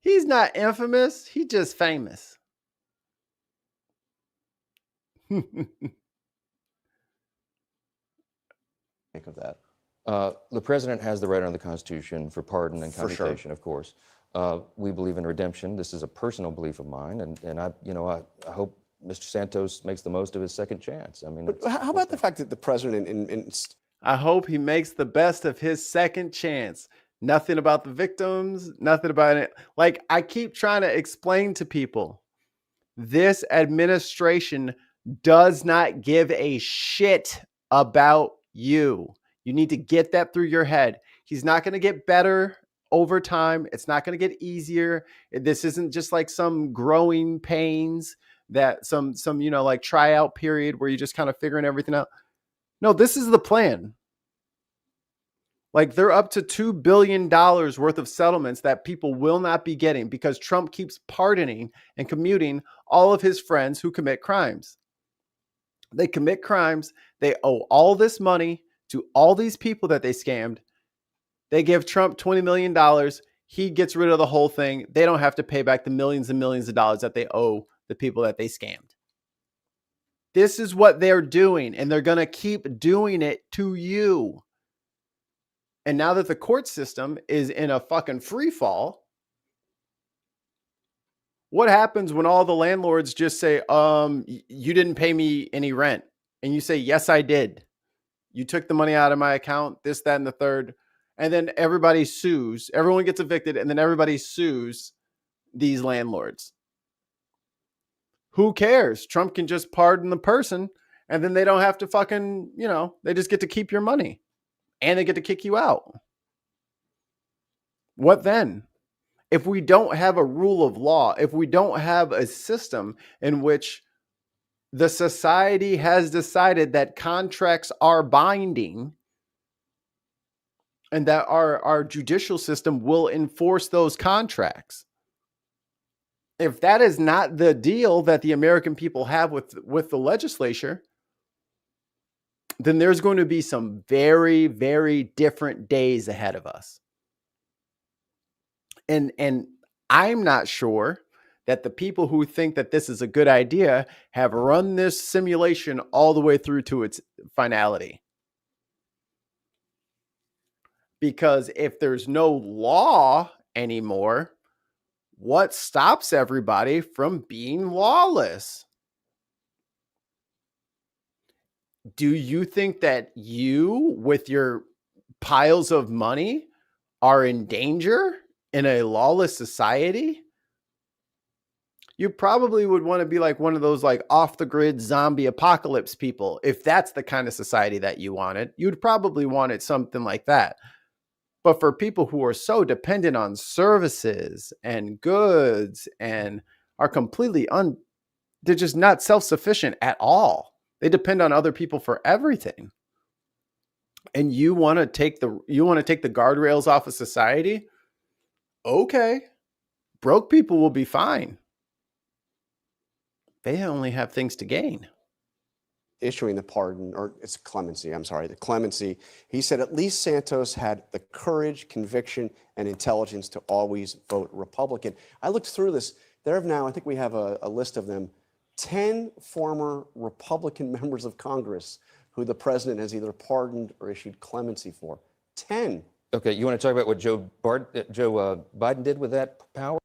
he's not infamous, he's just famous. Think of that. The president has the right under the Constitution for pardon and For sure. commutation, of course. We believe in redemption. This is a personal belief of mine, and I hope Mr. Santos makes the most of his second chance. I mean, But how about the fact that the president I hope he makes the best of his second chance. Nothing about the victims, nothing about it. Like, I keep trying to explain to people, this administration does not give a shit about you. You need to get that through your head. He's not going to get better over time. It's not going to get easier. This isn't just like some growing pains that some like tryout period where you're just kind of figuring everything out. No, this is the plan. Like, they're up to $2 billion worth of settlements that people will not be getting because Trump keeps pardoning and commuting all of his friends who commit crimes. They commit crimes. They owe all this money to all these people that they scammed. They give Trump $20 million. He gets rid of the whole thing. They don't have to pay back the millions and millions of dollars that they owe the people that they scammed. This is what they're doing, and they're going to keep doing it to you. And now that the court system is in a fucking free fall, what happens when all the landlords just say, you didn't pay me any rent? And you say, yes, I did. You took the money out of my account, this, that, and the third. And then everybody sues. Everyone gets evicted, and then everybody sues these landlords. Who cares? Trump can just pardon the person, and then they don't have to fucking, they just get to keep your money. And they get to kick you out. What then? If we don't have a rule of law, if we don't have a system in which the society has decided that contracts are binding and that our judicial system will enforce those contracts. If that is not the deal that the American people have with the legislature, then there's going to be some very, very different days ahead of us. And I'm not sure that the people who think that this is a good idea have run this simulation all the way through to its finality. Because if there's no law anymore, what stops everybody from being lawless? Do you think that you, with your piles of money, are in danger in a lawless society? You probably would want to be like one of those like off the grid zombie apocalypse people. If that's the kind of society that you wanted, you'd probably want it something like that. But for people who are so dependent on services and goods and are completely They're just not self-sufficient at all. They depend on other people for everything. And you want to take the guardrails off of society? Okay. Broke people will be fine. They only have things to gain. Issuing the pardon, or it's clemency, I'm sorry, the clemency, he said at least Santos had the courage, conviction, and intelligence to always vote Republican. I looked through this. There have now, I think we have a list of them, 10 former Republican members of Congress who the president has either pardoned or issued clemency for. 10. Okay, you want to talk about what Joe Biden did with that power?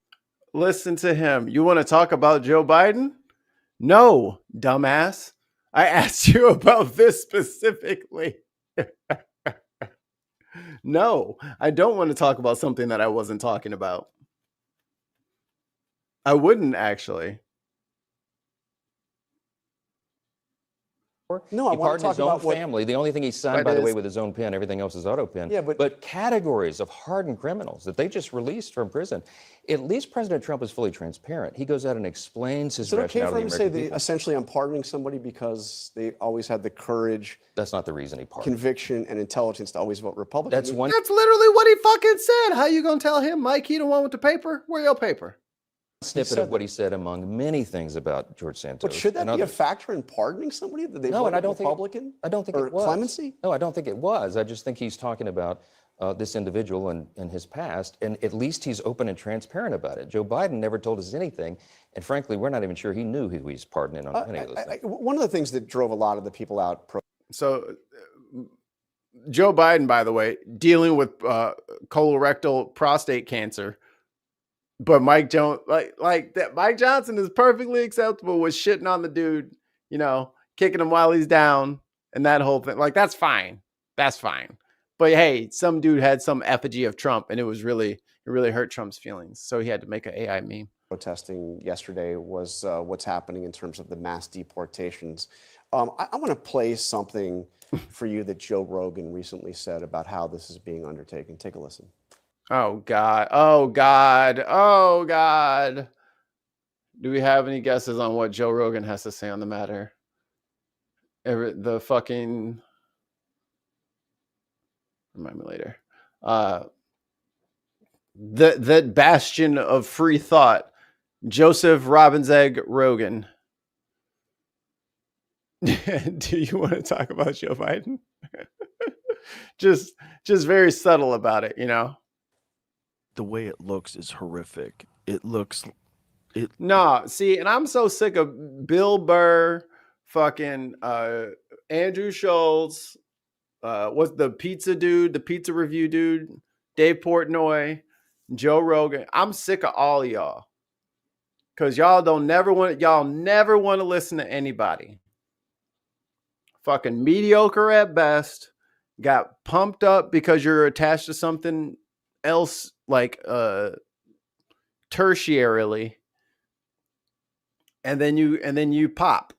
Listen to him. You want to talk about Joe Biden? No, dumbass. I asked you about this specifically. No, I don't want to talk about something that I wasn't talking about. I wouldn't actually. No, I He want to pardoned talk his own about what family. The only thing he signed, That by the way, is- with his own pen, everything else is auto pen. Yeah, but categories of hardened criminals that they just released from prison. At least President Trump is fully transparent. He goes out and explains his Is it okay rationale for to him the to say American that people. essentially I'm pardoning somebody because they always had the courage, That's not the reason he pardoned. conviction, and intelligence to always vote Republican? That's one That's literally what he fucking said. How you gonna tell him, Mike? He the one with the paper? Where your paper? snippet said of what he said among many things about George Santos. But should that and be a others. factor in pardoning somebody that they No, and voted I don't think Republican? I don't think or it was. clemency? No, I don't think it was. I just think he's talking about this individual and his past, and at least he's open and transparent about it. Joe Biden never told us anything, and frankly, we're not even sure he knew who he's pardoning on any of those things. One of the things that drove a lot of the people out. So, Joe Biden, by the way, dealing with colorectal prostate cancer. But Mike Jones, like that, Mike Johnson is perfectly acceptable with shitting on the dude, you know, kicking him while he's down, and that whole thing. Like, that's fine. That's fine. But hey, some dude had some effigy of Trump, and it really hurt Trump's feelings. So he had to make an AI meme. Protesting yesterday was what's happening in terms of the mass deportations. I want to play something for you that Joe Rogan recently said about how this is being undertaken. Take a listen. Oh God. Oh God. Oh God. Do we have any guesses on what Joe Rogan has to say on the matter? The fucking remind me later. That bastion of free thought, Joseph Robin's-Egg Rogan. Do you want to talk about Joe Biden? just very subtle about it, you know. The way it looks is horrific. No, see, and I'm so sick of Bill Burr, fucking Andrew Schultz, what's the pizza dude, the pizza review dude, Dave Portnoy, Joe Rogan. I'm sick of all y'all. Cause y'all never want to listen to anybody. Fucking mediocre at best. Got pumped up because you're attached to something else, like tertiarily, and then you pop,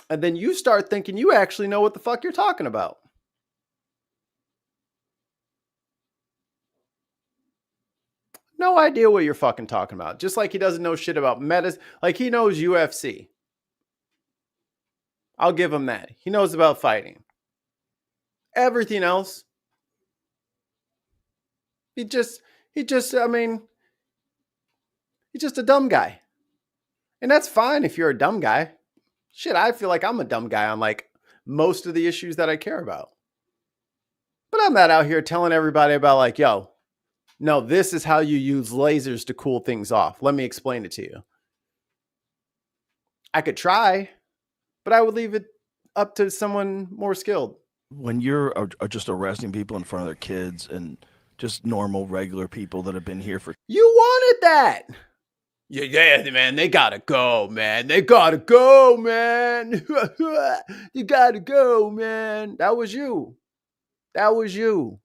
and then you start thinking you actually know what the fuck you're talking about. No idea what you're fucking talking about. Just like he doesn't know shit about medicine. Like he knows UFC. I'll give him that. He knows about fighting. Everything else, he's just a dumb guy. And that's fine if you're a dumb guy. Shit, I feel like I'm a dumb guy on like most of the issues that I care about. But I'm not out here telling everybody about like, yo, no, this is how you use lasers to cool things off. Let me explain it to you. I could try, but I would leave it up to someone more skilled. When you're just arresting people in front of their kids and just normal, regular people that have been here for... You wanted that. Yeah, man, they gotta go, man. They gotta go, man. You gotta go, man. That was you. That was you.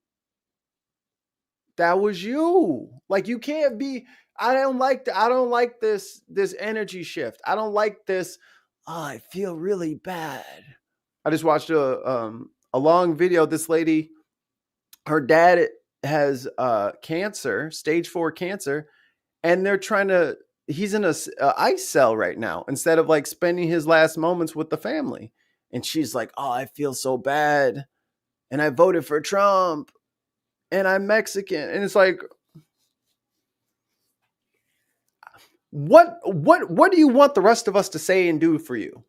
That was you. Like, you can't be... I don't like this energy shift. I don't like this, I feel really bad. I just watched a long video. This lady, her dad has cancer, stage 4 cancer, and they're trying to he's in a ICE cell right now instead of like spending his last moments with the family. And she's like, "Oh, I feel so bad, and I voted for Trump, and I'm Mexican." And it's like, what do you want the rest of us to say and do for you?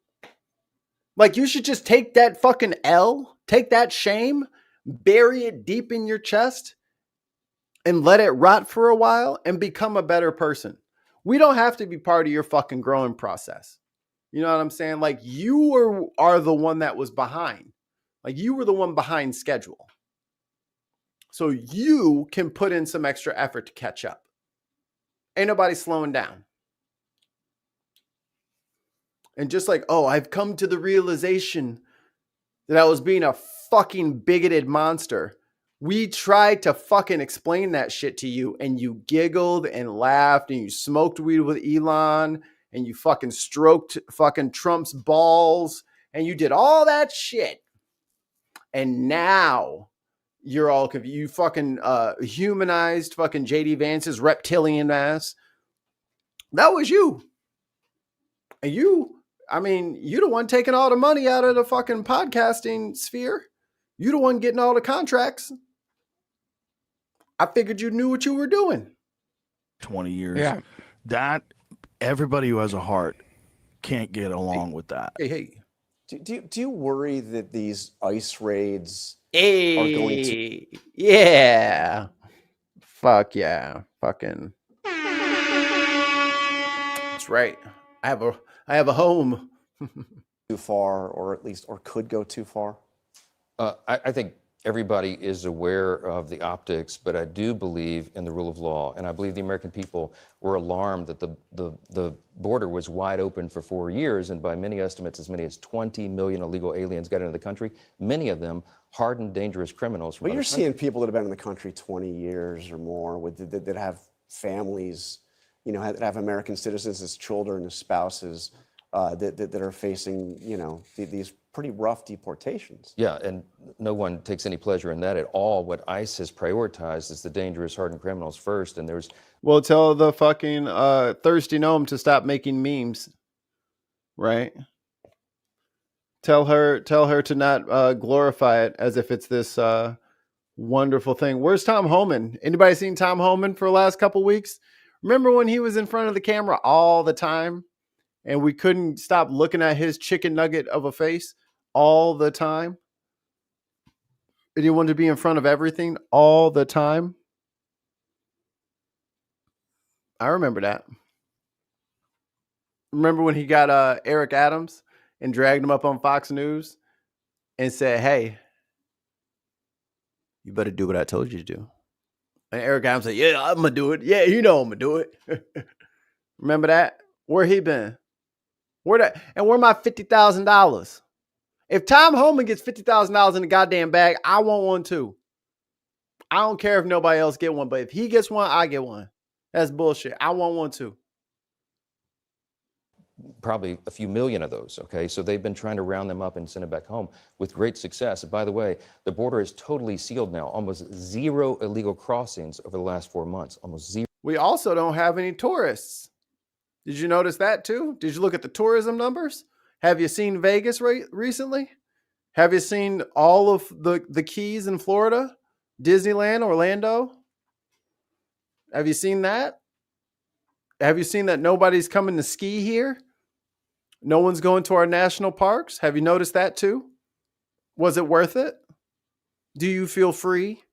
Like, you should just take that fucking L, take that shame, bury it deep in your chest, and let it rot for a while and become a better person. We don't have to be part of your fucking growing process. You know what I'm saying? Like, you are the one that was behind. Like, you were the one behind schedule. So you can put in some extra effort to catch up. Ain't nobody slowing down. And just like, oh, I've come to the realization that I was being a fucking bigoted monster. We tried to fucking explain that shit to you, and you giggled and laughed, and you smoked weed with Elon, and you fucking stroked fucking Trump's balls, and you did all that shit. And now you're all confused. You fucking humanized fucking JD Vance's reptilian ass. That was you. And you the one taking all the money out of the fucking podcasting sphere. You the one getting all the contracts. I figured you knew what you were doing. 20 years. Yeah. That, everybody who has a heart can't get along with that. Hey. Do you worry that these ICE raids Hey. are going to... Yeah. Fuck yeah. Fucking. That's right. I have a home. too far, or at least, or could go too far? I think everybody is aware of the optics, but I do believe in the rule of law, and I believe the American people were alarmed that the border was wide open for 4 years, and by many estimates, as many as 20 million illegal aliens got into the country, many of them hardened, dangerous criminals. Well, you're seeing people that have been in the country 20 years or more that have families, that have American citizens as children, as spouses, that are facing, these pretty rough deportations. Yeah, and no one takes any pleasure in that at all. What ICE has prioritized is the dangerous, hardened criminals first, and there's... Well, tell the fucking thirsty gnome to stop making memes, right? Tell her to not glorify it as if it's this wonderful thing. Where's Tom Homan? Anybody seen Tom Homan for the last couple weeks? Remember when he was in front of the camera all the time? And we couldn't stop looking at his chicken nugget of a face all the time. And he wanted to be in front of everything all the time. I remember that. Remember when he got Eric Adams and dragged him up on Fox News and said, "Hey, you better do what I told you to do." And Eric Adams said, "Yeah, I'm going to do it. Yeah, I'm going to do it." Remember that? Where he been? Where my $50,000? If Tom Homan gets $50,000 in the goddamn bag, I want one too. I don't care if nobody else get one, but if he gets one, I get one. That's bullshit. I want one too. Probably a few million of those, okay? So they've been trying to round them up and send them back home with great success. And by the way, the border is totally sealed now. Almost zero illegal crossings over the last 4 months. Almost zero. We also don't have any tourists. Did you notice that too? Did you look at the tourism numbers? Have you seen Vegas recently? Have you seen all of the Keys in Florida? Disneyland, Orlando? Have you seen that? Have you seen that nobody's coming to ski here? No one's going to our national parks? Have you noticed that too? Was it worth it? Do you feel free?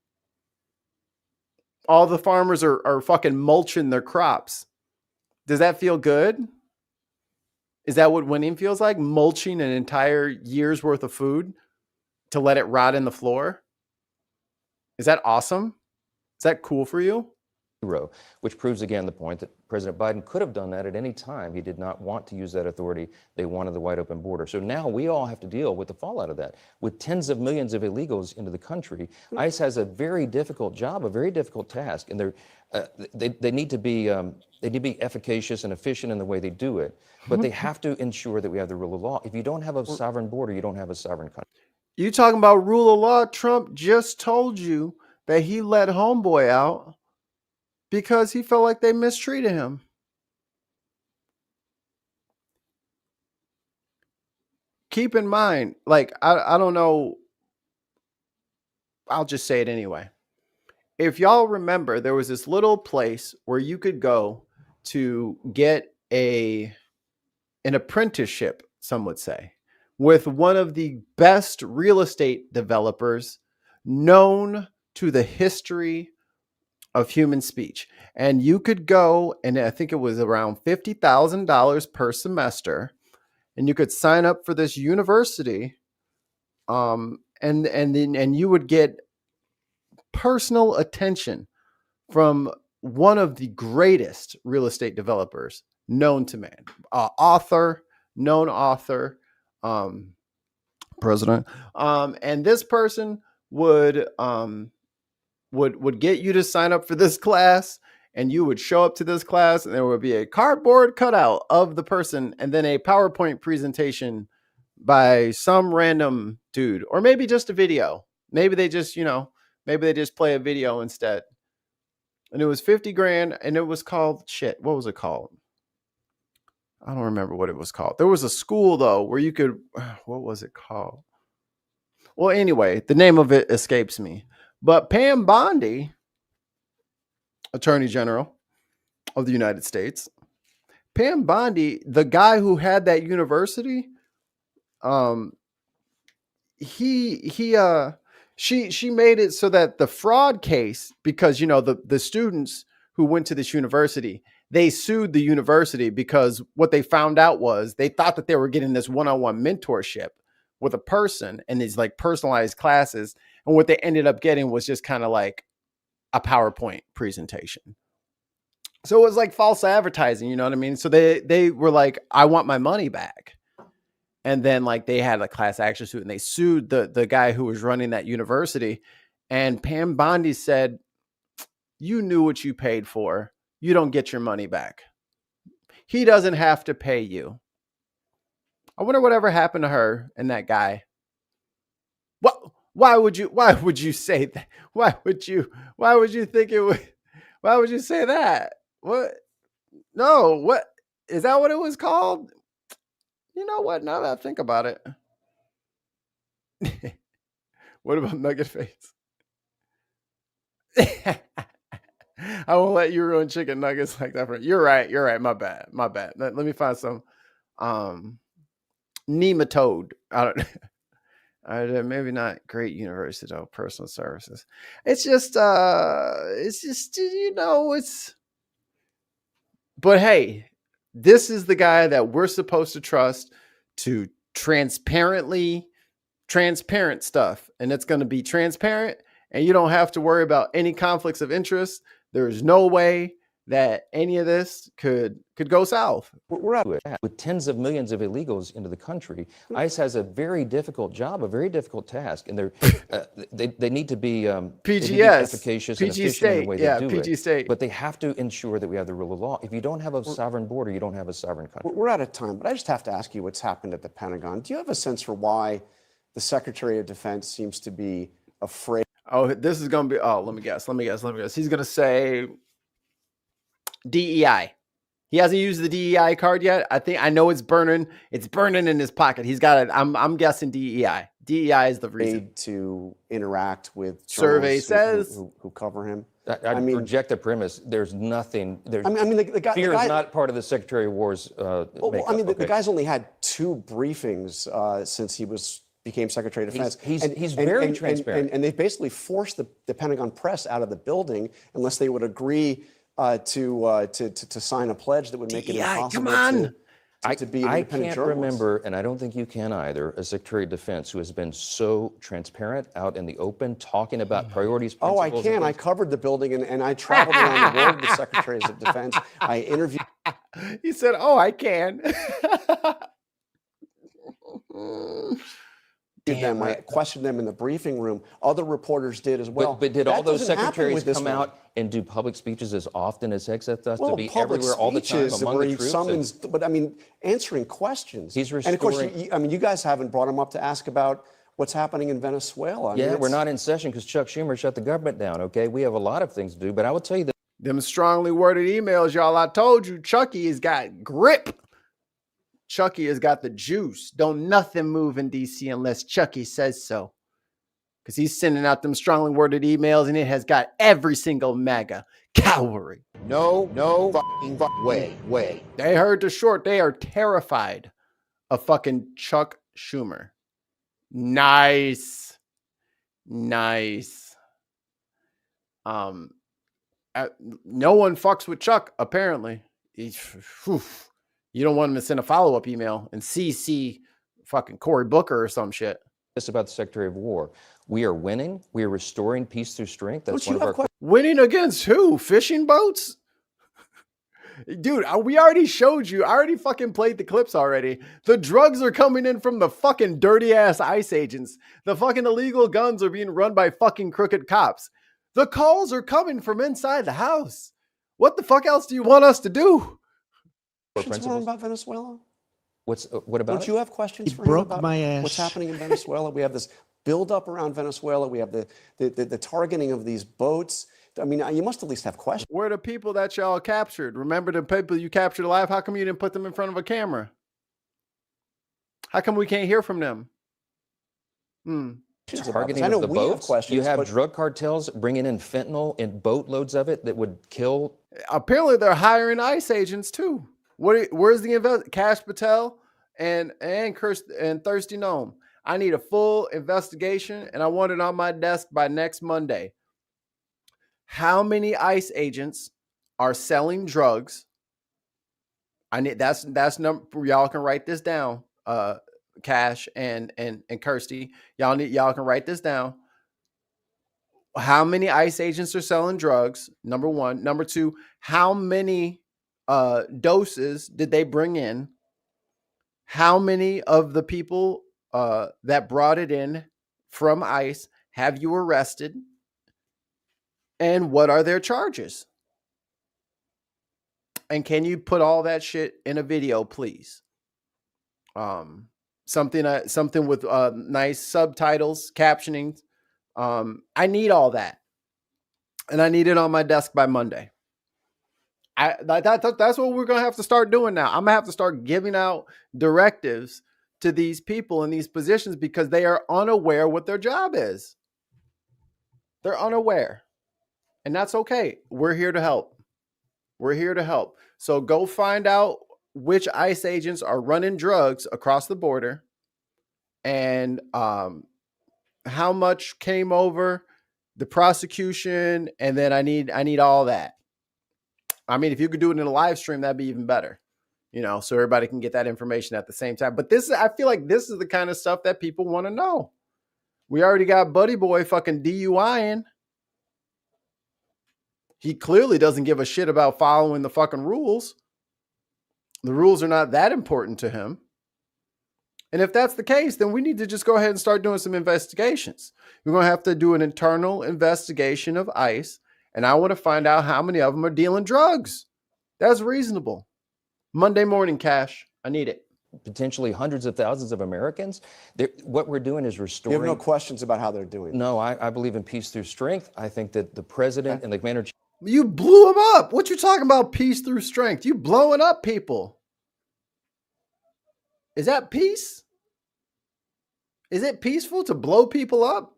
All the farmers are fucking mulching their crops. Does that feel good? Is that what winning feels like? Mulching an entire year's worth of food to let it rot in the floor? Is that awesome? Is that cool for you? Which proves again the point that President Biden could have done that at any time. He did not want to use that authority. They wanted the wide open border. So now we all have to deal with the fallout of that. With tens of millions of illegals into the country, ICE has a very difficult job, a very difficult task, and they need to be efficacious and efficient in the way they do it. But they have to ensure that we have the rule of law. If you don't have a sovereign border, you don't have a sovereign country. You talking about rule of law? Trump just told you that he let homeboy out because he felt like they mistreated him. keep in mind, like, I don't know. I'll just say it anyway. If y'all remember, there was this little place where you could go to get an apprenticeship, some would say, with one of the best real estate developers known to the history of human speech. And you could go, and I think it was around $50,000 per semester, and you could sign up for this university, and you would get personal attention from one of the greatest real estate developers known to man, known author, president, and this person would get you to sign up for this class, and you would show up to this class, and there would be a cardboard cutout of the person, and then a PowerPoint presentation by some random dude, or maybe just a video. Maybe they just, play a video instead. And it was 50 grand, and it was called shit. What was it called? I don't remember what it was called. There was a school though where you could, what was it called? Well, anyway, the name of it escapes me. But Pam Bondi, Attorney General of the United States, Pam Bondi, the guy who had that university, she made it so that the fraud case, because the students who went to this university, they sued the university because what they found out was they thought that they were getting this one-on-one mentorship with a person and these like personalized classes, and what they ended up getting was just kind of like a PowerPoint presentation. So it was like false advertising, you know what I mean? So they were like, I want my money back. And then like they had a class action suit, and they sued the guy who was running that university. And Pam Bondi said, you knew what you paid for. You don't get your money back. He doesn't have to pay you. I wonder whatever happened to her and that guy. What? Why would you say that? Why would you think it would? Why would you say that? What? No, what is that what it was called? You know what? Now that I think about it. What about Nugget Face? I won't let you ruin chicken nuggets like that. You're right. My bad. Let me find some nematode. I don't maybe not great university though, personal services. It's just but hey, this is the guy that we're supposed to trust to transparent stuff, and it's going to be transparent, and you don't have to worry about any conflicts of interest. There is no way that any of this could go south. We're out with tens of millions of illegals into the country. ICE has a very difficult job, a very difficult task, and they need to be PGS, efficacious PG and efficient state, in the way yeah, they do PG it. state. But they have to ensure that we have the rule of law. If you don't have a sovereign border, you don't have a sovereign country. We're out of time, but I just have to ask you what's happened at the Pentagon. Do you have a sense for why the Secretary of Defense seems to be afraid? Oh, this is going to be, let me guess. He's going to say DEI. He hasn't used the DEI card yet. I know it's burning in his pocket. He's got it. I'm guessing DEI. DEI is the reason. To interact with survey says who cover him. I reject the premise. There's nothing. Fear is not part of the Secretary of War's makeup. The guy's only had 2 briefings since he became Secretary of Defense. He's very transparent. And they basically forced the Pentagon press out of the building unless they would agree to sign a pledge that would make it impossible to be an independent I can't journalist. remember, and I don't think you can either, a Secretary of Defense who has been so transparent out in the open, talking about priorities, Oh, I principles, can. I covered the building, and I traveled around the world with the Secretaries of Defense. I interviewed. He said, "Oh, I can." I questioned them in the briefing room. Other reporters did as well. But did all those secretaries come out and do public speeches as often as Hexeth does, to be everywhere all the time among the troops? But I mean, answering questions. He's restoring. And of course, you guys haven't brought him up to ask about what's happening in Venezuela. We're not in session because Chuck Schumer shut the government down. Okay, we have a lot of things to do, but I will tell you that them strongly worded emails, y'all. I told you, Chucky has got grip. Chucky has got the juice. Don't nothing move in DC unless Chucky says so. Because he's sending out them strongly worded emails, and it has got every single MAGA cowering. No fucking way. They heard the short. They are terrified of fucking Chuck Schumer. Nice. No one fucks with Chuck, apparently. You don't want him to send a follow-up email and CC fucking Cory Booker or some shit. This about the Secretary of War. We are winning. We are restoring peace through strength. That's one of our Winning against who? Fishing boats? Dude, we already showed you. I already fucking played the clips already. The drugs are coming in from the fucking dirty ass ICE agents. The fucking illegal guns are being run by fucking crooked cops. The calls are coming from inside the house. What the fuck else do you want us to do? What's wrong about Venezuela? What about Don't you have questions for him broke about my ass. what's happening in Venezuela? We have this buildup around Venezuela. We have the targeting of these boats. I mean, you must at least have questions. Where are the people that y'all captured? Remember the people you captured alive? How come you didn't put them in front of a camera? How come we can't hear from them? targeting I know of the we have boats. questions, You have but- drug cartels bringing in fentanyl in boatloads of it that would kill. Apparently, they're hiring ICE agents too. Where's the Cash Patel and Thirsty Gnome? I need a full investigation, and I want it on my desk by next Monday. How many ICE agents are selling drugs? I need that's number. Y'all can write this down. Cash and Kirsty, y'all can write this down. How many ICE agents are selling drugs? Number one. Number two, how many doses did they bring in? How many of the people that brought it in from ICE have you arrested? And what are their charges? And can you put all that shit in a video, please? Something with nice subtitles, captioning. I need all that, and I need it on my desk by Monday. That's what we're gonna have to start doing now. I'm gonna have to start giving out directives to these people in these positions because they are unaware what their job is. They're unaware, and that's okay. We're here to help. We're here to help. So go find out which ICE agents are running drugs across the border, and how much came over, the prosecution, and then I need all that. I mean, if you could do it in a live stream, that'd be even better, so everybody can get that information at the same time. But I feel like this is the kind of stuff that people want to know. We already got Buddy Boy fucking DUIing. He clearly doesn't give a shit about following the fucking rules. The rules are not that important to him. And if that's the case, then we need to just go ahead and start doing some investigations. We're going to have to do an internal investigation of ICE, and I want to find out how many of them are dealing drugs. That's reasonable. Monday morning, Cash. I need it. Potentially hundreds of thousands of Americans. What we're doing is restoring. You have no questions about how they're doing. No, I believe in peace through strength. I think that the president and the commander. You blew him up. What you talking about? Peace through strength. You blowing up people. Is that peace? Is it peaceful to blow people up?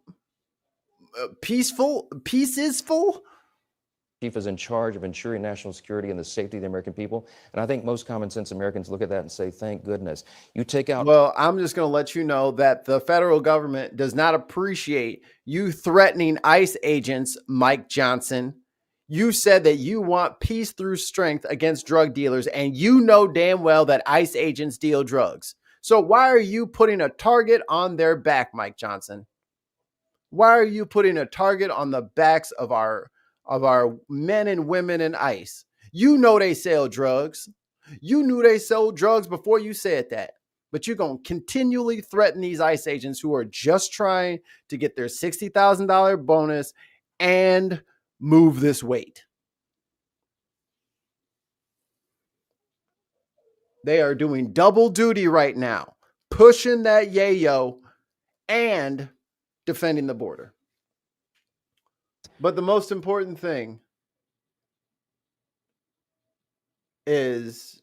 Peaceful? Peace is full? Chief is in charge of ensuring national security and the safety of the American people. And I think most common sense Americans look at that and say, thank goodness. You take out. Well, I'm just going to let you know that the federal government does not appreciate you threatening ICE agents, Mike Johnson. You said that you want peace through strength against drug dealers, and you know damn well that ICE agents deal drugs. So why are you putting a target on their back, Mike Johnson? Why are you putting a target on the backs of our men and women in ICE? You know they sell drugs. You knew they sold drugs before you said that. But you're going to continually threaten these ICE agents who are just trying to get their $60,000 bonus and move this weight. They are doing double duty right now, pushing that yayo and defending the border. But the most important thing is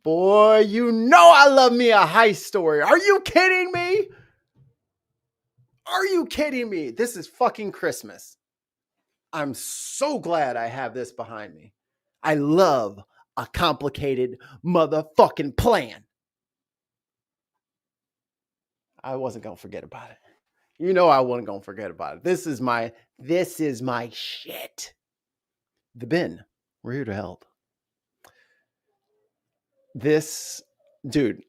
Boy, you know I love me a heist story. Are you kidding me? Are you kidding me? This is fucking Christmas. I'm so glad I have this behind me. I love a complicated motherfucking plan. I wasn't going to forget about it. You know I wasn't going to forget about it. This is my shit. The bin. We're here to help. This, dude,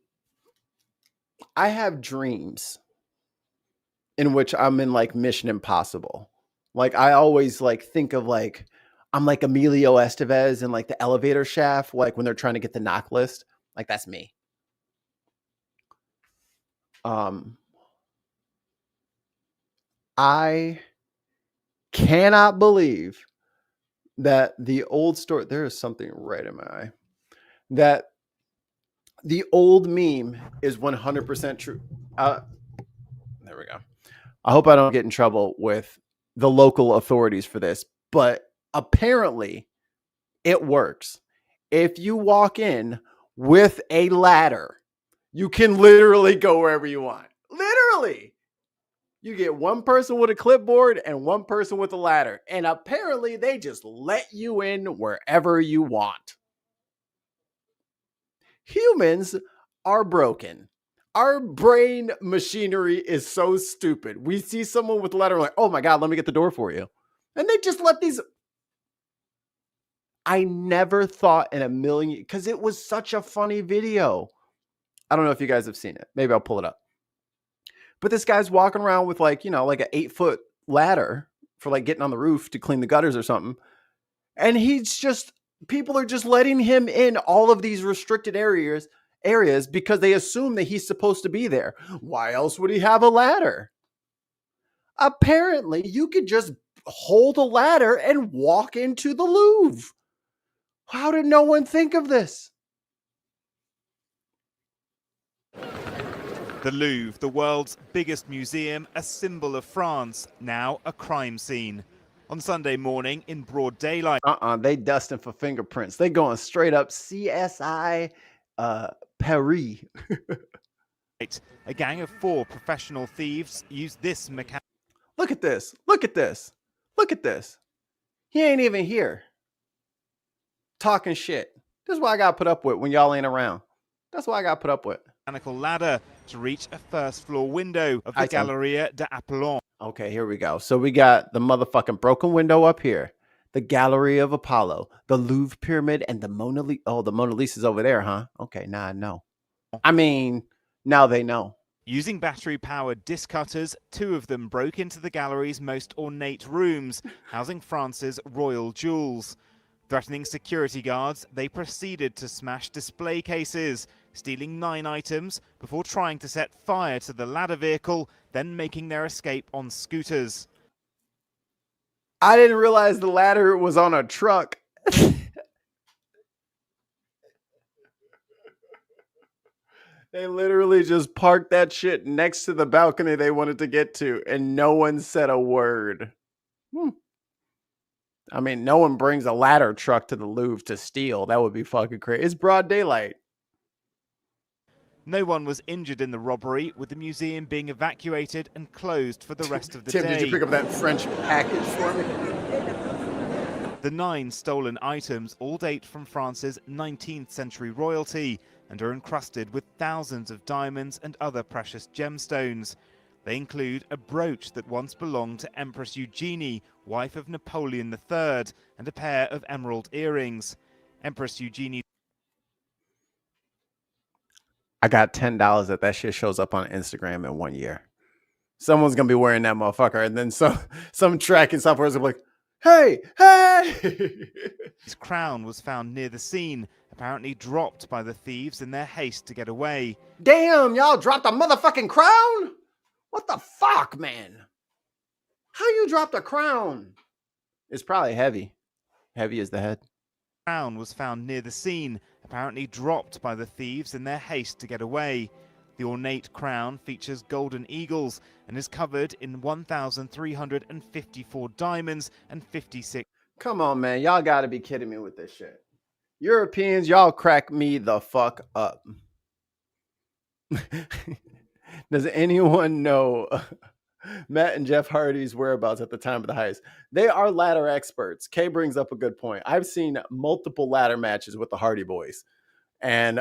I have dreams in which I'm in like Mission Impossible. Like I always like think of like, I'm like Emilio Estevez in like the elevator shaft, like when they're trying to get the knock list. Like that's me. I cannot believe that the old story, there is something right in my eye, that the old meme is 100% true. There we go. I hope I don't get in trouble with the local authorities for this, but apparently it works. If you walk in with a ladder, you can literally go wherever you want. Literally. You get one person with a clipboard and one person with a ladder. And apparently they just let you in wherever you want. Humans are broken. Our brain machinery is so stupid. We see someone with a ladder like, oh my God, let me get the door for you. And they just let these. I never thought in a million, because it was such a funny video. I don't know if you guys have seen it. Maybe I'll pull it up. But this guy's walking around with like, you know, like an 8-foot ladder for like getting on the roof to clean the gutters or something. And he's just, people are just letting him in all of these restricted areas because they assume that he's supposed to be there. Why else would he have a ladder? Apparently, you could just hold a ladder and walk into the Louvre. How did no one think of this? The Louvre, the world's biggest museum, a symbol of France, now a crime scene. On Sunday morning, in broad daylight. They dusting for fingerprints. They going straight up CSI Paris. A gang of 4 professional thieves used this mechanical. Look at this. Look at this. Look at this. He ain't even here. Talking shit. This is what I got to put up with when y'all ain't around. That's what I got to put up with. Mechanical ladder to reach a first-floor window of the Galleria d'Apollon. Okay, here we go. So we got the motherfucking broken window up here, the Gallery of Apollo, the Louvre Pyramid, and the Mona Lisa. Oh, the Mona Lisa's over there, huh? Okay, now I know. I mean, now they know. Using battery-powered disc cutters, 2 of them broke into the gallery's most ornate rooms, housing France's royal jewels. Threatening security guards, they proceeded to smash display cases, stealing 9 items before trying to set fire to the ladder vehicle, then making their escape on scooters. I didn't realize the ladder was on a truck. They literally just parked that shit next to the balcony they wanted to get to, and no one said a word. I mean, no one brings a ladder truck to the Louvre to steal. That would be fucking crazy. It's broad daylight. No one was injured in the robbery, with the museum being evacuated and closed for the rest of the day. Tim, did you pick up that French package for me? The 9 stolen items all date from France's 19th century royalty and are encrusted with thousands of diamonds and other precious gemstones. They include a brooch that once belonged to Empress Eugenie, wife of Napoleon III, and a pair of emerald earrings. Empress Eugenie. I got $10 that shit shows up on Instagram in 1 year. Someone's gonna be wearing that motherfucker, and then some tracking software is gonna be like, hey, hey! His crown was found near the scene, apparently dropped by the thieves in their haste to get away. Damn, y'all dropped a motherfucking crown? What the fuck, man? How you dropped a crown? It's probably heavy. Heavy as the head. Crown was found near the scene, apparently dropped by the thieves in their haste to get away. The ornate crown features golden eagles and is covered in 1,354 diamonds and 56. Come on, man. Y'all gotta be kidding me with this shit. Europeans, y'all crack me the fuck up. Does anyone know Matt and Jeff Hardy's whereabouts at the time of the heist? They are ladder experts. Kay brings up a good point. I've seen multiple ladder matches with the Hardy Boys, and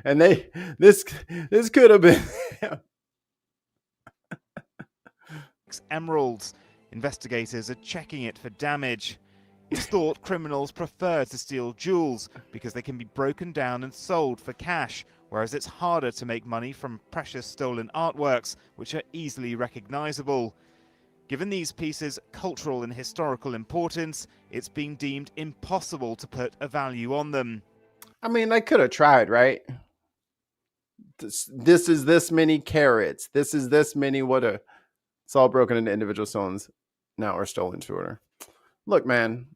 and this could have been emeralds. Investigators are checking it for damage. It's thought criminals prefer to steal jewels because they can be broken down and sold for cash, whereas it's harder to make money from precious stolen artworks, which are easily recognizable. Given these pieces' cultural and historical importance, it's been deemed impossible to put a value on them. I mean, they could have tried, right? This is this many carats. This is this many what? It's all broken into individual stones now or stolen to order. Look, man,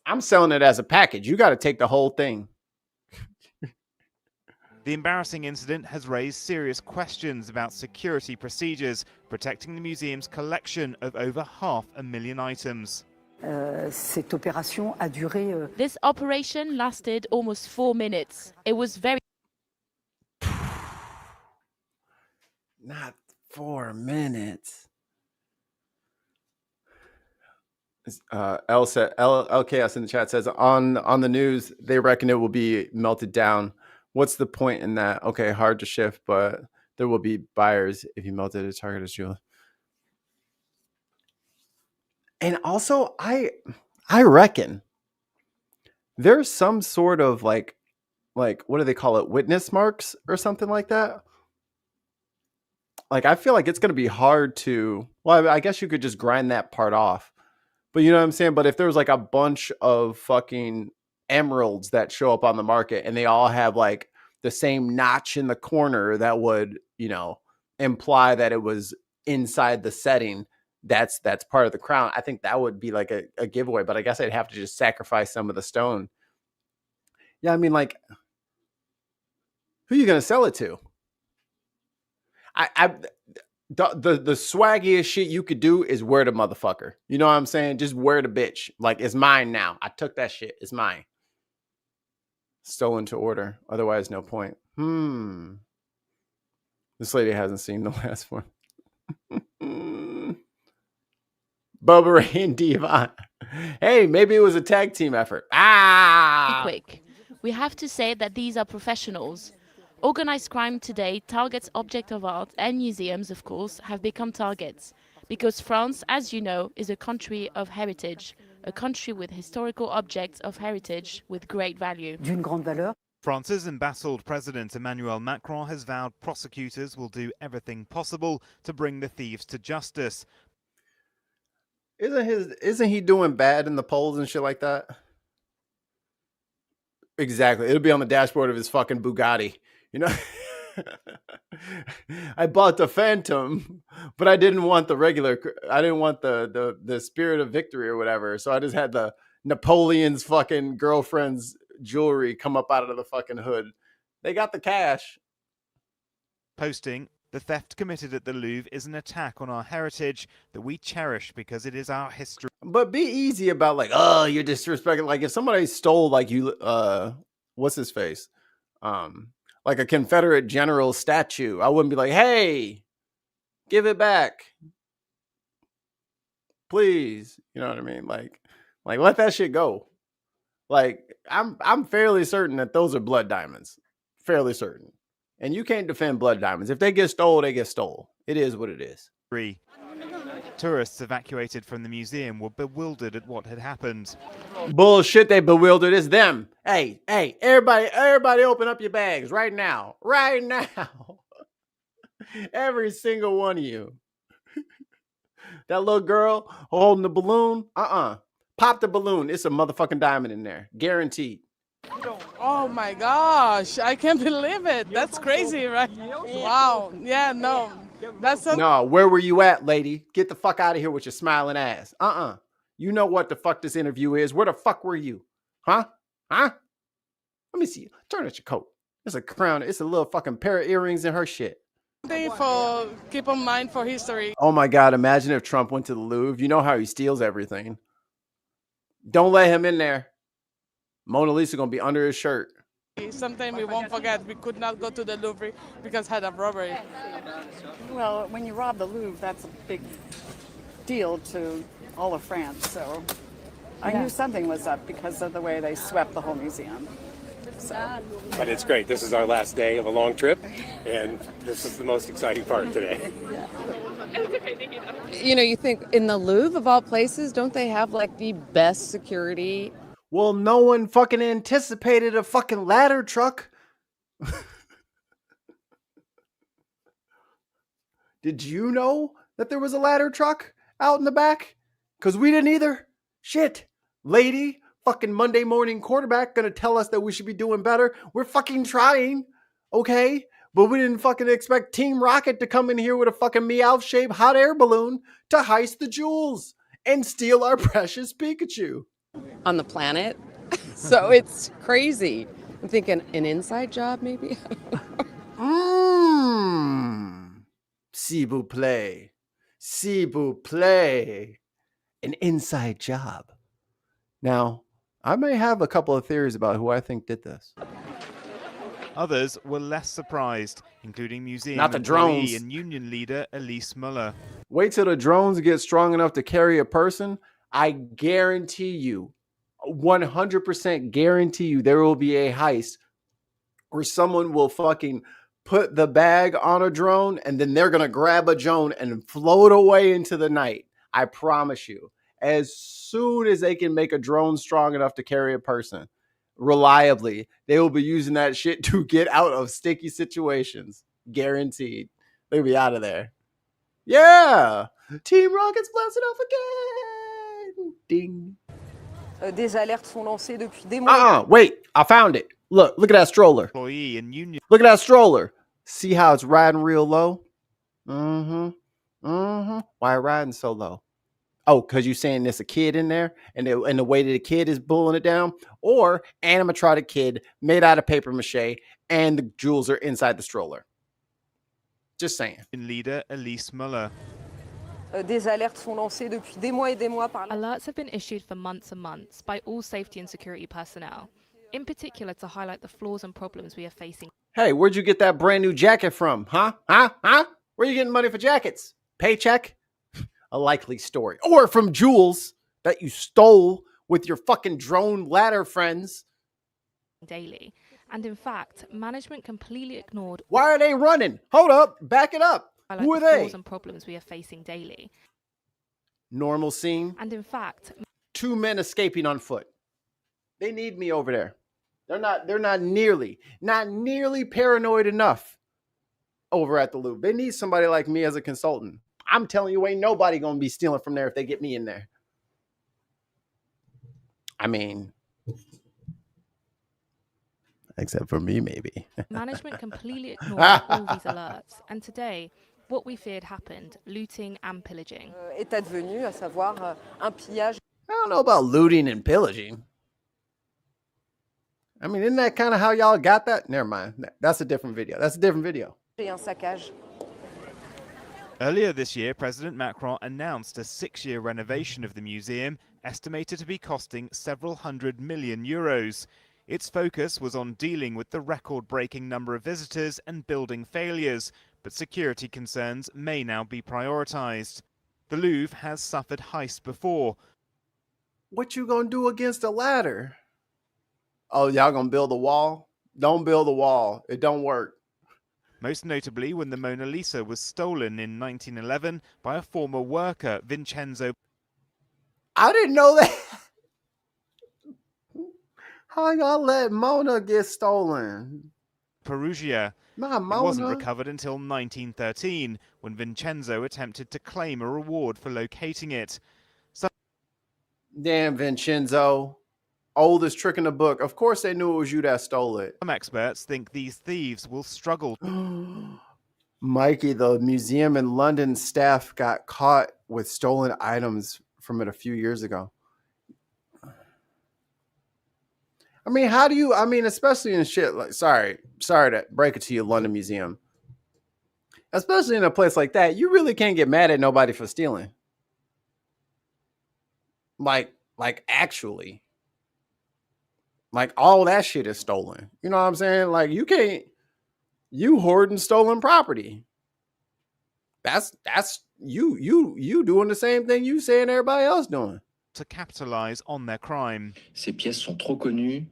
I'm selling it as a package. You got to take the whole thing. The embarrassing incident has raised serious questions about security procedures protecting the museum's collection of over 500,000 items. This operation lasted almost 4 minutes. It was very... Not 4 minutes. LKS in the chat says on the news they reckon it will be melted down. What's the point in that? Okay, hard to shift, but there will be buyers if you melted a target as jewel. And also, I reckon there's some sort of like what do they call it? Witness marks or something like that. Like, I feel like it's going to be hard to, well, I guess you could just grind that part off. But you know what I'm saying? But if there's like a bunch of fucking emeralds that show up on the market and they all have like the same notch in the corner that would, you know, imply that it was inside the setting, that's part of the crown. I think that would be like a giveaway, but I guess I'd have to just sacrifice some of the stone. Yeah, I mean, like, who are you going to sell it to? The swaggiest shit you could do is wear the motherfucker. You know what I'm saying? Just wear the bitch. Like, it's mine now. I took that shit. It's mine. Stolen to order. Otherwise, no point. This lady hasn't seen the last one. Bubba Ray and Devon. Hey, maybe it was a tag team effort. quick. We have to say that these are professionals. Organized crime today targets objects of art, and museums, of course, have become targets. Because France, as you know, is a country of heritage, a country with historical objects of heritage with great value. France's embattled President Emmanuel Macron has vowed prosecutors will do everything possible to bring the thieves to justice. Isn't he doing bad in the polls and shit like that? Exactly. It'll be on the dashboard of his fucking Bugatti. You know, I bought the Phantom, but I didn't want the regular. I didn't want the Spirit of Victory or whatever. So I just had the Napoleon's fucking girlfriend's jewelry come up out of the fucking hood. They got the cash. Posting, the theft committed at the Louvre is an attack on our heritage that we cherish because it is our history. But be easy about like, oh, you're disrespecting. Like if somebody stole like you, what's his face? Like a Confederate general statue, I wouldn't be like, hey, give it back, please. You know what I mean? Like let that shit go. Like I'm fairly certain that those are blood diamonds. Fairly certain. And you can't defend blood diamonds. If they get stole, they get stole. It is what it is. Tourists evacuated from the museum were bewildered at what had happened. Bullshit, they bewildered. It's them. Hey, everybody open up your bags right now. Right now. Every single one of you. That little girl holding the balloon. Pop the balloon. It's a motherfucking diamond in there. Guaranteed. Oh my gosh. I can't believe it. That's crazy, right? Wow. Yeah, no. No, where were you at, lady? Get the fuck out of here with your smiling ass. You know what the fuck this interview is. Where the fuck were you? Huh? Let me see. Turn at your coat. It's a crown. It's a little fucking pair of earrings in her shit. For keep in mind for history. Oh my God. Imagine if Trump went to the Louvre. You know how he steals everything. Don't let him in there. Mona Lisa gonna be under his shirt. Something we won't forget. We could not go to the Louvre because had a robbery. Well, when you rob the Louvre, that's a big deal to all of France. So I knew something was up because of the way they swept the whole museum. So. But it's great. This is our last day of a long trip, and this is the most exciting part today. You know, you think in the Louvre, of all places, don't they have like the best security? Well, no one fucking anticipated a fucking ladder truck. Did you know that there was a ladder truck out in the back? Because we didn't either. Shit. Lady, fucking Monday morning quarterback gonna tell us that we should be doing better. We're fucking trying. Okay? But we didn't fucking expect Team Rocket to come in here with a fucking Meowth-shaped hot air balloon to heist the jewels and steal our precious Pikachu. On the planet. So it's crazy. I'm thinking an inside job, maybe. S'il vous plaît. S'il vous plaît. An inside job. Now, I may have a couple of theories about who I think did this. Others were less surprised, including museum Not the employee drones. and union leader Elise Muller. Wait till the drones get strong enough to carry a person. I guarantee you, 100% guarantee you, there will be a heist where someone will fucking put the bag on a drone and then they're going to grab a drone and float away into the night. I promise you. As soon as they can make a drone strong enough to carry a person reliably, they will be using that shit to get out of sticky situations. Guaranteed. They'll be out of there. Yeah. Team Rocket's blasting off again. Ding. Des alertes sont lancées depuis des mois. Wait. I found it. Look at that stroller. Employee and union. Look at that stroller. See how it's riding real low? Why riding so low? Oh, because you're saying there's a kid in there and the way that the kid is pulling it down? Or animatronic kid made out of paper mache and the jewels are inside the stroller. Just saying. Leader Elise Muller. Des alertes sont lancées depuis des mois et des mois par Alerts have been issued for months and months by all safety and security personnel, in particular to highlight the flaws and problems we are facing. Hey, where'd you get that brand new jacket from? Huh? Where are you getting money for jackets? Paycheck? A likely story. Or from jewels that you stole with your fucking drone ladder friends. Daily. And in fact, management completely ignored. Why are they running? Hold up. Back it up. Who are the they? flaws and problems we are facing daily. Normal scene. And in fact, 2 men escaping on foot. They need me over there. They're not nearly paranoid enough over at the Louvre. They need somebody like me as a consultant. I'm telling you, ain't nobody gonna be stealing from there if they get me in there. I mean, except for me, maybe. management completely ignored all these alerts. And today, what we feared happened, looting and pillaging. est advenu, à savoir un pillage. I don't know about looting and pillaging. I mean, isn't that kind of how y'all got that? Never mind. That's a different video. Et un saccage. Earlier this year, President Macron announced a 6-year renovation of the museum, estimated to be costing several €100 million. Its focus was on dealing with the record-breaking number of visitors and building failures, but security concerns may now be prioritized. The Louvre has suffered heists before. What you gonna do against a ladder? Oh, y'all gonna build a wall? Don't build a wall. It don't work. Most notably when the Mona Lisa was stolen in 1911 by a former worker, Vincenzo. I didn't know that. How y'all let Mona get stolen? Perugia. Not Mona. It wasn't recovered until 1913, when Vincenzo attempted to claim a reward for locating it. Damn, Vincenzo. Oldest trick in the book. Of course they knew it was you that stole it. Some experts think these thieves will struggle. Mikey, the museum in London staff got caught with stolen items from it a few years ago. I mean, especially in shit like, sorry to break it to you, London Museum. Especially in a place like that, you really can't get mad at nobody for stealing. Like Like, actually. Like, all that shit is stolen. You know what I'm saying? Like, you hoarding stolen property. That's you doing the same thing you saying everybody else doing. To capitalize on their crime. Ces pièces sont trop connues.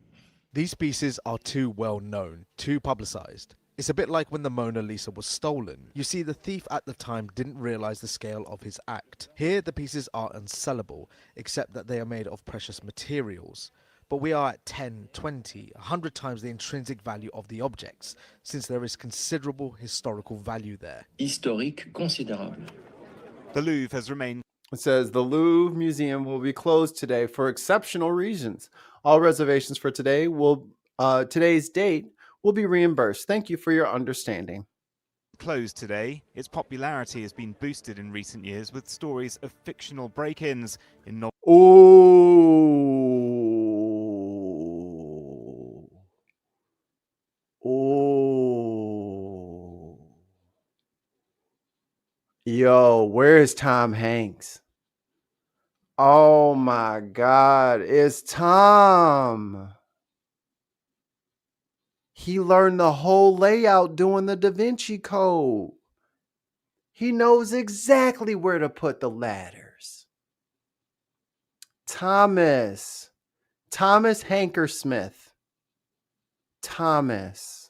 These pieces are too well known, too publicized. It's a bit like when the Mona Lisa was stolen. You see, the thief at the time didn't realize the scale of his act. Here, the pieces are unsellable, except that they are made of precious materials. But we are at 10, 20, 100 times the intrinsic value of the objects, since there is considerable historical value there. Historique considérable. The Louvre has remained. It says the Louvre Museum will be closed today for exceptional reasons. All reservations for today's date will be reimbursed. Thank you for your understanding. Closed today. Its popularity has been boosted in recent years with stories of fictional break-ins in Yo, where is Tom Hanks? Oh my God, it's Tom. He learned the whole layout doing the Da Vinci Code. He knows exactly where to put the ladders. Thomas Hankersmith. Thomas.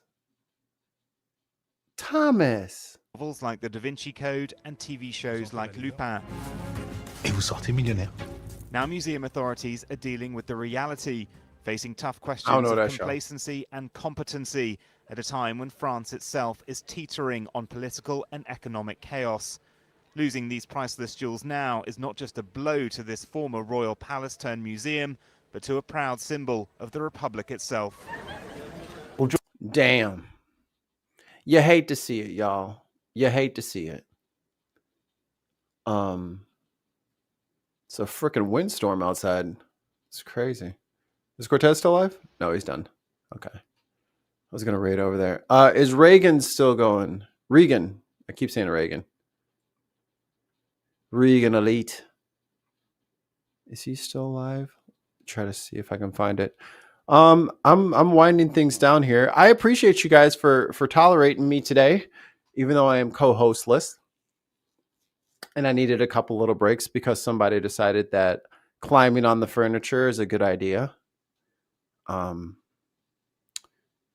novels like the Da Vinci Code and TV shows like Lupin. Et vous sortez millionnaire. Now museum authorities are dealing with the reality, facing tough questions of complacency and competency at a time when France itself is teetering on political and economic chaos. Losing these priceless jewels now is not just a blow to this former royal palace turned museum, but to a proud symbol of the Republic itself. Damn. You hate to see it, y'all. You hate to see it. It's a freaking windstorm outside. It's crazy. Is Cortez still alive? No, he's done. Okay. I was going to raid over there. Is Reagan still going? Regan. I keep saying Reagan. Regan Elite. Is he still alive? Try to see if I can find it. I'm winding things down here. I appreciate you guys for tolerating me today, even though I am co-hostless. And I needed a couple little breaks because somebody decided that climbing on the furniture is a good idea.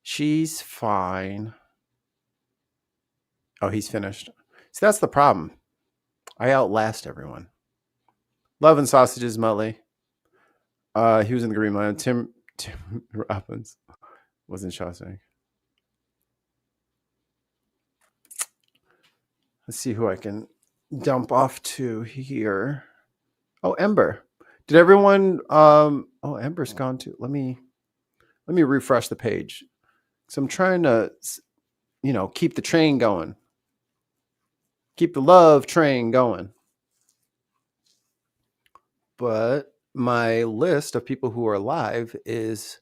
She's fine. Oh, he's finished. See, that's the problem. I outlast everyone. Love and sausages, Muttley. He was in the Green Line. Tim Robbins was in Shawshank. Let's see who I can dump off to here. Oh, Ember. Did everyone oh, Ember's gone too. Let me refresh the page. So I'm trying to, keep the train going. Keep the love train going. But my list of people who are live is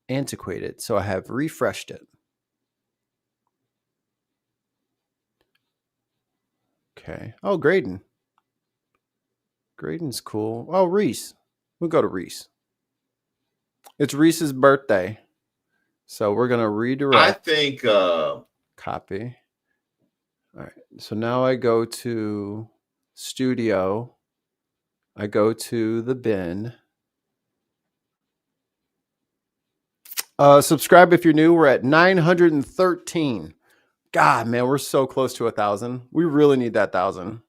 antiquated, so I have refreshed it. Okay. Oh, Graydon. Graydon's cool. Oh, Reese. We'll go to Reese. It's Reese's birthday. So we're going to redirect. I think copy. All right. So now I go to studio. I go to the bin. Subscribe if you're new. We're at 913. God, man, we're so close to 1,000. We really need that 1,000.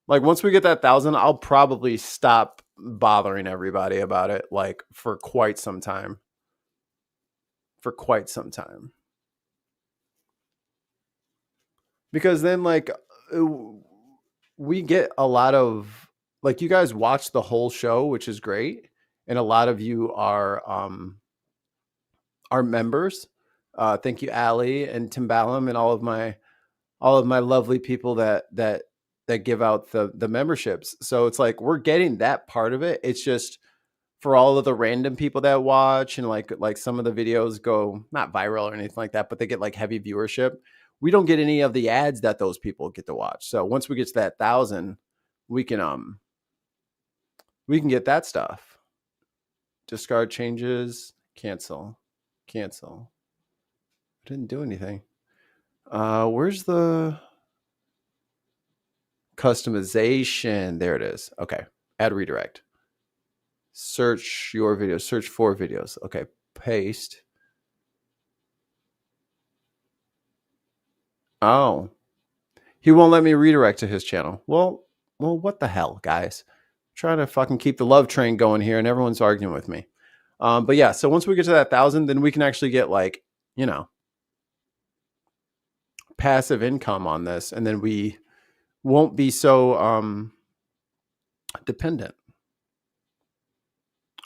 Like, once we get that 1,000, I'll probably stop bothering everybody about it, like, for quite some time. Because then, like, we get a lot of, like, you guys watch the whole show, which is great. And a lot of you are members. Thank you, Allie and Timbalam and all of my lovely people that give out the memberships. So it's like we're getting that part of it. It's just for all of the random people that watch and like some of the videos go not viral or anything like that, but they get like heavy viewership. We don't get any of the ads that those people get to watch. So once we get to that 1,000, we can We can get that stuff. Discard changes, cancel. I didn't do anything. Where's the customization? There it is. Okay. Add redirect. Search your videos. Search for videos. Okay. Paste. Oh. He won't let me redirect to his channel. Well, what the hell, guys? I'm trying to fucking keep the love train going here, and everyone's arguing with me. But yeah, so once we get to that 1,000, then we can actually get, like, you know, passive income on this, and then we won't be so dependent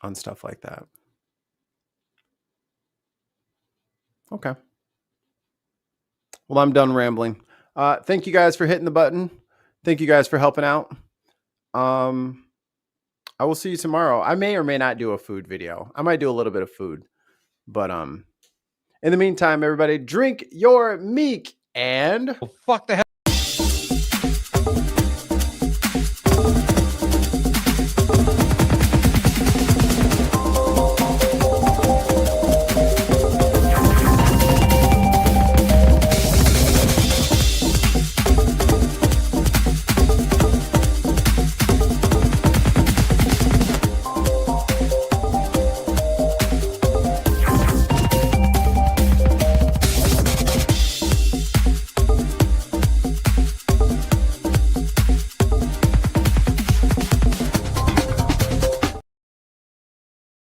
on stuff like that. Okay. Well, I'm done rambling. Thank you guys for hitting the button. Thank you guys for helping out. I will see you tomorrow. I may or may not do a food video. I might do a little bit of food. But in the meantime, everybody, drink your meek and fuck the hell.